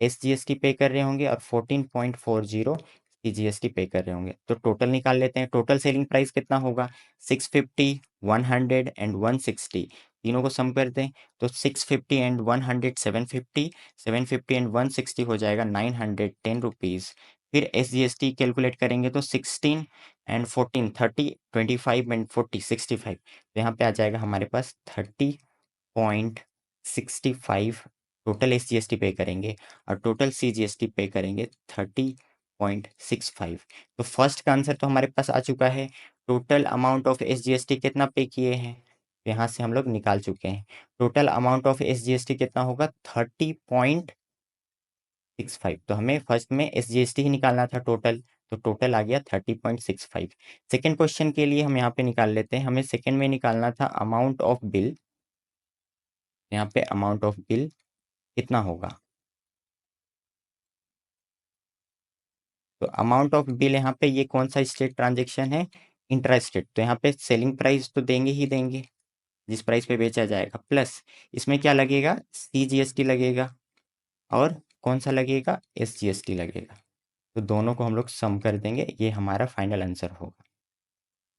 एस जी एस टी पे कर रहे होंगे और 14.40 सी जी एस टी पे कर रहे होंगे। तो टोटल निकाल लेते हैं, टोटल सेलिंग प्राइस कितना होगा, 650, 100 एंड 160। तीनों को सम कर दें तो 650 एंड 100 750, 750 एंड 160 हो जाएगा 910 रुपीज़। फिर S G S T calculate करेंगे तो 16 एंड 14 30, 25 एंड 40 65। तो यहाँ पे आ जाएगा हमारे पास 30.65 total S G S T pay करेंगे और total C G S T pay करेंगे 30.65। तो फर्स्ट का आंसर तो हमारे पास आ चुका है। Total amount of S G S T कितना पे किए हैं, यहाँ से हम लोग निकाल चुके हैं। Total amount of S G S T कितना होगा, 30.65। तो हमें फर्स्ट में एस जी एस टी ही निकालना था टोटल, तो टोटल आ गया 30.65। सेकेंड क्वेश्चन के लिए हम यहाँ पे निकाल लेते हैं। हमें सेकेंड में निकालना था अमाउंट ऑफ बिल। यहाँ पे अमाउंट ऑफ बिल कितना होगा? तो अमाउंट ऑफ बिल यहाँ पे ये कौन सा स्टेट ट्रांजेक्शन है? Intra state. तो यहाँ पे सेलिंग प्राइस तो देंगे ही देंगे, जिस प्राइस पे बेचा जाएगा, प्लस इसमें क्या लगेगा? CGST लगेगा, और कौन सा लगेगा? SGST लगेगा। तो दोनों को हम लोग सम कर देंगे, ये हमारा फाइनल आंसर होगा।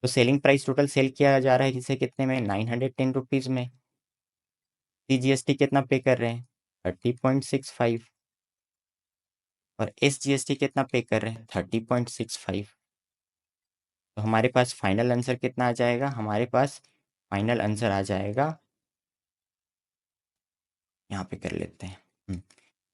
तो सेलिंग प्राइस टोटल सेल किया जा रहा है जिसे कितने में? 910 रुपीज़ में। CGST कितना पे कर रहे हैं? 30.65। और SGST कितना पे कर रहे हैं? 30.65। तो हमारे पास फाइनल आंसर कितना आ जाएगा? हमारे पास फाइनल आंसर आ जाएगा, यहाँ पे कर लेते हैं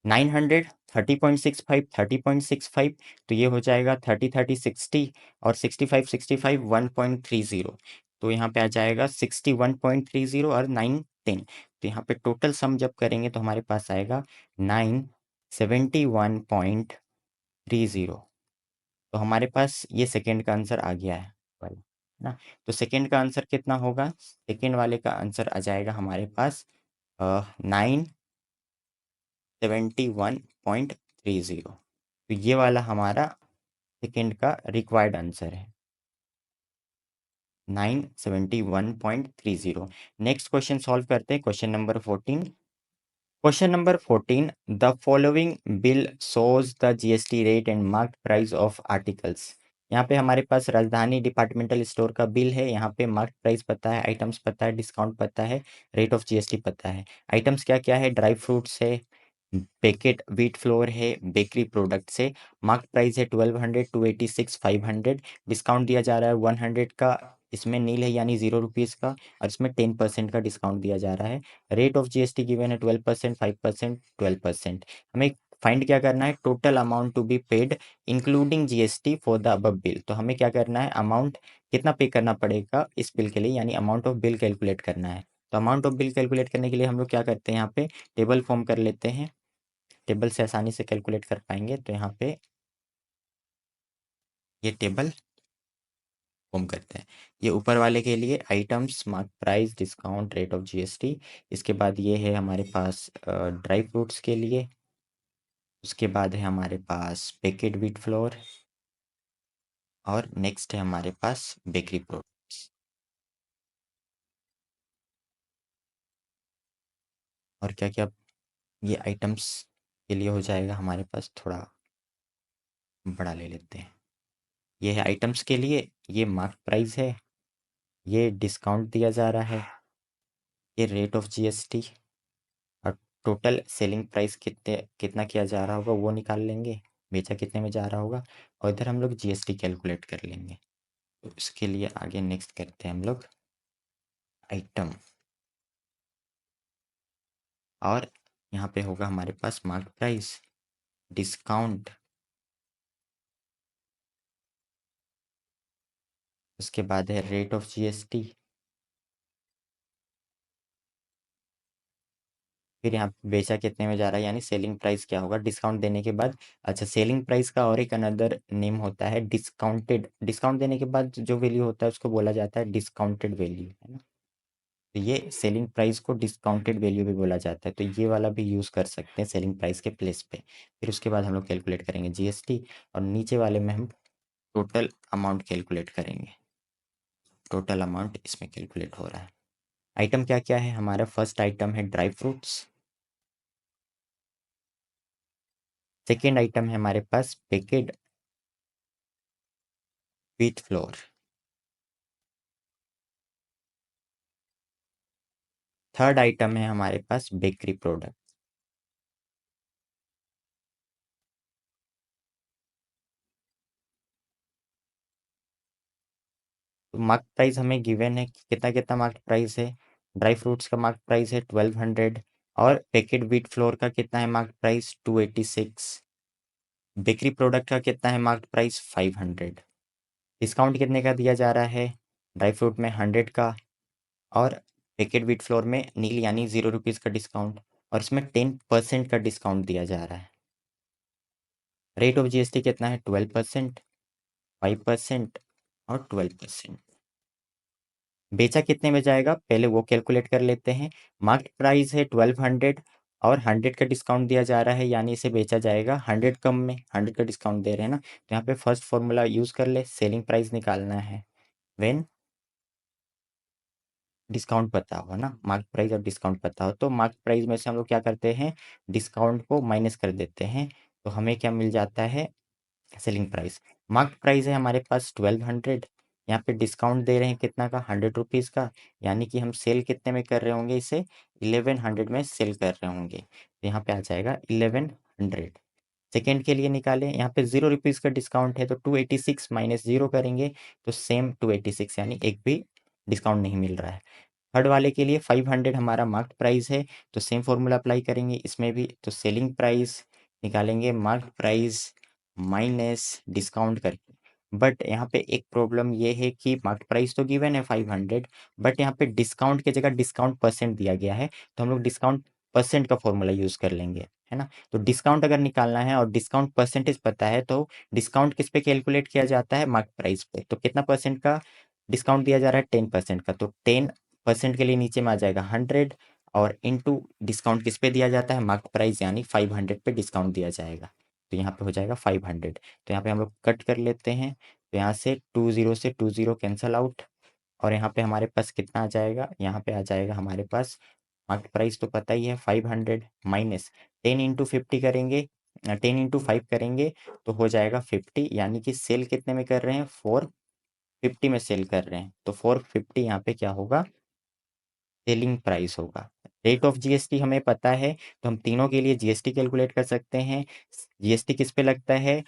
900, 30.65, 30.65, तो ये हो जाएगा 30, 30, 60, और 65, 65, 1.30। तो यहाँ पे आ जाएगा 61.30 और 910। तो यहाँ पे टोटल सम जब करेंगे तो हमारे पास आएगा 971.30। तो हमारे पास ये सेकेंड का आंसर आ गया है वाला, ना। तो सेकेंड का आंसर कितना होगा? सेकेंड वाले का आंसर आ जाएगा हमारे पास 971.30। तो ये वाला हमारा सेकेंड का रिक्वायर्ड आंसर है, 971.30। नेक्स्ट क्वेश्चन सॉल्व करते हैं, question number 14। Question number 14, the following bill shows the GST rate and marked price of articles. यहाँ पे हमारे पास राजधानी डिपार्टमेंटल स्टोर का बिल है। यहाँ पे मार्क प्राइस पता है, आइटम्स पता है, डिस्काउंट पता है, रेट ऑफ GST पता है। आइटम्स क्या क्या है? ड्राई फ्रूट्स है, पैकेट व्हीट फ्लोर है, बेकरी प्रोडक्ट्स है। मार्क प्राइस है 1200, 286, 500। डिस्काउंट दिया जा रहा है 100 का, इसमें नील है यानी 0 रुपीज़ का, और इसमें 10% का डिस्काउंट दिया जा रहा है। रेट ऑफ GST गिवन है 12%, 5%, 12%। हमें फाइंड क्या करना है? Total amount to be paid including GST for the above bill. तो हमें क्या करना है? अमाउंट कितना पे करना पड़ेगा इस बिल के लिए, यानी अमाउंट ऑफ बिल कैलकुलेट करना है। तो अमाउंट ऑफ बिल कैलकुलेट करने के लिए हम लोग क्या करते हैं? यहाँ पे टेबल फॉर्म कर लेते हैं। टेबल से आसानी से कैलकुलेट कर पाएंगे। तो यहाँ पे ये टेबल फॉर्म करते हैं। ये ऊपर वाले के लिए items, mark price, discount, rate of GST। इसके बाद ये है हमारे पास ड्राई फ्रूट्स के लिए। उसके बाद है हमारे पास पैकेट व्हीट फ्लोर, और नेक्स्ट है हमारे पास बेकरी प्रोडक्ट्स। और क्या क्या ये आइटम्स के लिए हो जाएगा हमारे पास, थोड़ा बड़ा ले लेते हैं। ये है आइटम्स के लिए, ये मार्क प्राइस है, ये डिस्काउंट दिया जा रहा है, ये रेट ऑफ GST, और टोटल सेलिंग प्राइस कितना किया जा रहा होगा वो निकाल लेंगे, बेचा कितने में जा रहा होगा, और इधर हम लोग GST कैलकुलेट कर लेंगे। तो इसके लिए आगे नेक्स्ट करते हैं हम लोग आइटम, और यहाँ पे होगा हमारे पास मार्क प्राइस, डिस्काउंट, उसके बाद है रेट ऑफ GST, फिर यहाँ पे बेचा कितने में जा रहा है यानी सेलिंग प्राइस क्या होगा डिस्काउंट देने के बाद। अच्छा, सेलिंग प्राइस का और एक अनदर नेम होता है डिस्काउंटेड। डिस्काउंट देने के बाद जो वैल्यू होता है उसको बोला जाता है डिस्काउंटेड वैल्यू, है ना। तो ये सेलिंग प्राइस को डिस्काउंटेड वैल्यू भी बोला जाता है, तो ये वाला भी यूज़ कर सकते हैं सेलिंग प्राइस के प्लेस पे। फिर उसके बाद हम लोग कैलकुलेट करेंगे GST, और नीचे वाले में हम टोटल अमाउंट कैलकुलेट करेंगे। टोटल अमाउंट इसमें कैलकुलेट हो रहा है। आइटम क्या क्या है हमारा? फर्स्ट आइटम है ड्राई फ्रूट्स, सेकेंड आइटम है हमारे पास packed wheat flour, third item है हमारे पास बेकरी प्रोडक्ट। तो मार्क प्राइस हमें गिवन है कि कितना कितना मार्क प्राइस है। ड्राई फ्रूट्स का मार्क प्राइस है 1200, और पैकेट व्हीट फ्लोर का कितना है मार्क प्राइस? 286। बेकरी प्रोडक्ट का कितना है मार्क प्राइस? 500। डिस्काउंट कितने का दिया जा रहा है? ड्राई फ्रूट में 100 का, और पैकेट व्हीट फ्लोर में नील यानी 0 रुपीज़ का डिस्काउंट, और इसमें 10% का डिस्काउंट दिया जा रहा है। रेट ऑफ GST कितना है? 12%। 5% और 12%। बेचा कितने में जाएगा पहले वो कैलकुलेट कर लेते हैं। मार्केट प्राइस है 1200 और 100 का डिस्काउंट दिया जा रहा है, यानी इसे बेचा जाएगा 100 कम में, 100 का डिस्काउंट दे रहे हैं ना, तो यहाँ पे फर्स्ट फॉर्मूला यूज कर ले, सेलिंग प्राइस निकालना है व्हेन डिस्काउंट पता हो ना, मार्केट प्राइस और डिस्काउंट पता हो, तो मार्केट प्राइस में से हम लोग क्या करते हैं, डिस्काउंट को माइनस कर देते हैं, तो हमें क्या मिल जाता है, सेलिंग प्राइस। मार्केट प्राइस है हमारे पास 1200, यहाँ पे डिस्काउंट दे रहे हैं कितना का, 100 रुपीज़ का, यानी कि हम सेल कितने में कर रहे होंगे, इसे 1100 में सेल कर रहे होंगे, तो यहाँ पे आ जाएगा 1100। सेकेंड के लिए निकालें, यहाँ पे 0 रुपीज़ का डिस्काउंट है तो 286 माइनस 0 करेंगे तो सेम 286, यानी एक भी डिस्काउंट नहीं मिल रहा है। थर्ड वाले के लिए 500 हमारा मार्केट प्राइस है, तो सेम फॉर्मूला अप्लाई करेंगे इसमें भी, तो सेलिंग प्राइस निकालेंगे मार्केट प्राइस माइनस डिस्काउंट करके। बट यहाँ पे एक प्रॉब्लम ये है कि मार्केट प्राइस तो गिवन है 500, बट यहाँ पे डिस्काउंट की जगह डिस्काउंट परसेंट दिया गया है, तो हम लोग डिस्काउंट परसेंट का फॉर्मूला यूज़ कर लेंगे, है ना। तो डिस्काउंट अगर निकालना है और डिस्काउंट परसेंटेज पता है, तो डिस्काउंट किस पे कैलकुलेट किया जाता है, मार्केट प्राइस पे, तो कितना परसेंट का डिस्काउंट दिया जा रहा है, 10% का, तो 10% के लिए नीचे में आ जाएगा 100 और इनटू डिस्काउंट किस पे दिया जाता है, मार्केट प्राइस, यानी 500 पे डिस्काउंट दिया जाएगा, तो यहाँ पे हो जाएगा 500। तो यहाँ पे हम लोग कट कर लेते हैं, तो यहाँ से 20 से 20 कैंसल आउट, और यहाँ पे हमारे पास कितना आ जाएगा, यहाँ पे आ जाएगा हमारे पास, मार्केट प्राइस तो पता ही है 500 माइनस 10 × 50 करेंगे, 10 × 5 करेंगे तो हो जाएगा 50, यानी कि सेल कितने में कर रहे हैं, 450 में सेल कर रहे हैं, तो 450 यहाँ पे क्या होगा, सेलिंग प्राइस होगा। रेट ऑफ जीएसटी हमें पता है, तो हम तीनों के लिए जीएसटी कैलकुलेट कर सकते हैं। जीएसटी किस पे लगता है,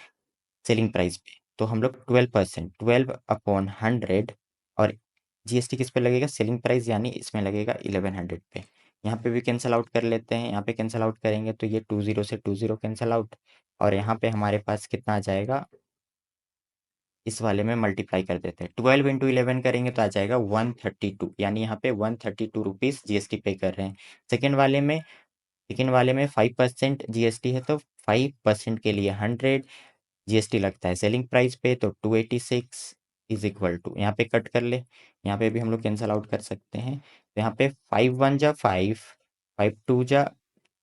सेलिंग प्राइस पे, तो हम लोग 12%, 12/100, और जीएसटी किस पे लगेगा, सेलिंग प्राइस, यानी इसमें लगेगा 1100 पे। यहाँ पे भी कैंसिल आउट कर लेते हैं, यहाँ पे कैंसिल आउट करेंगे तो ये 20 से 20 कैंसिल आउट, और यहाँ पे हमारे पास कितना आ जाएगा, इस वाले में मल्टीप्लाई कर देते हैं, 12 × 11 करेंगे तो आ जाएगा 132, यानी यहाँ पे 132 रुपीज़ जीएसटी पे कर रहे हैं। सेकेंड वाले में 5% जीएसटी है, तो 5% के लिए 100 जीएसटी लगता है सेलिंग प्राइस पे, तो 286 इज इक्वल टू, यहाँ पे कट कर ले, यहाँ पे भी हम लोग कैंसल आउट कर सकते हैं, तो यहाँ पे 5 × 1 = 5, 5 × 2 =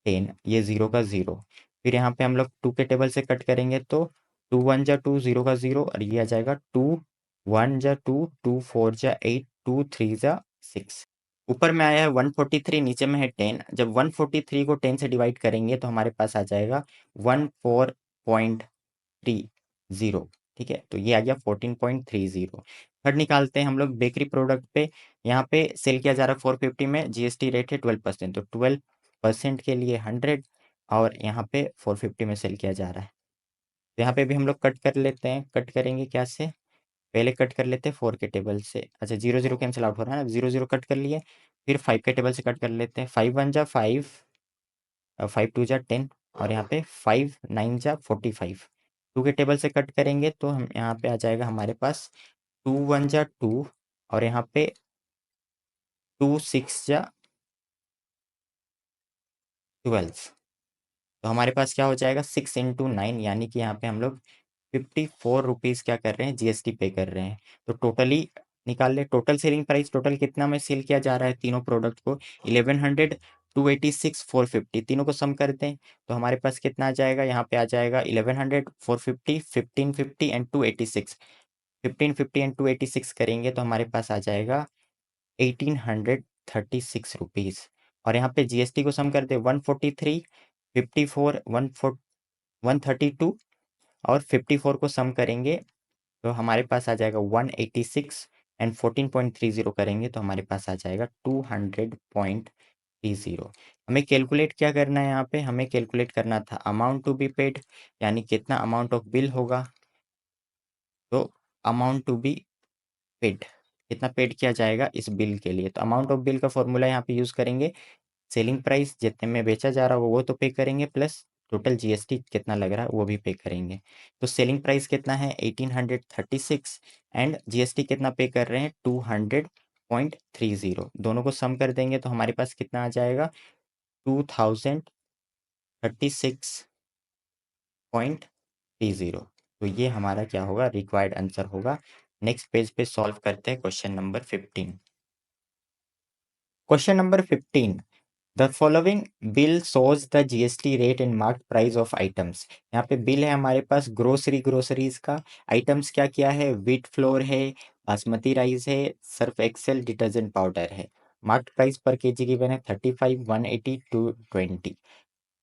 10, ये 0 का 0, फिर यहाँ पे हम लोग 2 के टेबल से कट करेंगे तो 2 × 1 = 2, 0 का 0, और ये आ जाएगा 2 1 × 2, 2 4 × 8, 2 3 × 6। ऊपर में आया है 143, नीचे में है 10, जब 143 को 10 से डिवाइड करेंगे तो हमारे पास आ जाएगा 14.30, ठीक है, तो ये आ गया 14.30। थर्ड निकालते हैं हम लोग बेकरी प्रोडक्ट पे, यहाँ पे सेल किया जा रहा है 450 में, जीएसटी रेट है 12%, तो 12% के लिए 100, और यहाँ पे 450 में सेल किया जा रहा है, तो यहाँ पे भी हम लोग कट कर लेते हैं, कट करेंगे क्या से, पहले कट कर लेते हैं 4 के टेबल से, अच्छा 0 कैंसिल आउट हो रहा है ना, 0 कट कर लिए, फिर 5 के टेबल से कट कर लेते हैं, 5 × 1 = 5, 5 × 2 = 10, और यहाँ पे 5 × 9 = 45, 2 के टेबल से कट करेंगे तो हम यहाँ पे आ जाएगा हमारे पास 2 × 1 = 2, और यहाँ पे 2 6 = 12, तो हमारे पास क्या हो जाएगा 6 × 9, यानी कि यहाँ पे हम लोग 54 रुपीज़ क्या कर रहे हैं, जीएसटी पे कर रहे हैं। तो टोटली निकाल ले, टोटल सेलिंग प्राइस, टोटल कितना में सेल किया जा रहा है तीनों प्रोडक्ट को, 1100, 286, 450, तीनों को सम करते हैं तो हमारे पास कितना आ जाएगा, यहाँ पे आ जाएगा 1100, 450, 1550 एंड 286, 1550 एंड 286 करेंगे तो हमारे पास आ जाएगा 1836 रुपीज़, और यहाँ पे जीएसटी को सम करते 143, 54, 132 और 54 को सम करेंगे तो हमारे पास आ जाएगा 186, एंड 14.30 करेंगे तो हमारे पास आ जाएगा 200.30। हमें कैलकुलेट क्या करना है, यहाँ पे हमें कैलकुलेट करना था अमाउंट टू बी पेड, यानी कितना अमाउंट ऑफ बिल होगा, तो अमाउंट टू बी पेड, कितना पेड किया जाएगा इस बिल के लिए, तो अमाउंट ऑफ बिल का फॉर्मूला यहाँ पे यूज करेंगे, सेलिंग प्राइस जितने में बेचा जा रहा है वो तो पे करेंगे, प्लस टोटल जीएसटी कितना लग रहा है वो भी पे करेंगे, तो सेलिंग प्राइस कितना है 1836, एंड जीएसटी कितना पे कर रहे हैं 200.30, दोनों को सम कर देंगे तो हमारे पास कितना आ जाएगा 2036.30, तो ये हमारा क्या होगा, रिक्वायर्ड आंसर होगा। नेक्स्ट पेज पे सॉल्व करते हैं question number 15। Question number 15, the following bill shows the GST rate and mark price of items. यहाँ पे बिल है हमारे पास ग्रोसरीज का। आइटम्स क्या क्या है, व्हीट फ्लोर है, बासमती राइस है, सर्फ एक्सेल डिटर्जेंट पाउडर है। मार्क प्राइस पर केजी गिवन है 35, 180, 220।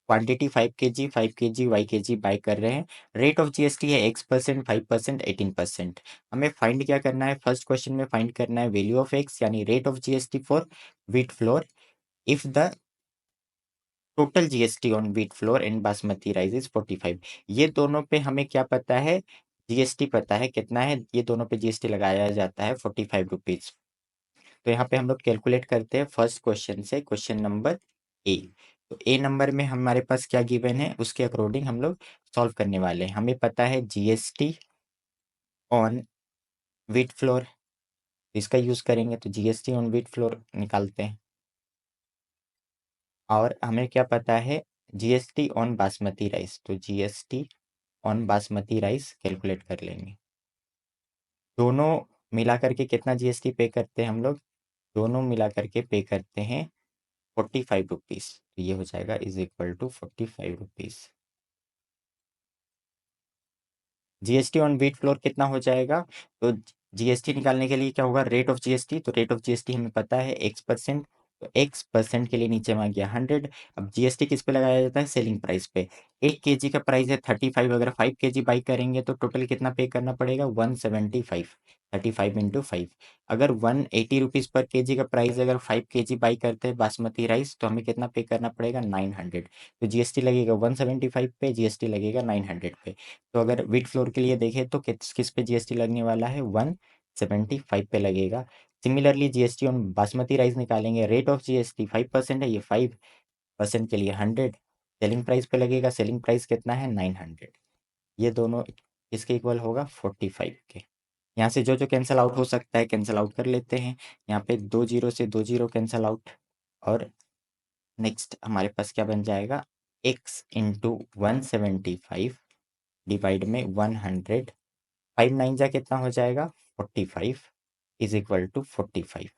Quantity 5 kg, 5 kg, y kg buy कर रहे हैं। रेट ऑफ जीएसटी है x%, 5%, 18%। हमें फाइंड क्या करना है, फर्स्ट क्वेश्चन में फाइंड करना है वैल्यू ऑफ एक्स यानी rate of GST for wheat flour if the total GST on wheat floor and basmati rice is 45। ये दोनों पे हमें क्या पता है, जीएसटी पता है कितना है, ये दोनों पे जीएसटी लगाया जाता है 45 रुपीज। तो यहाँ पे हम लोग कैलकुलेट करते हैं फर्स्ट क्वेश्चन से, क्वेश्चन नंबर ए। तो ए नंबर में हमारे पास क्या गिवन है उसके अकॉर्डिंग हम लोग सॉल्व करने वाले हैं। हमें पता है जीएसटी ऑन व्हीट फ्लोर, इसका यूज करेंगे तो जीएसटी ऑन व्हीट फ्लोर निकालते हैं। और हमें क्या पता है, जीएसटी ऑन बासमती राइस, तो GST on basmati rice calculate कर लेंगे। दोनों मिला करके कितना जीएसटी पे करते हैं हम लोग, दोनों मिला करके पे करते हैं 45 रुपीज। तो ये हो जाएगा is equal to 45 rupees. GST on wheat flour कितना हो जाएगा, तो जीएसटी निकालने के लिए क्या होगा, रेट ऑफ जीएसटी। तो रेट ऑफ जीएसटी हमें पता है x%, तो x% के लिए नीचे में आ गया 100। अब जीएसटी किस पे लगाया जाता है, सेलिंग प्राइस पे। 1 kg का प्राइस है 35, अगर 5 kg बाई करेंगे तो टोटल कितना पे करना पड़ेगा, 175। 35 × 5, अगर 180 रुपीज पर केजी का प्राइस, अगर 5 kg बाई करते हैं बासमती राइस तो हमें कितना पे करना पड़ेगा, 900। तो जीएसटी लगेगा 175 पे, जीएसटी लगेगा 900 पे। तो अगर व्हीट फ्लोर के लिए देखें तो किस किस पे जीएसटी लगने वाला है, 175 पे लगेगा। Similarly GST on basmati rice निकालेंगे, रेट ऑफ जीएसटी 5% है, ये 5% के लिए 100। सेलिंग प्राइस पे लगेगा, सेलिंग प्राइस कितना है, 900। ये दोनों इसके इक्वल होगा 45 के। यहाँ से जो जो कैंसिल आउट हो सकता है कैंसिल आउट कर लेते हैं। यहाँ पे 2 जीरो से 2 जीरो कैंसिल आउट। और नेक्स्ट हमारे पास क्या बन जाएगा, x × 175 डिवाइड में 100। 5 9 जा कितना हो जाएगा, 45 इज इक्वल टू 45।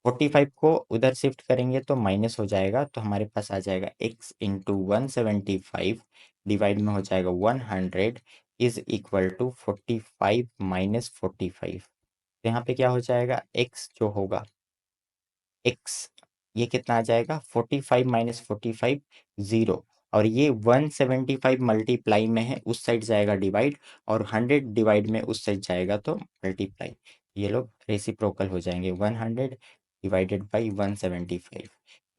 45 को उधर शिफ्ट करेंगे तो माइनस हो जाएगा, तो हमारे पास आ जाएगा x × 175 डिवाइड में हो जाएगा 100 इज इक्वल टू 45 माइनस 45। तो यहाँ पे क्या हो जाएगा, x जो होगा, x ये कितना आ जाएगा, 45 माइनस 45 0। और ये 175 मल्टीप्लाई में है, उस साइड जाएगा डिवाइड, और 100 डिवाइड में उस साइड जाएगा तो मल्टीप्लाई। ये लोग रेसिप्रोकल हो जाएंगे, 100 डिवाइडेड बाई 175।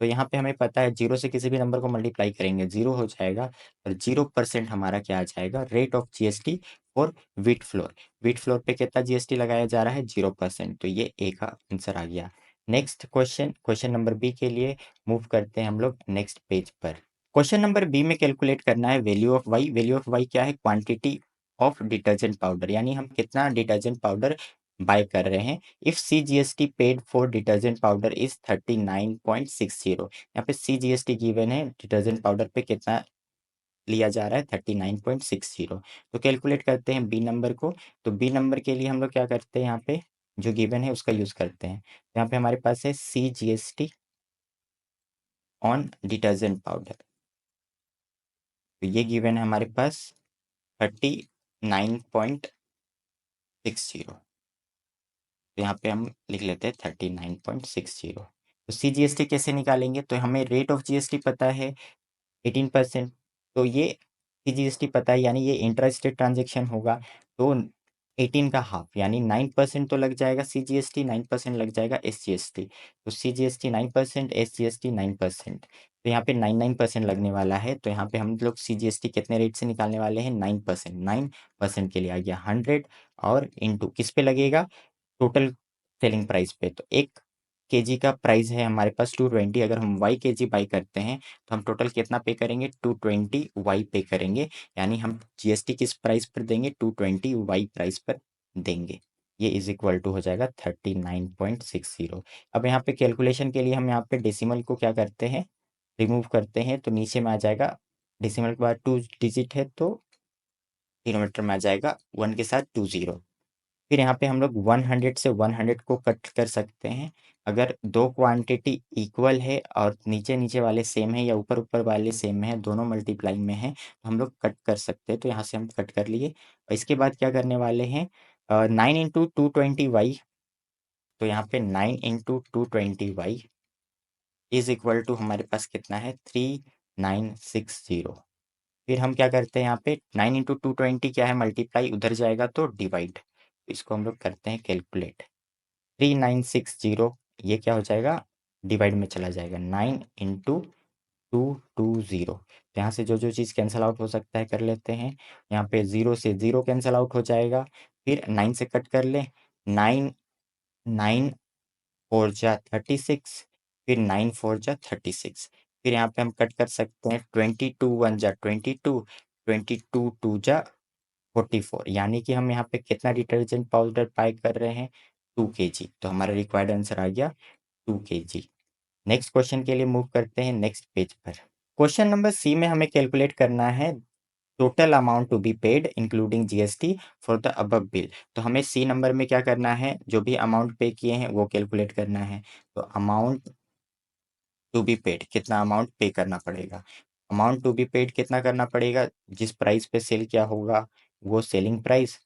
तो यहाँ पे हमें पता है जीरो से किसी भी नंबर को मल्टीप्लाई करेंगे जीरो हो जाएगा, और 0% हमारा क्या आ जाएगा, rate of GST for wheat flour. Wheat flour पे कितना जीएसटी लगाया जा रहा है, 0%। तो ये ए का आंसर आ गया। Next question, question number B के लिए मूव करते हैं हम लोग नेक्स्ट पेज पर। क्वेश्चन नंबर बी में कैलकुलेट करना है value of Y. Value of Y क्या है, क्वांटिटी ऑफ डिटर्जेंट पाउडर, यानी हम कितना डिटर्जेंट पाउडर बाय कर रहे हैं। If C G S T paid for detergent powder is 39.60। यहाँ पे C G S T given है, डिटर्जेंट पाउडर पे कितना लिया जा रहा है, 39.60। तो कैलकुलेट करते हैं बी नंबर को। तो बी नंबर के लिए हम लोग क्या करते हैं, यहाँ पे जो गिवन है उसका यूज करते हैं। यहाँ पे हमारे पास है C G S T on detergent powder, तो ये गिवन है हमारे पास 39.60। तो यहाँ पे हम लिख लेते हैं 39.60। तो सी जी एस टी कैसे निकालेंगे, तो हमें रेट ऑफ जीएसटी पता है 18%। तो ये सी जी एस टी पता है, यानी ये इंट्रा स्टेट ट्रांजेक्शन होगा। तो 18 का हाफ यानी 9% तो लग जाएगा, सी जी एस टी 9% लग जाएगा, एस जी एस टी। तो C G S T 9%, S G S T 9%। तो यहाँ पे 9% लगने वाला है। तो यहाँ पे हम लोग सी जी एस टी कितने रेट से निकालने वाले हैं, 9%। 9% के लिए आ गया 100, और इंटू किस पे लगेगा, टोटल सेलिंग प्राइस पे। तो 1 kg का प्राइस है हमारे पास 220, अगर हम y kg बाई करते हैं तो हम टोटल कितना पे करेंगे, 220 y पे करेंगे। यानी हम जीएसटी किस प्राइस पर देंगे, 220 y प्राइस पर देंगे। ये इज इक्वल टू हो जाएगा 39.60। अब यहाँ पे कैलकुलेशन के लिए हम यहाँ पे डेसिमल को क्या करते हैं, रिमूव करते हैं, तो नीचे में आ जाएगा, डेसिमल के बाद 2 डिजिट है तो डिनोमिनेटर में आ जाएगा 1 के साथ 2 0। फिर यहाँ पे हम लोग 100 से 100 को कट कर सकते हैं। अगर दो क्वांटिटी इक्वल है और नीचे नीचे वाले सेम है या ऊपर ऊपर वाले सेम है, दोनों मल्टीप्लाई में है, तो हम लोग कट कर सकते हैं। तो यहाँ से हम कट कर लिए और इसके बाद क्या करने वाले हैं, 9 × 220y। तो यहाँ पे 9 × 220y इज इक्वल टू हमारे पास कितना है, 3960। फिर हम क्या करते हैं, यहाँ पे 9 × 220 क्या है, मल्टीप्लाई, उधर जाएगा तो डिवाइड। इसको हम लोग करते हैं कैलकुलेट। 3960 ये क्या हो जाएगा, डिवाइड में चला जाएगा। 9 × 220, तो यहाँ से जो जो चीज़ कैंसिल आउट हो सकता है कर लेते हैं। यहाँ पे 0 से 0 कैंसिल आउट हो जाएगा। फिर 9 से कट कर ले, 9 9 4 जा 36, फिर 9 4 जा 36। फिर यहाँ पे हम कट कर सकते हैं, 22 1 जा 22, 22 2 जा 44, यानी कि हम यहाँ पे कितना डिटर्जेंट पाउडर बाय कर रहे हैं, 2 kg। तो हमारा रिक्वायर्ड आंसर आ गया 2 kg। नेक्स्ट क्वेश्चन के लिए मूव करते हैं नेक्स्ट पेज पर। क्वेश्चन नंबर सी में हमें कैलकुलेट करना है total amount to be paid including GST for the above bill. तो हमें सी नंबर में क्या करना है, जो भी अमाउंट पे किए हैं वो कैलकुलेट करना है। तो अमाउंट टू बी पेड, कितना अमाउंट पे करना पड़ेगा। अमाउंट टू बी पेड कितना करना पड़ेगा, जिस प्राइस पे सेल किया होगा वो सेलिंग प्राइस,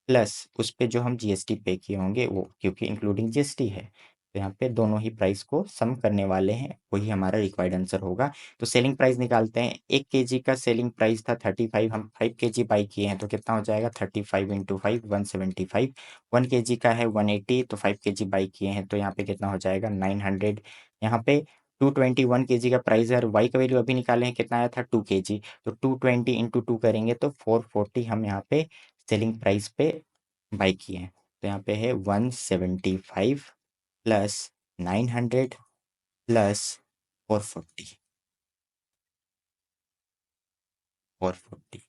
प्लस उस पे जो हम जीएसटी पे किए होंगे वो, क्योंकि इंक्लूडिंग जीएसटी है। तो यहाँ पे दोनों ही प्राइस को सम करने वाले हैं, वही हमारा रिक्वायर्ड आंसर होगा। तो सेलिंग प्राइस निकालते हैं। 1 kg का सेलिंग प्राइस था 35, हम 5 kg बाई किए हैं, तो कितना हो जाएगा, 35 × 5 175। 1 kg का है 180, तो 5 kg बाई किए हैं, तो यहाँ पे कितना हो जाएगा 900। यहाँ पे 221 kg का प्राइस है और वाई का वैल्यू अभी निकाले हैं, कितना आया था 2 kg। तो 220 × 2 करेंगे तो 440 हम यहाँ पे सेलिंग प्राइस पे बाई किए हैं। तो यहाँ पे है 175 प्लस 900 प्लस 440, 440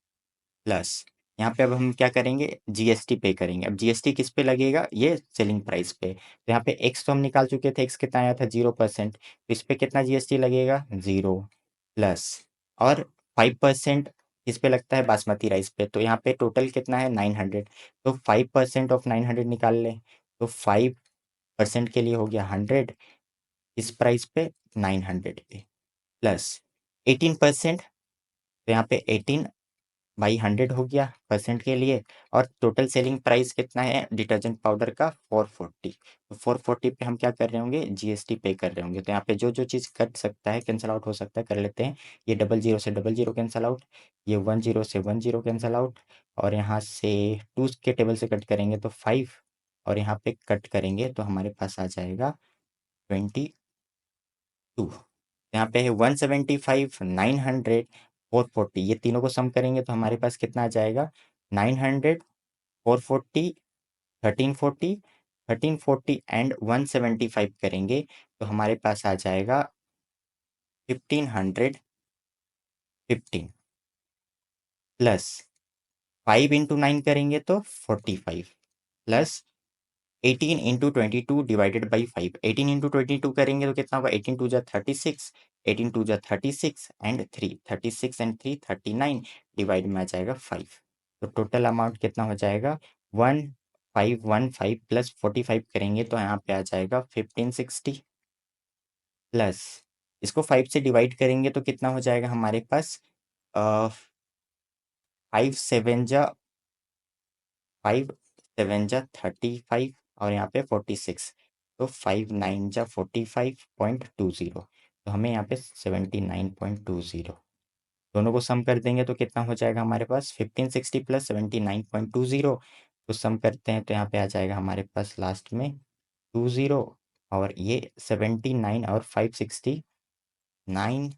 प्लस यहाँ पे अब हम क्या करेंगे, जीएसटी पे करेंगे। अब जीएसटी किस पे लगेगा, ये सेलिंग प्राइस पे। तो यहाँ पे एक्स तो हम निकाल चुके थे, एक्स कितना आया था 0%, तो इस पे कितना जीएसटी लगेगा 0, प्लस और 5% इस पे लगता है बासमती राइस पे। तो यहाँ पे टोटल कितना है 900, तो 5% ऑफ 900 निकाल लें, तो 5% के लिए हो गया 100 इस प्राइस पे 900 पे, प्लस 18%, तो यहाँ पे 18/100 हो गया परसेंट के लिए। और टोटल सेलिंग प्राइस कितना है डिटर्जेंट पाउडर का, 440। तो 440 पे हम क्या कर रहे होंगे, जीएसटी पे कर रहे होंगे। तो यहाँ पे जो जो चीज़ कट सकता है, कैंसिल आउट हो सकता है, कर लेते हैं। ये 00 से 00 कैंसिल आउट, ये 10 से 10 कैंसिल आउट, और यहाँ से 2 के टेबल से कट करेंगे तो 5, और यहाँ पे कट करेंगे तो हमारे पास आ जाएगा 22। यहाँ पे है 175, 900, 440, ये तीनों को सम करेंगे तो हमारे पास कितना आ जाएगा, 900, 440, 1340, 1340 एंड 175 करेंगे तो हमारे पास आ जाएगा 1515, प्लस 5 × 9 करेंगे तो 45, प्लस 18 × 22 डिवाइडेड बाई 5। 18 × 22 करेंगे तो कितना होगा, 18 2 जा 36, 18 2 जा 36 एंड 3, 36 एंड 3 39, डिवाइड में आ जाएगा 5। तो टोटल अमाउंट कितना हो जाएगा 1515, प्लस 45 करेंगे तो यहाँ पे आ जाएगा 1560, प्लस इसको 5 से डिवाइड करेंगे तो कितना हो जाएगा हमारे पास, 5 7 जा 35 और यहाँ पे 46, तो 5 9 जा 45.20, तो हमें यहाँ पे 79.20, दोनों को सम कर देंगे तो कितना हो जाएगा हमारे पास, 1560 प्लस 79.20, तो सम करते हैं तो यहाँ पे आ जाएगा हमारे पास लास्ट में 20, और ये 79 और 560, 9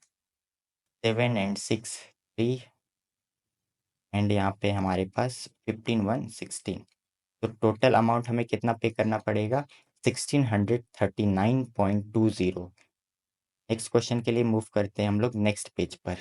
7 एंड 6 3, एंड यहाँ पे हमारे पास 15 1 16। तो टोटल अमाउंट हमें कितना पे करना पड़ेगा, 1639.20। नेक्स्ट क्वेश्चन के लिए मूव करते हैं हम लोग नेक्स्ट पेज पर।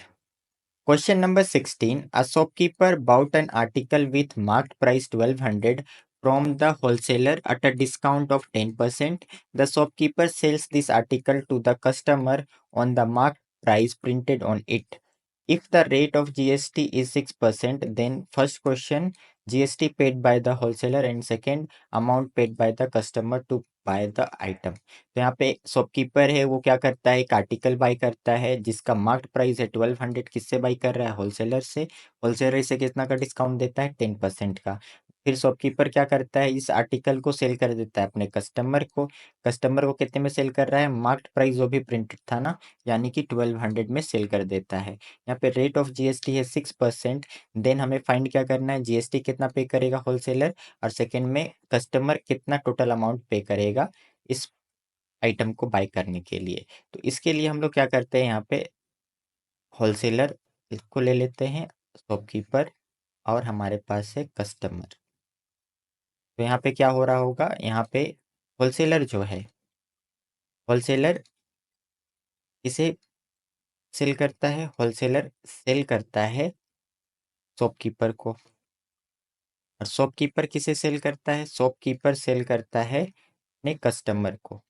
Question number 16, a shopkeeper bought an article with marked price 1200 from the wholesaler at a discount of 10%. The shopkeeper sells this article to the customer on the marked price printed on it. If the rate of GST is 6%, then first question GST paid by the wholesaler and second amount paid by the customer to bye the item. तो यहाँ पे शॉपकीपर है वो क्या करता है, एक आर्टिकल बाई करता है जिसका मार्केट प्राइस है 1200। किससे बाई कर रहा है, होलसेलर से। होलसेलर से कितना का डिस्काउंट देता है, 10% का। फिर शॉपकीपर क्या करता है, इस आर्टिकल को सेल कर देता है अपने कस्टमर को। कस्टमर को कितने में सेल कर रहा है, मार्केट प्राइस जो भी प्रिंटेड था ना, यानी कि 1200 में सेल कर देता है। यहाँ पे रेट ऑफ जीएसटी है 6%। देन हमें फाइंड क्या करना है, जीएसटी कितना पे करेगा होलसेलर, और सेकंड में कस्टमर कितना टोटल अमाउंट पे करेगा इस आइटम को बाय करने के लिए। तो इसके लिए हम लोग क्या करते हैं, यहाँ पे होलसेलर इसको ले लेते हैं, शॉपकीपर, और हमारे पास है कस्टमर। तो यहाँ पे क्या हो रहा होगा, यहाँ पे होलसेलर जो है, होलसेलर इसे सेल करता है, होलसेलर सेल करता है शॉपकीपर को। और शॉपकीपर किसे सेल करता है, शॉपकीपर सेल करता है अपने कस्टमर को।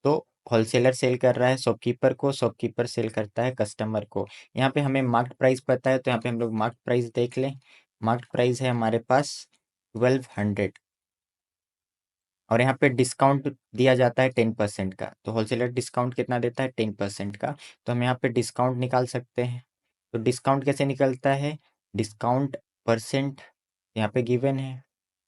तो होलसेलर सेल कर रहा है शॉपकीपर को, शॉपकीपर सेल करता है कस्टमर को। यहाँ पे हमें मार्केट प्राइस पता है, तो यहाँ पे हम लोग मार्केट प्राइस देख लें। मार्केट प्राइस है हमारे पास 1200, और यहाँ पे डिस्काउंट दिया जाता है 10% का। तो होलसेलर डिस्काउंट कितना देता है, 10% का। तो हम यहाँ पे डिस्काउंट निकाल सकते हैं। तो डिस्काउंट कैसे निकलता है, डिस्काउंट परसेंट यहाँ पे गिवन है,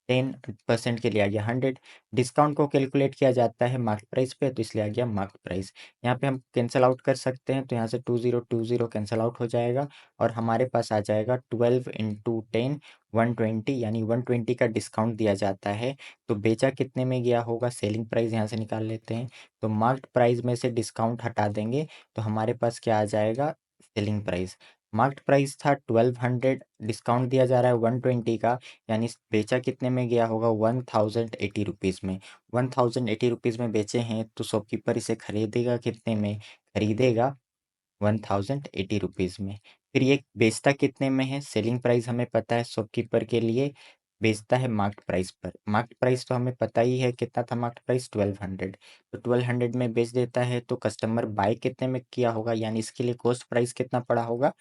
10% के लिए आ गया 100। डिस्काउंट को कैलकुलेट किया जाता है मार्केट प्राइस पे, तो इसलिए आ गया मार्केट प्राइस। यहाँ पे हम कैंसिल आउट कर सकते हैं, तो यहाँ से 2020 कैंसिल आउट हो जाएगा, और हमारे पास आ जाएगा 12 इंटू 10 120, यानी 120 का डिस्काउंट दिया जाता है। तो बेचा कितने में गया होगा, सेलिंग प्राइस यहाँ से निकाल लेते हैं। तो मार्केट प्राइस में से डिस्काउंट हटा देंगे, तो हमारे पास क्या आ जाएगा, सेलिंग प्राइस। मार्केट प्राइस था 1200, डिस्काउंट दिया जा रहा है 120 का, यानी बेचा कितने में गया होगा, 1080 रुपीज़ में। 1080 रुपीज़ में बेचे हैं, तो शॉपकीपर इसे खरीदेगा कितने में, खरीदेगा 1080 रुपीज़ में। फिर ये बेचता कितने में है, सेलिंग प्राइस हमें पता है शॉपकीपर के लिए, बेचता है मार्केट प्राइस पर। मार्केट प्राइस तो हमें पता ही है कितना था, मार्केट प्राइस 1200। तो 1200 में बेच देता है, तो कस्टमर बाय कितने में किया होगा, यानी इसके लिए कॉस्ट प्राइस कितना पड़ा होगा,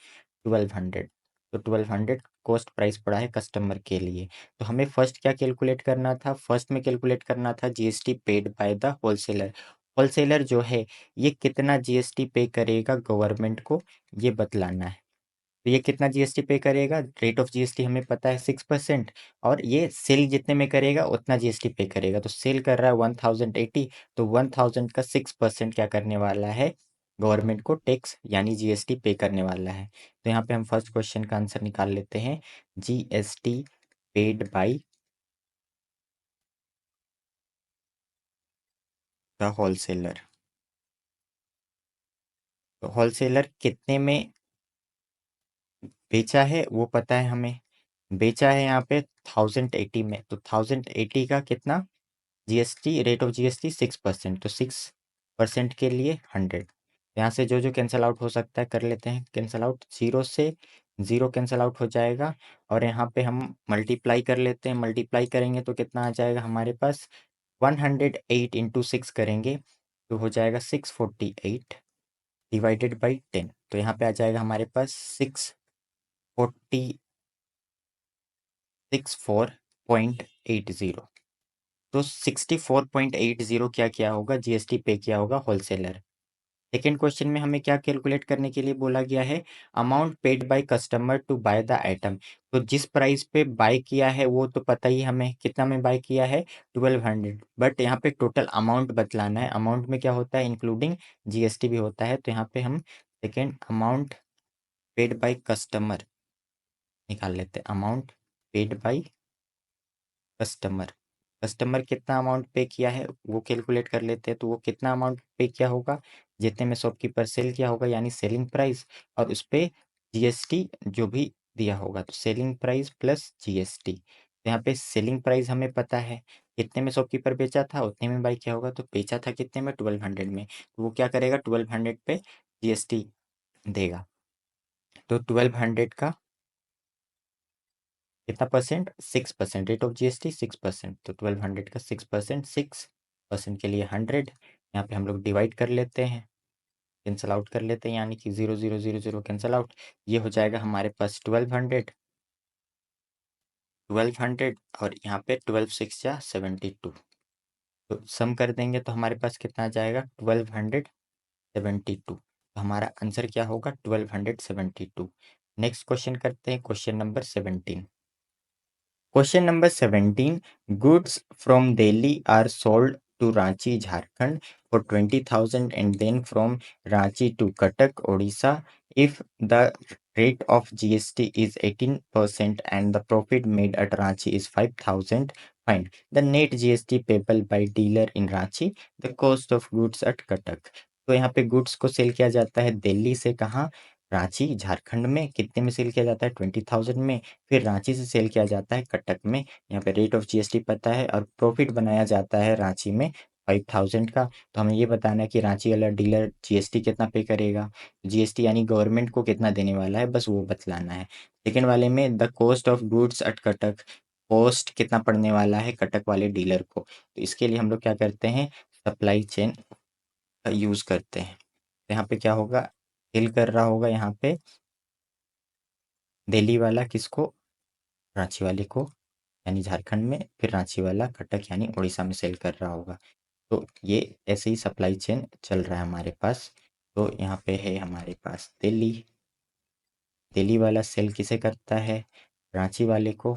1200। तो 1200 कॉस्ट प्राइस पड़ा है कस्टमर के लिए। तो हमें फर्स्ट क्या कैलकुलेट करना था, फर्स्ट में कैलकुलेट करना था GST paid by the wholesaler. Wholesaler जो है ये कितना जीएसटी पे करेगा गवर्नमेंट को, ये बतलाना है। तो ये कितना जीएसटी पे करेगा, रेट ऑफ जीएसटी हमें पता है 6%, और ये सेल जितने में करेगा उतना जीएसटी पे करेगा। तो सेल कर रहा है 1080, तो 1000 का 6% क्या करने वाला है, गवर्नमेंट को टैक्स यानी जीएसटी पे करने वाला है। तो यहाँ पे हम फर्स्ट क्वेश्चन का आंसर निकाल लेते हैं, GST paid by the wholesaler. तो होलसेलर कितने में बेचा है वो पता है हमें, बेचा है यहाँ पे 1080 में। तो 1080 का कितना जीएसटी, रेट ऑफ जीएसटी 6%, तो 6% के लिए 100। यहाँ से जो जो कैंसिल आउट हो सकता है कर लेते हैं कैंसिल आउट, जीरो से जीरो कैंसिल आउट हो जाएगा, और यहाँ पे हम मल्टीप्लाई कर लेते हैं। मल्टीप्लाई करेंगे तो कितना आ जाएगा हमारे पास, 108 इंटू 6 करेंगे तो हो जाएगा 648 डिवाइडेड बाई 10। तो यहाँ पे आ जाएगा हमारे पास 644.80। तो 64.80 क्या किया होगा, जीएसटी पे किया होगा होलसेलर। सेकेंड क्वेश्चन में हमें क्या कैलकुलेट करने के लिए बोला गया है, amount paid by customer to buy the item. तो जिस प्राइस पे बाय किया है वो तो पता ही हमें, कितना में बाय किया है 1200, बट यहाँ पे टोटल अमाउंट बतलाना है। अमाउंट में क्या होता है, इंक्लूडिंग जीएसटी भी होता है। तो यहाँ पे हम second amount paid by customer निकाल लेते हैं, amount paid by customer. Customer कितना अमाउंट पे किया है वो कैलकुलेट कर लेते हैं। तो वो कितना अमाउंट पे किया होगा, जितने में शॉपकीपर सेल किया होगा, यानी सेलिंग प्राइस, और उस पे जीएसटी जो भी दिया होगा, तो सेलिंग प्राइस प्लस जीएसटी। तो यहाँ पे सेलिंग प्राइस हमें पता है, कितने में शॉपकीपर बेचा था उतने में बाई किया होगा। तो बेचा था कितने में, 1200 में, तो वो क्या करेगा 1200 पे जीएसटी देगा। तो 1200 का कितना परसेंट, 6%, रेट ऑफ जीएसटी 6%। तो 1200 का 6%, 6% के लिए 100। यहाँ पे हम लोग डिवाइड कर लेते हैं, कैंसल आउट कर लेते हैं, यानी कि 0 0 0 0 कैंसल आउट। ये हो जाएगा हमारे पास 1200, 1200 और यहाँ पे 12 6 या 72। तो सम कर देंगे तो हमारे पास कितना आ जाएगा 1272। तो हमारा आंसर क्या होगा 1272। नेक्स्ट क्वेश्चन करते हैं, question number 17। Question number 17. Goods from Delhi are sold to Ranchi, Jharkhand for 20,000 and then from Ranchi to Cuttack, Odisha. If the rate of GST is 18% and the profit made at Ranchi is 5,000, find the net GST payable by dealer in Ranchi, the cost of goods at Cuttack. तो यहाँ पे गुड्स को सेल किया जाता है दिल्ली से कहाँ, रांची झारखंड में। कितने में सेल किया जाता है 20,000 में। फिर रांची से सेल किया जाता है कटक में। यहाँ पे रेट ऑफ जीएसटी पता है और प्रॉफिट बनाया जाता है रांची में 5,000 का। तो हमें ये बताना है कि रांची वाला डीलर जीएसटी कितना पे करेगा, जीएसटी यानी गवर्नमेंट को कितना देने वाला है, बस वो बतलाना है। सेकेंड वाले में the cost of goods at Cuttack, cost कितना पड़ने वाला है कटक वाले डीलर को। तो इसके लिए हम लोग क्या करते हैं, सप्लाई चेन का यूज करते हैं। तो यहाँ पे क्या होगा, सेल कर रहा होगा यहाँ पे दिल्ली वाला किसको, रांची वाले को यानी झारखंड में, फिर रांची वाला कटक यानी उड़ीसा में सेल कर रहा होगा। तो ये ऐसे ही सप्लाई चेन चल रहा है हमारे पास। तो यहाँ पे है हमारे पास दिल्ली, दिल्ली वाला सेल किसे करता है, रांची वाले को।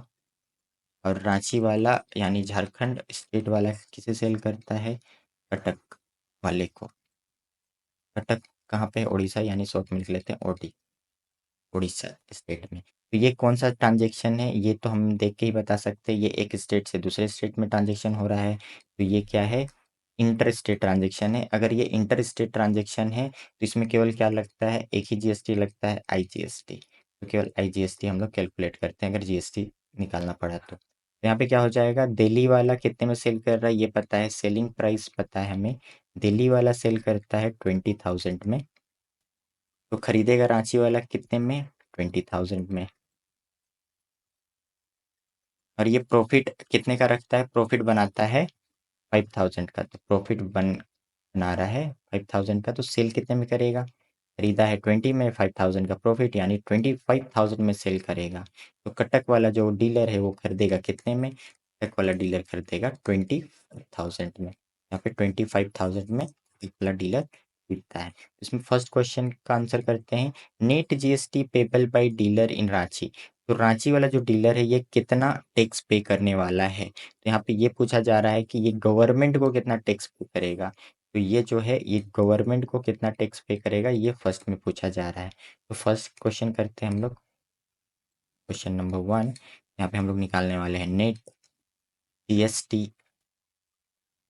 और रांची वाला यानी झारखंड स्टेट वाला किसे सेल करता है, कटक वाले को। कटक कहाँ पे, उड़ीसा यानी शॉर्ट में लिख लेते हैं ओडी, उड़ीसा स्टेट में। तो ये कौन सा ट्रांजेक्शन है, ये तो हम देख के ही बता सकते हैं। ये एक स्टेट से दूसरे स्टेट में ट्रांजेक्शन हो रहा है, तो ये क्या है, इंटर स्टेट ट्रांजेक्शन है। अगर ये इंटर स्टेट ट्रांजेक्शन है तो इसमें केवल क्या लगता है, एक ही जीएसटी लगता है, आईजीएसटी। तो केवल आईजीएसटी हम लोग कैलकुलेट करते हैं अगर जीएसटी निकालना पड़ा तो। यहाँ पे क्या हो जाएगा, दिल्ली वाला कितने में सेल कर रहा है ये पता है, सेलिंग प्राइस पता है हमें। दिल्ली वाला सेल करता है 20,000 में, तो खरीदेगा रांची वाला कितने में, 20,000 में। और ये प्रॉफिट कितने का रखता है, प्रॉफिट बनाता है 5,000 का। तो प्रॉफिट बना रहा है 5,000 का, तो सेल कितने में करेगा, खरीदा है 20 में, 5,000 का प्रॉफिट यानी 25,000 में सेल करेगा। तो कटक वाला जो डीलर है वो खरीदेगा कितने में, कटक वाला डीलर खरीदेगा 25,000 में। यहाँ पे 25,000 में एक वाला डीलर खरीदता है। इसमें फर्स्ट क्वेश्चन का आंसर करते हैं, net GST payable bye dealer इन रांची। तो रांची वाला जो डीलर है ये कितना टैक्स पे करने वाला है। तो यहाँ पे ये पूछा जा रहा है कि ये गवर्नमेंट को कितना टैक्स पे करेगा। तो ये जो है ये गवर्नमेंट को कितना टैक्स पे करेगा ये फर्स्ट में पूछा जा रहा है। तो फर्स्ट क्वेश्चन करते हैं हम लोग, क्वेश्चन नंबर 1। यहाँ पे हम लोग निकालने वाले हैं net GST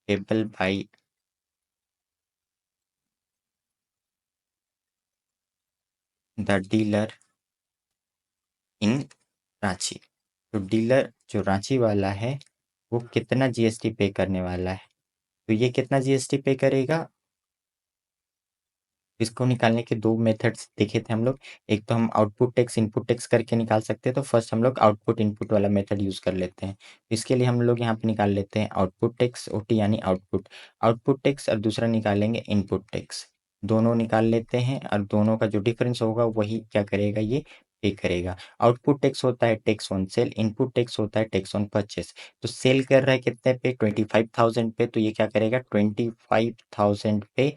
payable by the dealer इन रांची। तो डीलर जो रांची वाला है वो कितना जीएसटी पे करने वाला है। तो ये कितना जीएसटी पे करेगा, इसको निकालने के दो मेथड्स देखे थे हम लोग। एक तो हम आउटपुट टैक्स इनपुट टैक्स करके निकाल सकते हैं, तो फर्स्ट हम लोग आउटपुट इनपुट वाला मेथड यूज कर लेते हैं। इसके लिए हम लोग यहाँ पे निकाल लेते हैं आउटपुट टैक्स, ओटी यानी आउटपुट, आउटपुट टैक्स, और दूसरा निकालेंगे इनपुट टैक्स। दोनों निकाल लेते हैं और दोनों का जो डिफरेंस होगा वही क्या करेगा, ये पे करेगा। आउटपुट टैक्स होता है tax on sale, input tax होता है टैक्स ऑन परचेस। तो सेल कर रहा है कितने पे, 25,000 पे, तो ये क्या करेगा 25,000 पे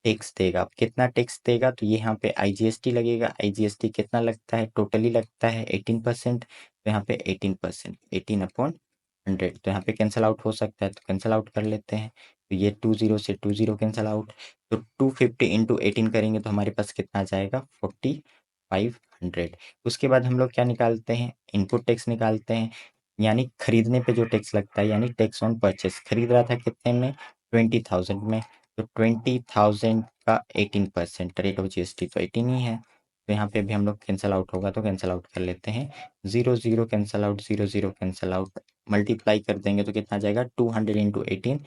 टैक्स देगा। अब कितना टैक्स देगा, तो ये यहाँ पे आईजीएसटी लगेगा। आईजीएसटी कितना लगता है, टोटली लगता है 18%। तो यहाँ पे 18%, 18/100। तो यहाँ पे कैंसल आउट हो सकता है, तो कैंसल आउट कर लेते हैं। तो ये 20 से 20 कैंसल आउट। तो 250 इंटू 18 करेंगे तो हमारे पास कितना आ जाएगा 4,500। उसके बाद हम लोग क्या निकालते हैं, इनपुट टैक्स निकालते हैं, यानी खरीदने पे जो टैक्स लगता है, यानी टैक्स ऑन परचेस। खरीद रहा था कितने में, 20,000 में। तो 20,000 का 18%, रेट ऑफ जीएसटी तो 18 ही है। तो यहाँ पे भी हम लोग कैंसल आउट होगा तो कैंसल आउट कर लेते हैं। 0 0 cancel out, 0 0 cancel out, multiply कर देंगे तो कितना आ जाएगा 200 इंटू 18,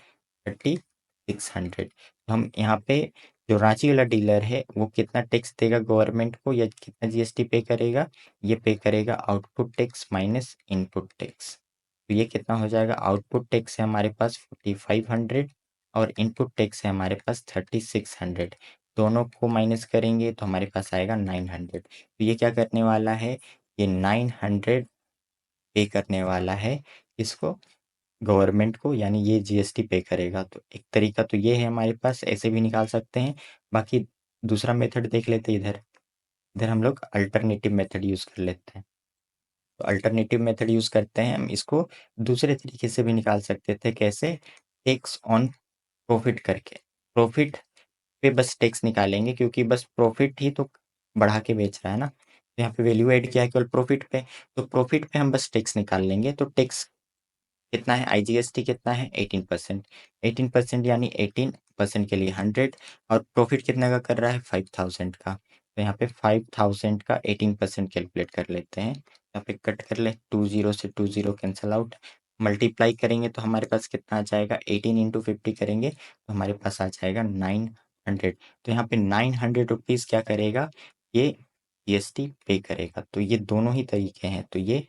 3,600। तो हम यहाँ पे जो रांची वाला डीलर है वो कितना टैक्स देगा गवर्नमेंट को, या कितना जीएसटी पे करेगा, ये पे करेगा output tax minus input tax. तो ये कितना हो जाएगा, आउटपुट टैक्स है हमारे पास 4,500 और इनपुट टैक्स है हमारे पास 3,600। दोनों को माइनस करेंगे तो हमारे पास आएगा 900। तो ये क्या करने वाला है, ये 900 पे करने वाला है इसको, गवर्नमेंट को, यानी ये जीएसटी पे करेगा। तो एक तरीका तो ये है हमारे पास, ऐसे भी निकाल सकते हैं। बाकी दूसरा मेथड देख लेते हैं। इधर इधर हम लोग अल्टरनेटिव मेथड यूज़ कर लेते हैं। तो अल्टरनेटिव मेथड यूज़ करते हैं, हम इसको दूसरे तरीके से भी निकाल सकते थे। कैसे? टैक्स ऑन प्रॉफिट करके। प्रॉफिट पे बस टैक्स निकालेंगे, क्योंकि बस प्रॉफिट ही तो बढ़ा के बेच रहा है ना। तो यहाँ पे वैल्यू ऐड किया है केवल प्रॉफिट पे, तो प्रॉफिट पे हम बस टैक्स निकाल लेंगे। तो टैक्स कितना है, आईजीएसटी कितना है, 18%। 18% यानी 18% के लिए 100, और प्रॉफिट कितने का कर रहा है, 5000 का। तो यहाँ पे 5000 का 18% कैलकुलेट कर लेते हैं। यहाँ पे कट कर ले, 20 से 20 कैंसिल आउट। मल्टीप्लाई करेंगे तो हमारे पास कितना आ जाएगा, 18 इंटू 50 करेंगे तो हमारे पास आ जाएगा 900। तो यहाँ पे 900 रुपीज़ क्या करेगा, ये जीएसटी पे करेगा। तो ये दोनों ही तरीके हैं। तो ये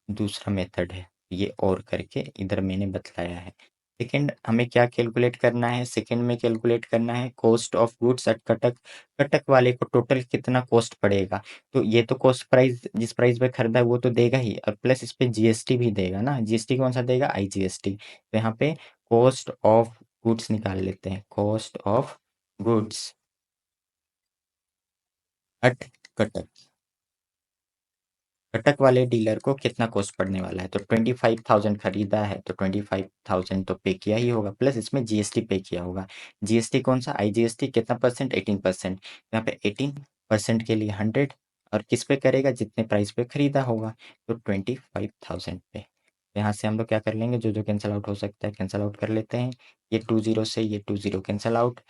दूसरा मेथड है, ये और करके इधर मैंने बतलाया है। सेकंड हमें क्या कैलकुलेट करना है, सेकंड में कैलकुलेट करना है cost of goods at Cuttack. Cuttack वाले को टोटल कितना कॉस्ट पड़ेगा। तो ये तो कॉस्ट प्राइस, जिस प्राइस पे खरीदा है वो तो देगा ही, और प्लस इस पे जीएसटी भी देगा ना। जीएसटी कौन सा देगा, आईजीएसटी। तो यहाँ पे कॉस्ट ऑफ गुड्स निकाल लेते हैं। Cost of goods at Cuttack, Cuttack वाले डीलर को कितना कॉस्ट पड़ने वाला है। तो 25,000 खरीदा है, तो 25,000 तो पे किया ही होगा, प्लस इसमें जीएसटी पे किया होगा। जीएसटी कौन सा, आईजीएसटी कितना परसेंट, 18%। यहाँ पे 18% के लिए 100, और किस पे करेगा, जितने प्राइस पे खरीदा होगा। तो 25,000 पे। यहाँ से हम लोग क्या कर लेंगे, जो जो कैंसिल आउट हो सकता है कैंसिल आउट कर लेते हैं। ये 20 से ये 20 कैंसिल आउट।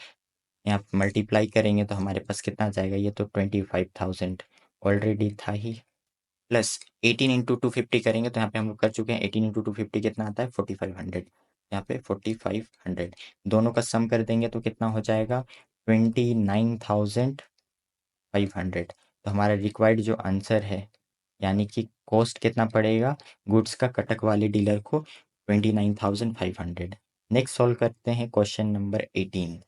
यहाँ मल्टीप्लाई करेंगे तो हमारे पास कितना आ जाएगा, ये तो 25,000 ऑलरेडी था ही, प्लस 18 इंटू 250 करेंगे तो यहाँ पे हम लोग कर चुके हैं। 18 इंटू 250 कितना आता है, 4500। यहाँ पे 4500 दोनों का सम कर देंगे तो कितना हो जाएगा, 29,500। तो हमारा रिक्वायर्ड जो आंसर है, यानी कि कॉस्ट कितना पड़ेगा गुड्स का कटक वाले डीलर को, 29,500। नेक्स्ट सॉल्व करते हैं question number 18।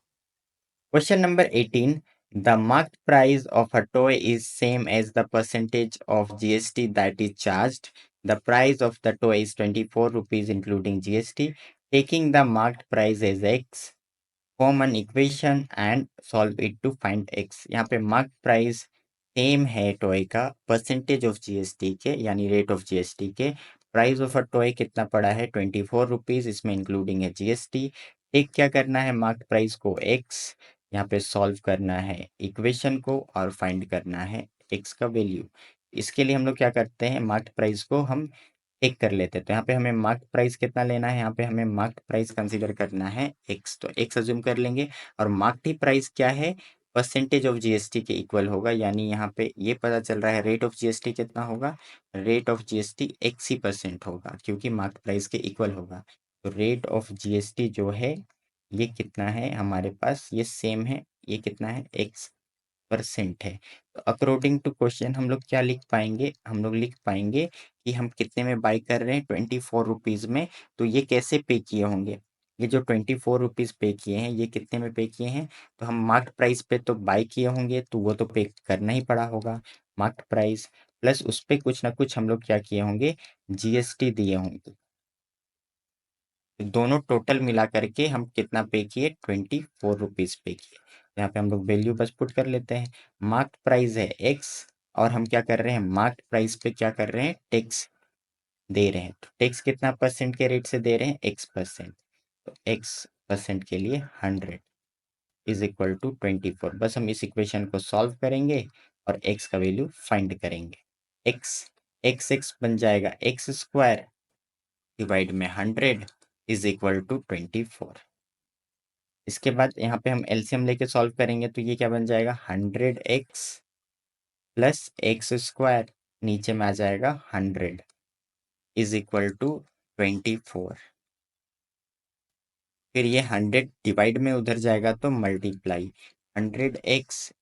Question number 18. The marked price of a toy is same as the percentage of GST that is charged. The price of the toy is 24 rupees including GST. Taking the marked price as X, form an equation and solve it to find X. यहाँ पे marked price सेम है टॉय का परसेंटेज ऑफ जीएसटी के, यानी रेट ऑफ जीएसटी के। प्राइस ऑफ अ टॉय कितना पड़ा है, 24 रुपीज़, इसमें इंक्लूडिंग है जीएसटी। एक क्या करना है, मार्क प्राइस को एक्स, यहाँ पे सॉल्व करना है इक्वेशन को और फाइंड करना है एक्स का वैल्यू। इसके लिए हम लोग क्या करते हैं, मार्क प्राइस को हम टेक कर लेते हैं। तो यहाँ पे हमें मार्क प्राइस कितना लेना है, यहाँ पे हमें मार्क प्राइस कंसीडर करना है एक्स, तो एक्स अज्यूम कर लेंगे। और मार्क प्राइस क्या है, परसेंटेज ऑफ जीएसटी के इक्वल होगा, यानी यहाँ पे ये पता चल रहा है रेट ऑफ जीएसटी कितना होगा, rate of GST x he percent होगा, क्योंकि मार्क प्राइस के इक्वल होगा। तो रेट ऑफ जीएसटी जो है ये कितना है हमारे पास, ये सेम है, ये कितना है, एक्स परसेंट है। तो अकॉर्डिंग टू क्वेश्चन हम लोग क्या लिख पाएंगे, हम लोग लिख पाएंगे कि हम कितने में बाई कर रहे हैं, 24 रुपीज़ में। तो ये कैसे पे किए होंगे, ये जो 24 रुपीज़ पे किए हैं ये कितने में पे किए हैं। तो हम मार्क प्राइस पे तो बाई किए होंगे, तो वो तो पे करना ही पड़ा होगा, मार्क प्राइस प्लस उस पर कुछ ना कुछ हम लोग क्या किए होंगे, जीएसटी दिए होंगे। तो दोनों टोटल मिला करके हम कितना पे किए, 24 रुपीज़ पे किए। यहाँ पे हम लोग वैल्यू बस पुट कर लेते हैं। मार्क प्राइस है एक्स, और हम क्या कर रहे हैं, मार्क प्राइस पे क्या कर रहे हैं, टैक्स दे रहे हैं। तो टैक्स कितना परसेंट के रेट से दे रहे हैं, एक्स परसेंट। तो एक्स परसेंट के लिए 100 इज इक्वल टू 24। बस हम इस इक्वेशन को सॉल्व करेंगे और एक्स का वैल्यू फाइंड करेंगे। एक्स एक्स एक्स बन जाएगा एक्स स्क्वायर डिवाइड में 100 इज इक्वल टू 24। इसके बाद यहाँ पे हम एलसीएम लेके सॉल्व करेंगे तो ये क्या बन जाएगा, 100x प्लस एक्स स्क्वायर, नीचे में आ जाएगा 100 इज इक्वल टू 24। फिर ये 100 डिवाइड में उधर जाएगा तो multiply, 100x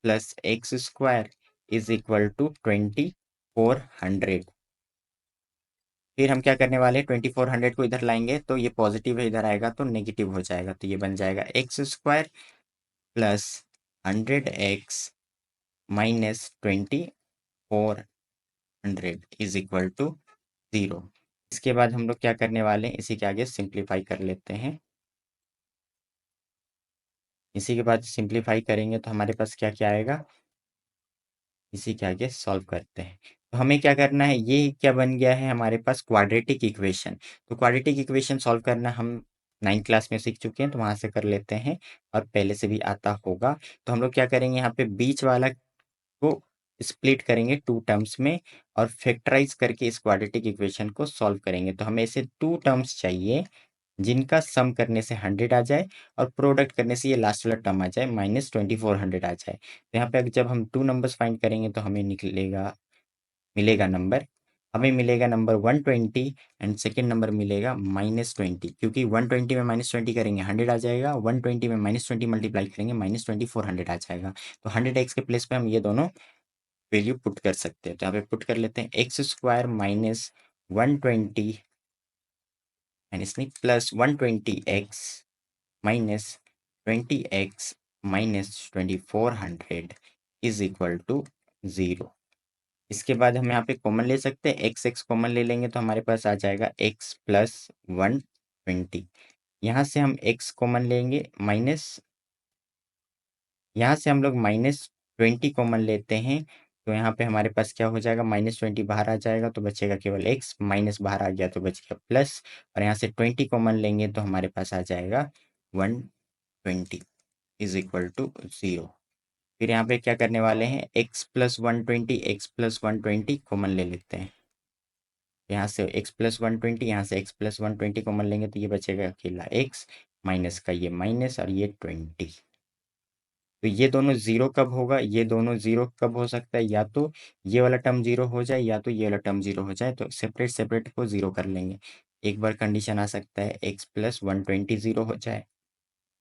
plus x square is equal to 2400। फिर हम क्या करने वाले हैं, 2400 को इधर लाएंगे तो ये पॉजिटिव है, इधर आएगा तो नेगेटिव हो जाएगा, तो ये बन जाएगा x square plus 100x minus 2400 is equal to 0। इसके बाद हम लोग क्या करने वाले हैं, इसी के आगे सिंप्लीफाई कर लेते हैं। इसी के बाद सिंप्लीफाई करेंगे तो हमारे पास क्या क्या आएगा, इसी के आगे सॉल्व करते हैं। तो हमें क्या करना है, ये क्या बन गया है हमारे पास क्वाड्रेटिक इक्वेशन। तो क्वाड्रेटिक इक्वेशन सॉल्व करना हम 9th क्लास में सीख चुके हैं, तो वहां से कर लेते हैं और पहले से भी आता होगा। तो हम लोग क्या करेंगे, यहाँ पे बीच वाला को स्प्लिट करेंगे टू टर्म्स में और फैक्टराइज करके इस क्वाड्रेटिक इक्वेशन को सॉल्व करेंगे। तो हमें ऐसे टू टर्म्स चाहिए जिनका सम करने से 100 आ जाए और प्रोडक्ट करने से ये लास्ट वाला टर्म आ जाए माइनस 2400 आ जाए। तो यहाँ पे जब हम टू नंबर्स फाइंड करेंगे तो हमें मिलेगा नंबर, हमें मिलेगा नंबर 120 एंड सेकेंड नंबर मिलेगा -20, क्योंकि 120 में -20 करेंगे 100 आ जाएगा, 120 में -20 मल्टीप्लाई करेंगे -2400 आ जाएगा। तो 100x के प्लेस पे हम ये दोनों वैल्यू पुट कर सकते हैं। तो यहाँ पे पुट कर लेते हैं, एक्स स्क्वायर माइनस 120 माइनस नहीं plus 120x minus 20x minus 2400 is equal to 0। इसके बाद हम यहाँ पे कॉमन ले सकते हैं, एक्स एक्स कॉमन ले लेंगे तो हमारे पास आ जाएगा x प्लस 120। यहाँ से हम x कॉमन लेंगे माइनस, यहाँ से हम लोग -20 कॉमन लेते हैं तो यहाँ पे हमारे पास क्या हो जाएगा, -20 बाहर आ जाएगा तो बचेगा केवल x, माइनस बाहर आ गया तो बच गया प्लस, और यहाँ से 20 कॉमन लेंगे तो हमारे पास आ जाएगा 120 इज इक्वल टू 0। फिर यहाँ पे क्या करने वाले हैं, x प्लस 120 कॉमन ले लेते हैं। यहाँ से x प्लस 120, यहाँ से x प्लस 120 कॉमन लेंगे तो ये बचेगा अकेला x, माइनस का ये माइनस और ये 20। तो ये दोनों जीरो कब होगा, ये दोनों जीरो कब हो सकता है, या तो ये वाला टर्म जीरो हो जाए या तो ये वाला टर्म जीरो हो जाए। तो सेपरेट सेपरेट को जीरो कर लेंगे। एक बार कंडीशन आ सकता है x प्लस 120 जीरो हो जाए,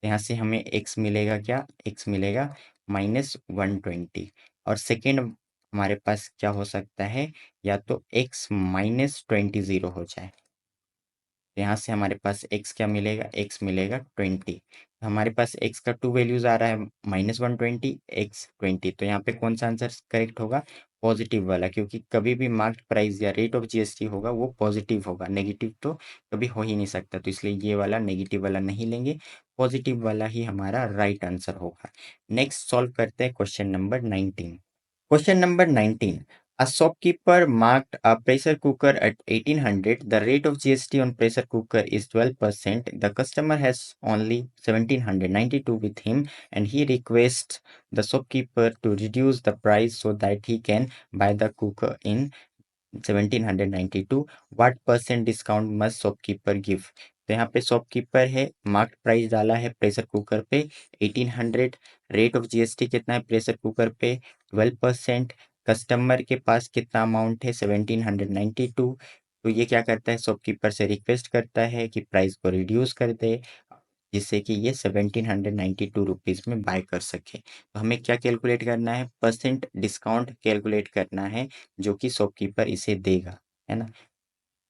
यहाँ से हमें x मिलेगा क्या, x मिलेगा -120। और सेकेंड हमारे पास क्या हो सकता है, या तो x -20 जीरो हो जाए, तो यहाँ से हमारे पास x क्या मिलेगा, x मिलेगा 20। तो हमारे पास x का टू वैल्यूज आ रहा है -120 x 20, तो यहाँ पे कौन सा आंसर करेक्ट होगा, पॉजिटिव वाला, क्योंकि कभी भी मार्क्ड प्राइस या रेट ऑफ जीएसटी होगा वो पॉजिटिव होगा, नेगेटिव तो कभी हो ही नहीं सकता। तो इसलिए ये वाला नेगेटिव वाला नहीं लेंगे, पॉजिटिव वाला ही हमारा राइट आंसर होगा। नेक्स्ट सॉल्व करते हैं question number 19। Question number 19. A shopkeeper marked a pressure cooker at 1800. The rate of GST on pressure cooker is 12%. The customer has only 1792 with him and he requests the shopkeeper to reduce the price so that he can buy the cooker in 1792. What percent discount must shopkeeper give. तो यहाँ पे शॉपकीपर है, मार्केट प्राइस डाला है प्रेशर कुकर पे 1800, रेट ऑफ जीएसटी कितना है प्रेशर कुकर पे 12%, कस्टमर के पास कितना अमाउंट है 1792। तो ये क्या करता है, शॉपकीपर से रिक्वेस्ट करता है कि प्राइस को रिड्यूस कर दे जिससे कि ये 1792 रुपीज़ में बाय कर सके। तो हमें क्या कैलकुलेट करना है, परसेंट डिस्काउंट कैलकुलेट करना है जो कि शॉपकीपर इसे देगा, है ना।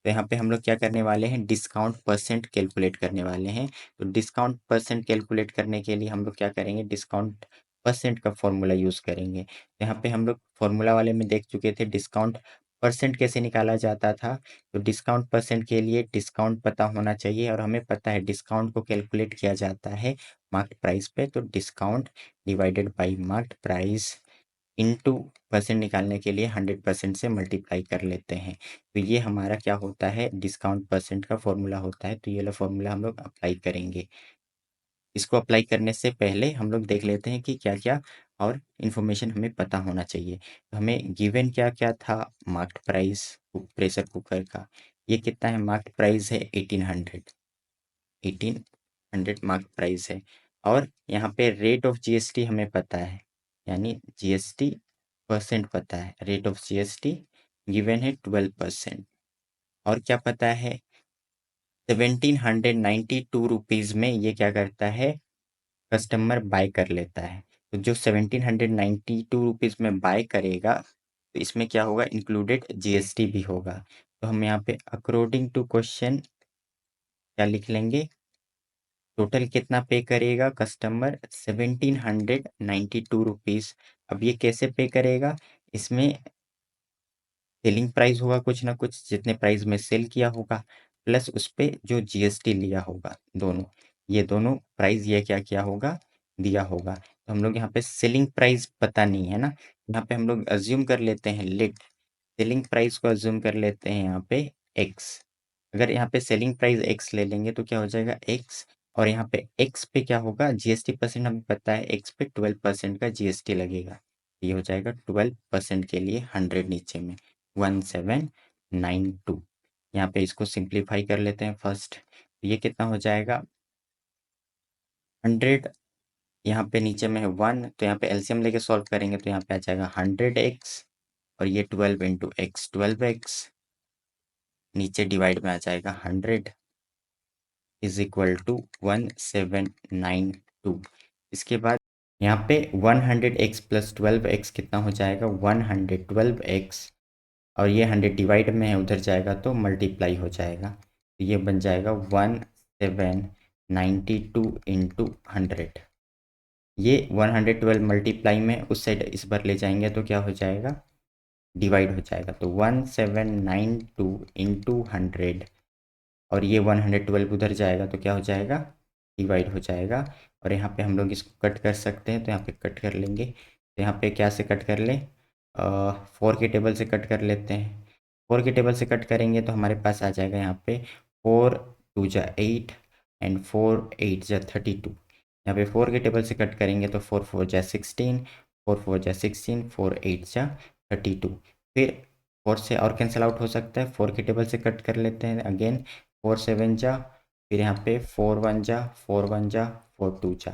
तो यहाँ पे हम लोग क्या करने वाले हैं, डिस्काउंट परसेंट कैलकुलेट करने वाले हैं। तो डिस्काउंट परसेंट कैलकुलेट करने के लिए हम लोग क्या करेंगे, डिस्काउंट परसेंट का फॉर्मूला यूज़ करेंगे। यहाँ पे हम लोग फॉर्मूला वाले में देख चुके थे डिस्काउंट परसेंट कैसे निकाला जाता था। तो डिस्काउंट परसेंट के लिए डिस्काउंट पता होना चाहिए और हमें पता है डिस्काउंट को कैलकुलेट किया जाता है मार्केट प्राइस पे। तो discount divided by market price into percent निकालने के लिए 100% से मल्टीप्लाई कर लेते हैं। तो ये हमारा क्या होता है, डिस्काउंट परसेंट का फॉर्मूला होता है। तो ये वाला फॉर्मूला हम लोग अप्लाई करेंगे। इसको अप्लाई करने से पहले हम लोग देख लेते हैं कि क्या क्या और इन्फॉर्मेशन हमें पता होना चाहिए। तो हमें गिवन क्या क्या था, मार्केट प्राइस प्रेशर कुकर का ये कितना है, मार्केट प्राइस है 1800 मार्केट प्राइस है। और यहाँ पे रेट ऑफ जीएसटी हमें पता है, यानी जीएसटी परसेंट पता है, रेट ऑफ जीएसटी गिवन है 12%। और क्या पता है, 1792 रुपीज़ में ये क्या करता है, कस्टमर बाय कर लेता है। तो जो 1792 रुपीज़ में बाय करेगा तो इसमें क्या होगा, इंक्लूडेड जीएसटी भी होगा। तो हम यहाँ पे अकॉर्डिंग टू क्वेश्चन क्या लिख लेंगे, टोटल कितना पे करेगा कस्टमर? 1792 रुपीज़। अब ये कैसे पे करेगा? इसमें सेलिंग प्राइस होगा कुछ ना कुछ, जितने प्राइस में सेल किया होगा, प्लस उस पे जो जीएसटी लिया होगा, दोनों, ये दोनों प्राइस ये क्या किया होगा, दिया होगा। तो हम लोग यहाँ पे सेलिंग प्राइस पता नहीं है ना, यहाँ पे हम लोग अज्यूम कर लेते हैं, लेट सेलिंग प्राइस को अज्यूम कर लेते हैं यहाँ पे एक्स। अगर यहाँ पे सेलिंग प्राइस एक्स ले लेंगे तो क्या हो जाएगा एक्स, और यहाँ पे एक्स पे क्या होगा, जीएसटी परसेंट हमें पता है, एक्स पे 12% का जीएसटी लगेगा। ये हो जाएगा 12% के लिए 100 नीचे में 1792। यहाँ पे इसको सिंप्लीफाई कर लेते हैं फर्स्ट, ये कितना हो जाएगा 100, यहाँ पे नीचे में है 1, तो यहाँ पे एलसीएम लेके सॉल्व करेंगे तो यहाँ पे आ जाएगा 100x, और ये 12 इंटू एक्स 12x, नीचे डिवाइड में आ जाएगा 100 इज इक्वल टू 1792। इसके बाद यहाँ पे 100x प्लस 12x कितना हो जाएगा 112x, और ये 100 डिवाइड में है, उधर जाएगा तो मल्टीप्लाई हो जाएगा, तो ये बन जाएगा 1792 इंटू 100। ये 112 मल्टीप्लाई में उस साइड इस बार ले जाएंगे तो क्या हो जाएगा, डिवाइड हो जाएगा, तो 1792 इंटू 100, और ये 112 उधर जाएगा तो क्या हो जाएगा, डिवाइड हो जाएगा। और यहाँ पे हम लोग इसको कट कर सकते हैं, तो यहाँ पे कट कर लेंगे, तो यहाँ पे क्या से कट कर ले, 4 के टेबल से कट कर लेते हैं। 4 के टेबल से कट करेंगे तो हमारे पास आ जाएगा यहाँ पे 4 2 जा 8 एंड 4 8 जा 32। यहाँ पे 4 के टेबल से कट करेंगे तो 4 4 जा 16, 4 4 जा 16, 4 8 जा 32। फिर 4 से और कैंसिल आउट हो सकता है, 4 के टेबल से कट कर लेते हैं अगेन, 4 7 जा, फिर यहाँ पे 4 1 जा, 4 1 जा, 4 2 जा,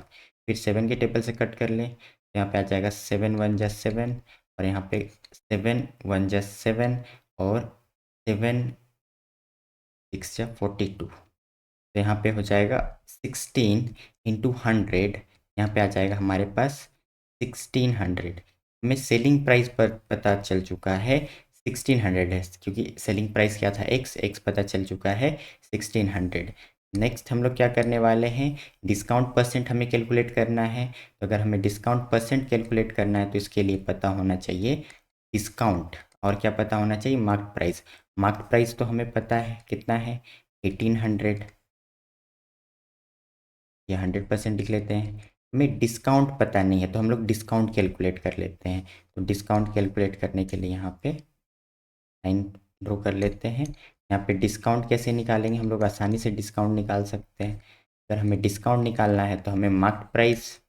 फिर 7 के टेबल से कट कर लें तो यहाँ पे आ जाएगा 7 1 जा 7, और यहाँ पे 7 1 जा 7, और 7 6 जा 42। तो यहाँ पे हो जाएगा 16 इंटू 100, यहाँ पे आ जाएगा हमारे पास 1600। हमें सेलिंग प्राइस पर पता चल चुका है 1600 है, क्योंकि सेलिंग प्राइस क्या था एक्स, एक्स पता चल चुका है 1600। नेक्स्ट हम लोग क्या करने वाले हैं, डिस्काउंट परसेंट हमें कैलकुलेट करना है। तो अगर हमें डिस्काउंट परसेंट कैलकुलेट करना है तो इसके लिए पता होना चाहिए डिस्काउंट, और क्या पता होना चाहिए, मार्क प्राइस। मार्क प्राइस तो हमें पता है कितना है 1800, ये 100% लिख लेते हैं। हमें डिस्काउंट पता नहीं है तो हम लोग डिस्काउंट कैलकुलेट कर लेते हैं। तो डिस्काउंट कैलकुलेट करने के लिए यहाँ पे लाइन ड्रॉ कर लेते हैं। यहाँ पे डिस्काउंट कैसे निकालेंगे, हम लोग आसानी से डिस्काउंट निकाल सकते हैं। अगर हमें डिस्काउंट निकालना है तो हमें मार्क प्राइस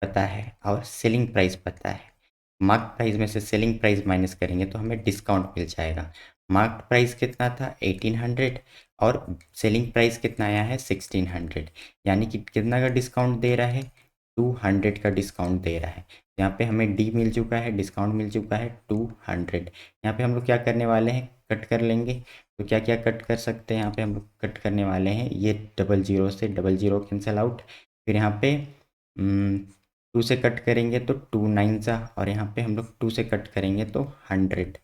पता है और सेलिंग प्राइस पता है। मार्क प्राइस में से सेलिंग प्राइस माइनस करेंगे तो हमें डिस्काउंट मिल जाएगा। मार्क प्राइस कितना था 1800, और सेलिंग प्राइस कितना आया है 1600, यानी कि कितना का डिस्काउंट दे रहा है 200 का डिस्काउंट दे रहा है। यहाँ पे हमें डी मिल चुका है, डिस्काउंट मिल चुका है 200। यहाँ पे हम लोग क्या करने वाले हैं, कट कर लेंगे। तो क्या क्या कट कर सकते हैं, यहाँ पे हम लोग कट करने वाले हैं, ये डबल जीरो से डबल जीरो कैंसिल आउट, फिर यहाँ पे 2 से कट करेंगे तो 2 9 सा, और यहाँ पे हम लोग 2 से कट करेंगे तो 100।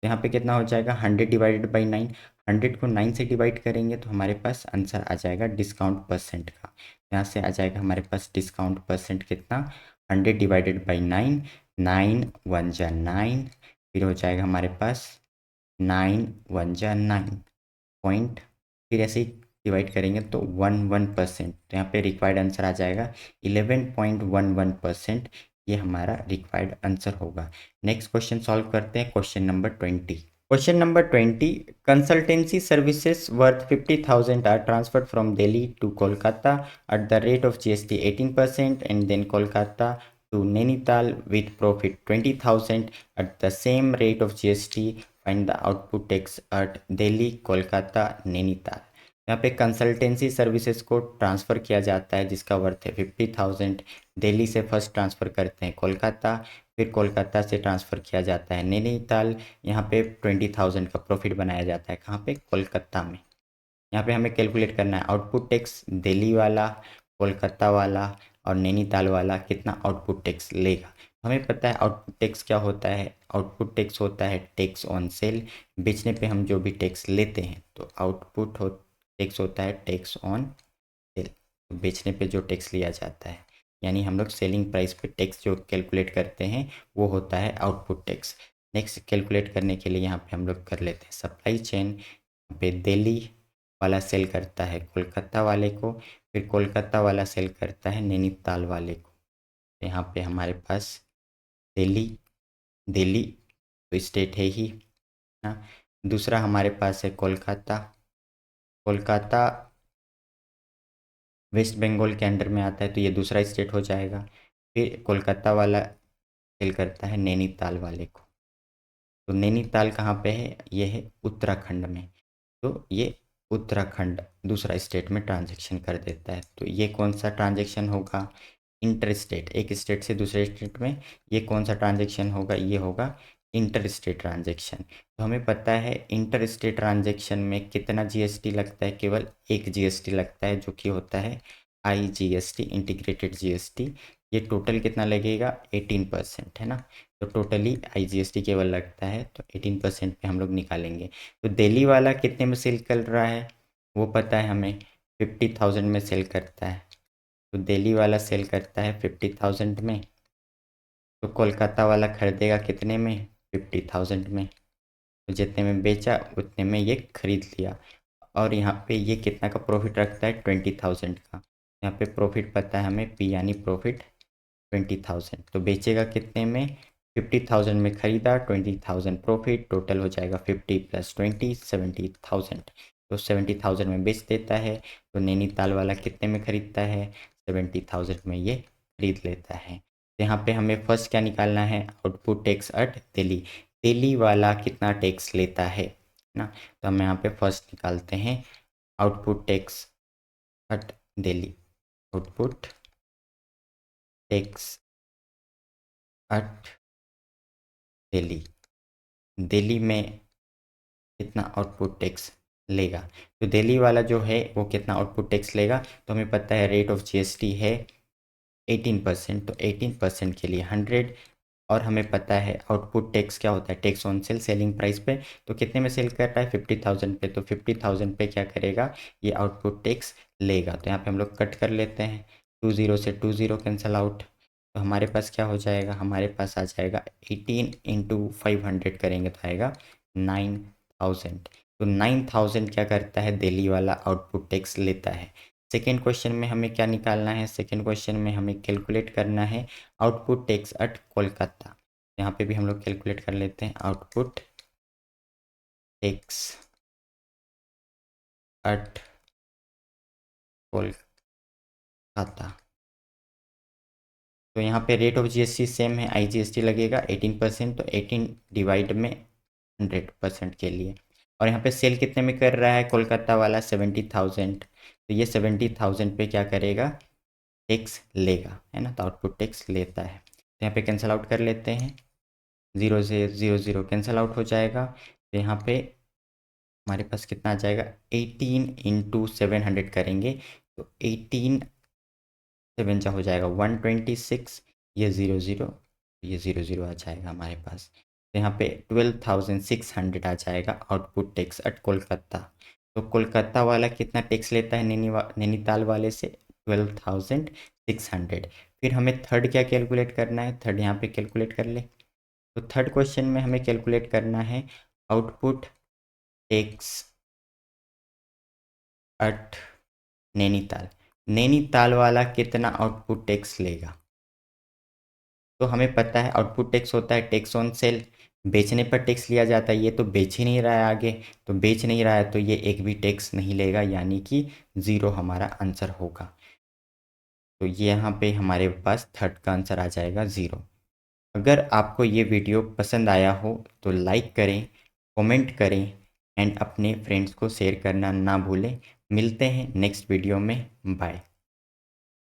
यहाँ पे कितना हो जाएगा 100 डिवाइडेड बाई 9, 100 को 9 से डिवाइड करेंगे तो हमारे पास आंसर आ जाएगा डिस्काउंट परसेंट का। यहाँ से आ जाएगा हमारे पास डिस्काउंट परसेंट कितना, 100 डिवाइडेड बाई 9, 9 1 जा 9, फिर हो जाएगा हमारे पास 9 1 जा 9 पॉइंट, फिर ऐसे ही डिवाइड करेंगे तो 11%। तो यहाँ पे रिक्वायर्ड आंसर आ जाएगा 11.11%। ये हमारा रिक्वायर्ड आंसर होगा। नेक्स्ट क्वेश्चन सॉल्व करते हैं, question number 20। Question number 20, consultancy services worth 50,000 are transferred from Delhi to Kolkata at the rate of GST 18% and then Kolkata to Nainital with profit 20,000 at the same rate of GST. Find the output tax at Delhi, Kolkata, Nainital. यहाँ पे कंसल्टेंसी सर्विसेज को ट्रांसफ़र किया जाता है जिसका वर्थ है 50,000। दिल्ली से फर्स्ट ट्रांसफ़र करते हैं कोलकाता, फिर कोलकाता से ट्रांसफ़र किया जाता है नैनीताल। यहाँ पे 20,000 का प्रॉफिट बनाया जाता है, कहाँ पे, कोलकाता में। यहाँ पे हमें कैलकुलेट करना है आउटपुट टैक्स, दिल्ली वाला, कोलकाता वाला और नैनीताल वाला कितना आउटपुट टैक्स लेगा। हमें पता है आउटपुट टैक्स क्या होता है, आउटपुट टैक्स होता है टैक्स ऑन सेल। बेचने पे हम जो भी टैक्स लेते हैं तो आउटपुट टैक्स होता है टैक्स ऑन सेल। तो बेचने पे जो टैक्स लिया जाता है, यानी हम लोग सेलिंग प्राइस पे टैक्स जो कैलकुलेट करते हैं वो होता है आउटपुट टैक्स। नेक्स्ट कैलकुलेट करने के लिए यहाँ पे हम लोग कर लेते हैं सप्लाई चेन। यहाँ पे दिल्ली वाला सेल करता है कोलकाता वाले को, फिर कोलकाता वाला सेल करता है नैनीताल वाले को। यहाँ पे हमारे पास दिल्ली, दिल्ली तो स्टेट है ही ना। दूसरा हमारे पास है कोलकाता, कोलकाता वेस्ट बंगाल के अंडर में आता है तो ये दूसरा स्टेट हो जाएगा। फिर कोलकाता वाला सेल करता है नैनीताल वाले को, तो नैनीताल कहाँ पे है, ये है उत्तराखंड में, तो ये उत्तराखंड दूसरा स्टेट में ट्रांजैक्शन कर देता है। तो ये कौन सा ट्रांजैक्शन होगा, इंटर स्टेट, एक स्टेट से दूसरे स्टेट में ये कौन सा ट्रांजैक्शन होगा, ये होगा इंटर स्टेट ट्रांजैक्शन। तो हमें पता है इंटर स्टेट ट्रांजैक्शन में कितना जीएसटी लगता है, केवल एक जीएसटी लगता है जो कि होता है आईजीएसटी, इंटीग्रेटेड जीएसटी। ये टोटल कितना लगेगा, 18% है ना। तो टोटली आईजीएसटी केवल लगता है, तो 18% पे हम लोग निकालेंगे। तो दिल्ली वाला कितने में सेल कर रहा है वो पता है हमें, 50,000 में सेल करता है। तो दिल्ली वाला सेल करता है 50,000 में, तो कोलकाता वाला खरीदेगा कितने में, 50,000 में। तो जितने में बेचा उतने में ये खरीद लिया। और यहाँ पे ये कितना का प्रॉफिट रखता है, 20,000 का। यहाँ पे प्रॉफिट पता है हमें, पी यानी प्रॉफिट 20,000। तो बेचेगा कितने में, 50,000 में खरीदा, 20,000 प्रॉफिट, टोटल हो जाएगा 50 + 20 70,000। तो 70,000 में बेच देता है। तो नैनीताल वाला कितने में खरीदता है, 70,000 में ये खरीद लेता है। तो यहाँ पे हमें फर्स्ट क्या निकालना है, output tax at Delhi, Delhi वाला कितना टैक्स लेता है ना। तो हम यहाँ पे फर्स्ट निकालते हैं output tax at Delhi, output tax at Delhi, Delhi में कितना आउटपुट टैक्स लेगा। तो दिल्ली वाला जो है वो कितना आउटपुट टैक्स लेगा, तो हमें पता है रेट ऑफ जीएसटी है 18%, तो 18% के लिए 100। और हमें पता है आउटपुट टैक्स क्या होता है, tax on sale, selling price पे। तो कितने में सेल कर रहा है, 50,000 पे, तो 50,000 पे क्या करेगा, ये आउटपुट टैक्स लेगा। तो यहाँ पे हम लोग कट कर लेते हैं, 20 से 20 कैंसिल आउट। तो हमारे पास क्या हो जाएगा, हमारे पास आ जाएगा 18 × 500 करेंगे तो आएगा 9,000। तो 9,000 क्या करता है, दिल्ली वाला आउटपुट टैक्स लेता है। सेकेंड क्वेश्चन में हमें क्या निकालना है, सेकेंड क्वेश्चन में हमें कैलकुलेट करना है आउटपुट टैक्स एट कोलकाता। यहाँ पे भी हम लोग कैलकुलेट कर लेते हैं आउटपुट टैक्स एट कोलकाता। तो यहाँ पे रेट ऑफ जीएसटी सेम है, आईजीएसटी लगेगा 18%, तो 18 डिवाइड में 100% के लिए। और यहाँ पे सेल कितने में कर रहा है कोलकाता वाला, 70,000। तो ये 70,000 पे क्या करेगा, टैक्स लेगा, है ना। तो आउटपुट टैक्स लेता है। तो यहाँ पे कैंसिल आउट कर लेते हैं, 0 से 0 0 कैंसिल आउट हो जाएगा। तो यहाँ पे हमारे पास कितना आ जाएगा, 18 × 700 करेंगे तो 18 7 जा हो जाएगा 126, ये 0 0, ये 0 0 आ जाएगा हमारे पास। तो यहाँ पे 12,600 आ जाएगा आउटपुट टैक्स एट कोलकाता। तो कोलकाता वाला कितना टैक्स लेता है नैनीताल वाले से, 12,600। फिर हमें थर्ड क्या कैलकुलेट करना है, थर्ड यहाँ पे कैलकुलेट कर ले। तो थर्ड क्वेश्चन में हमें कैलकुलेट करना है output tax at Nainital, Nainital वाला कितना आउटपुट टैक्स लेगा। तो हमें पता है आउटपुट टैक्स होता है टैक्स ऑन सेल, बेचने पर टैक्स लिया जाता है। ये तो बेच ही नहीं रहा है आगे, तो बेच नहीं रहा है तो ये एक भी टैक्स नहीं लेगा, यानी कि 0 हमारा आंसर होगा। तो ये यहाँ पे हमारे पास थर्ड का आंसर आ जाएगा 0। अगर आपको ये वीडियो पसंद आया हो तो लाइक करें, कमेंट करें एंड अपने फ्रेंड्स को शेयर करना ना भूलें। मिलते हैं नेक्स्ट वीडियो में, बाय।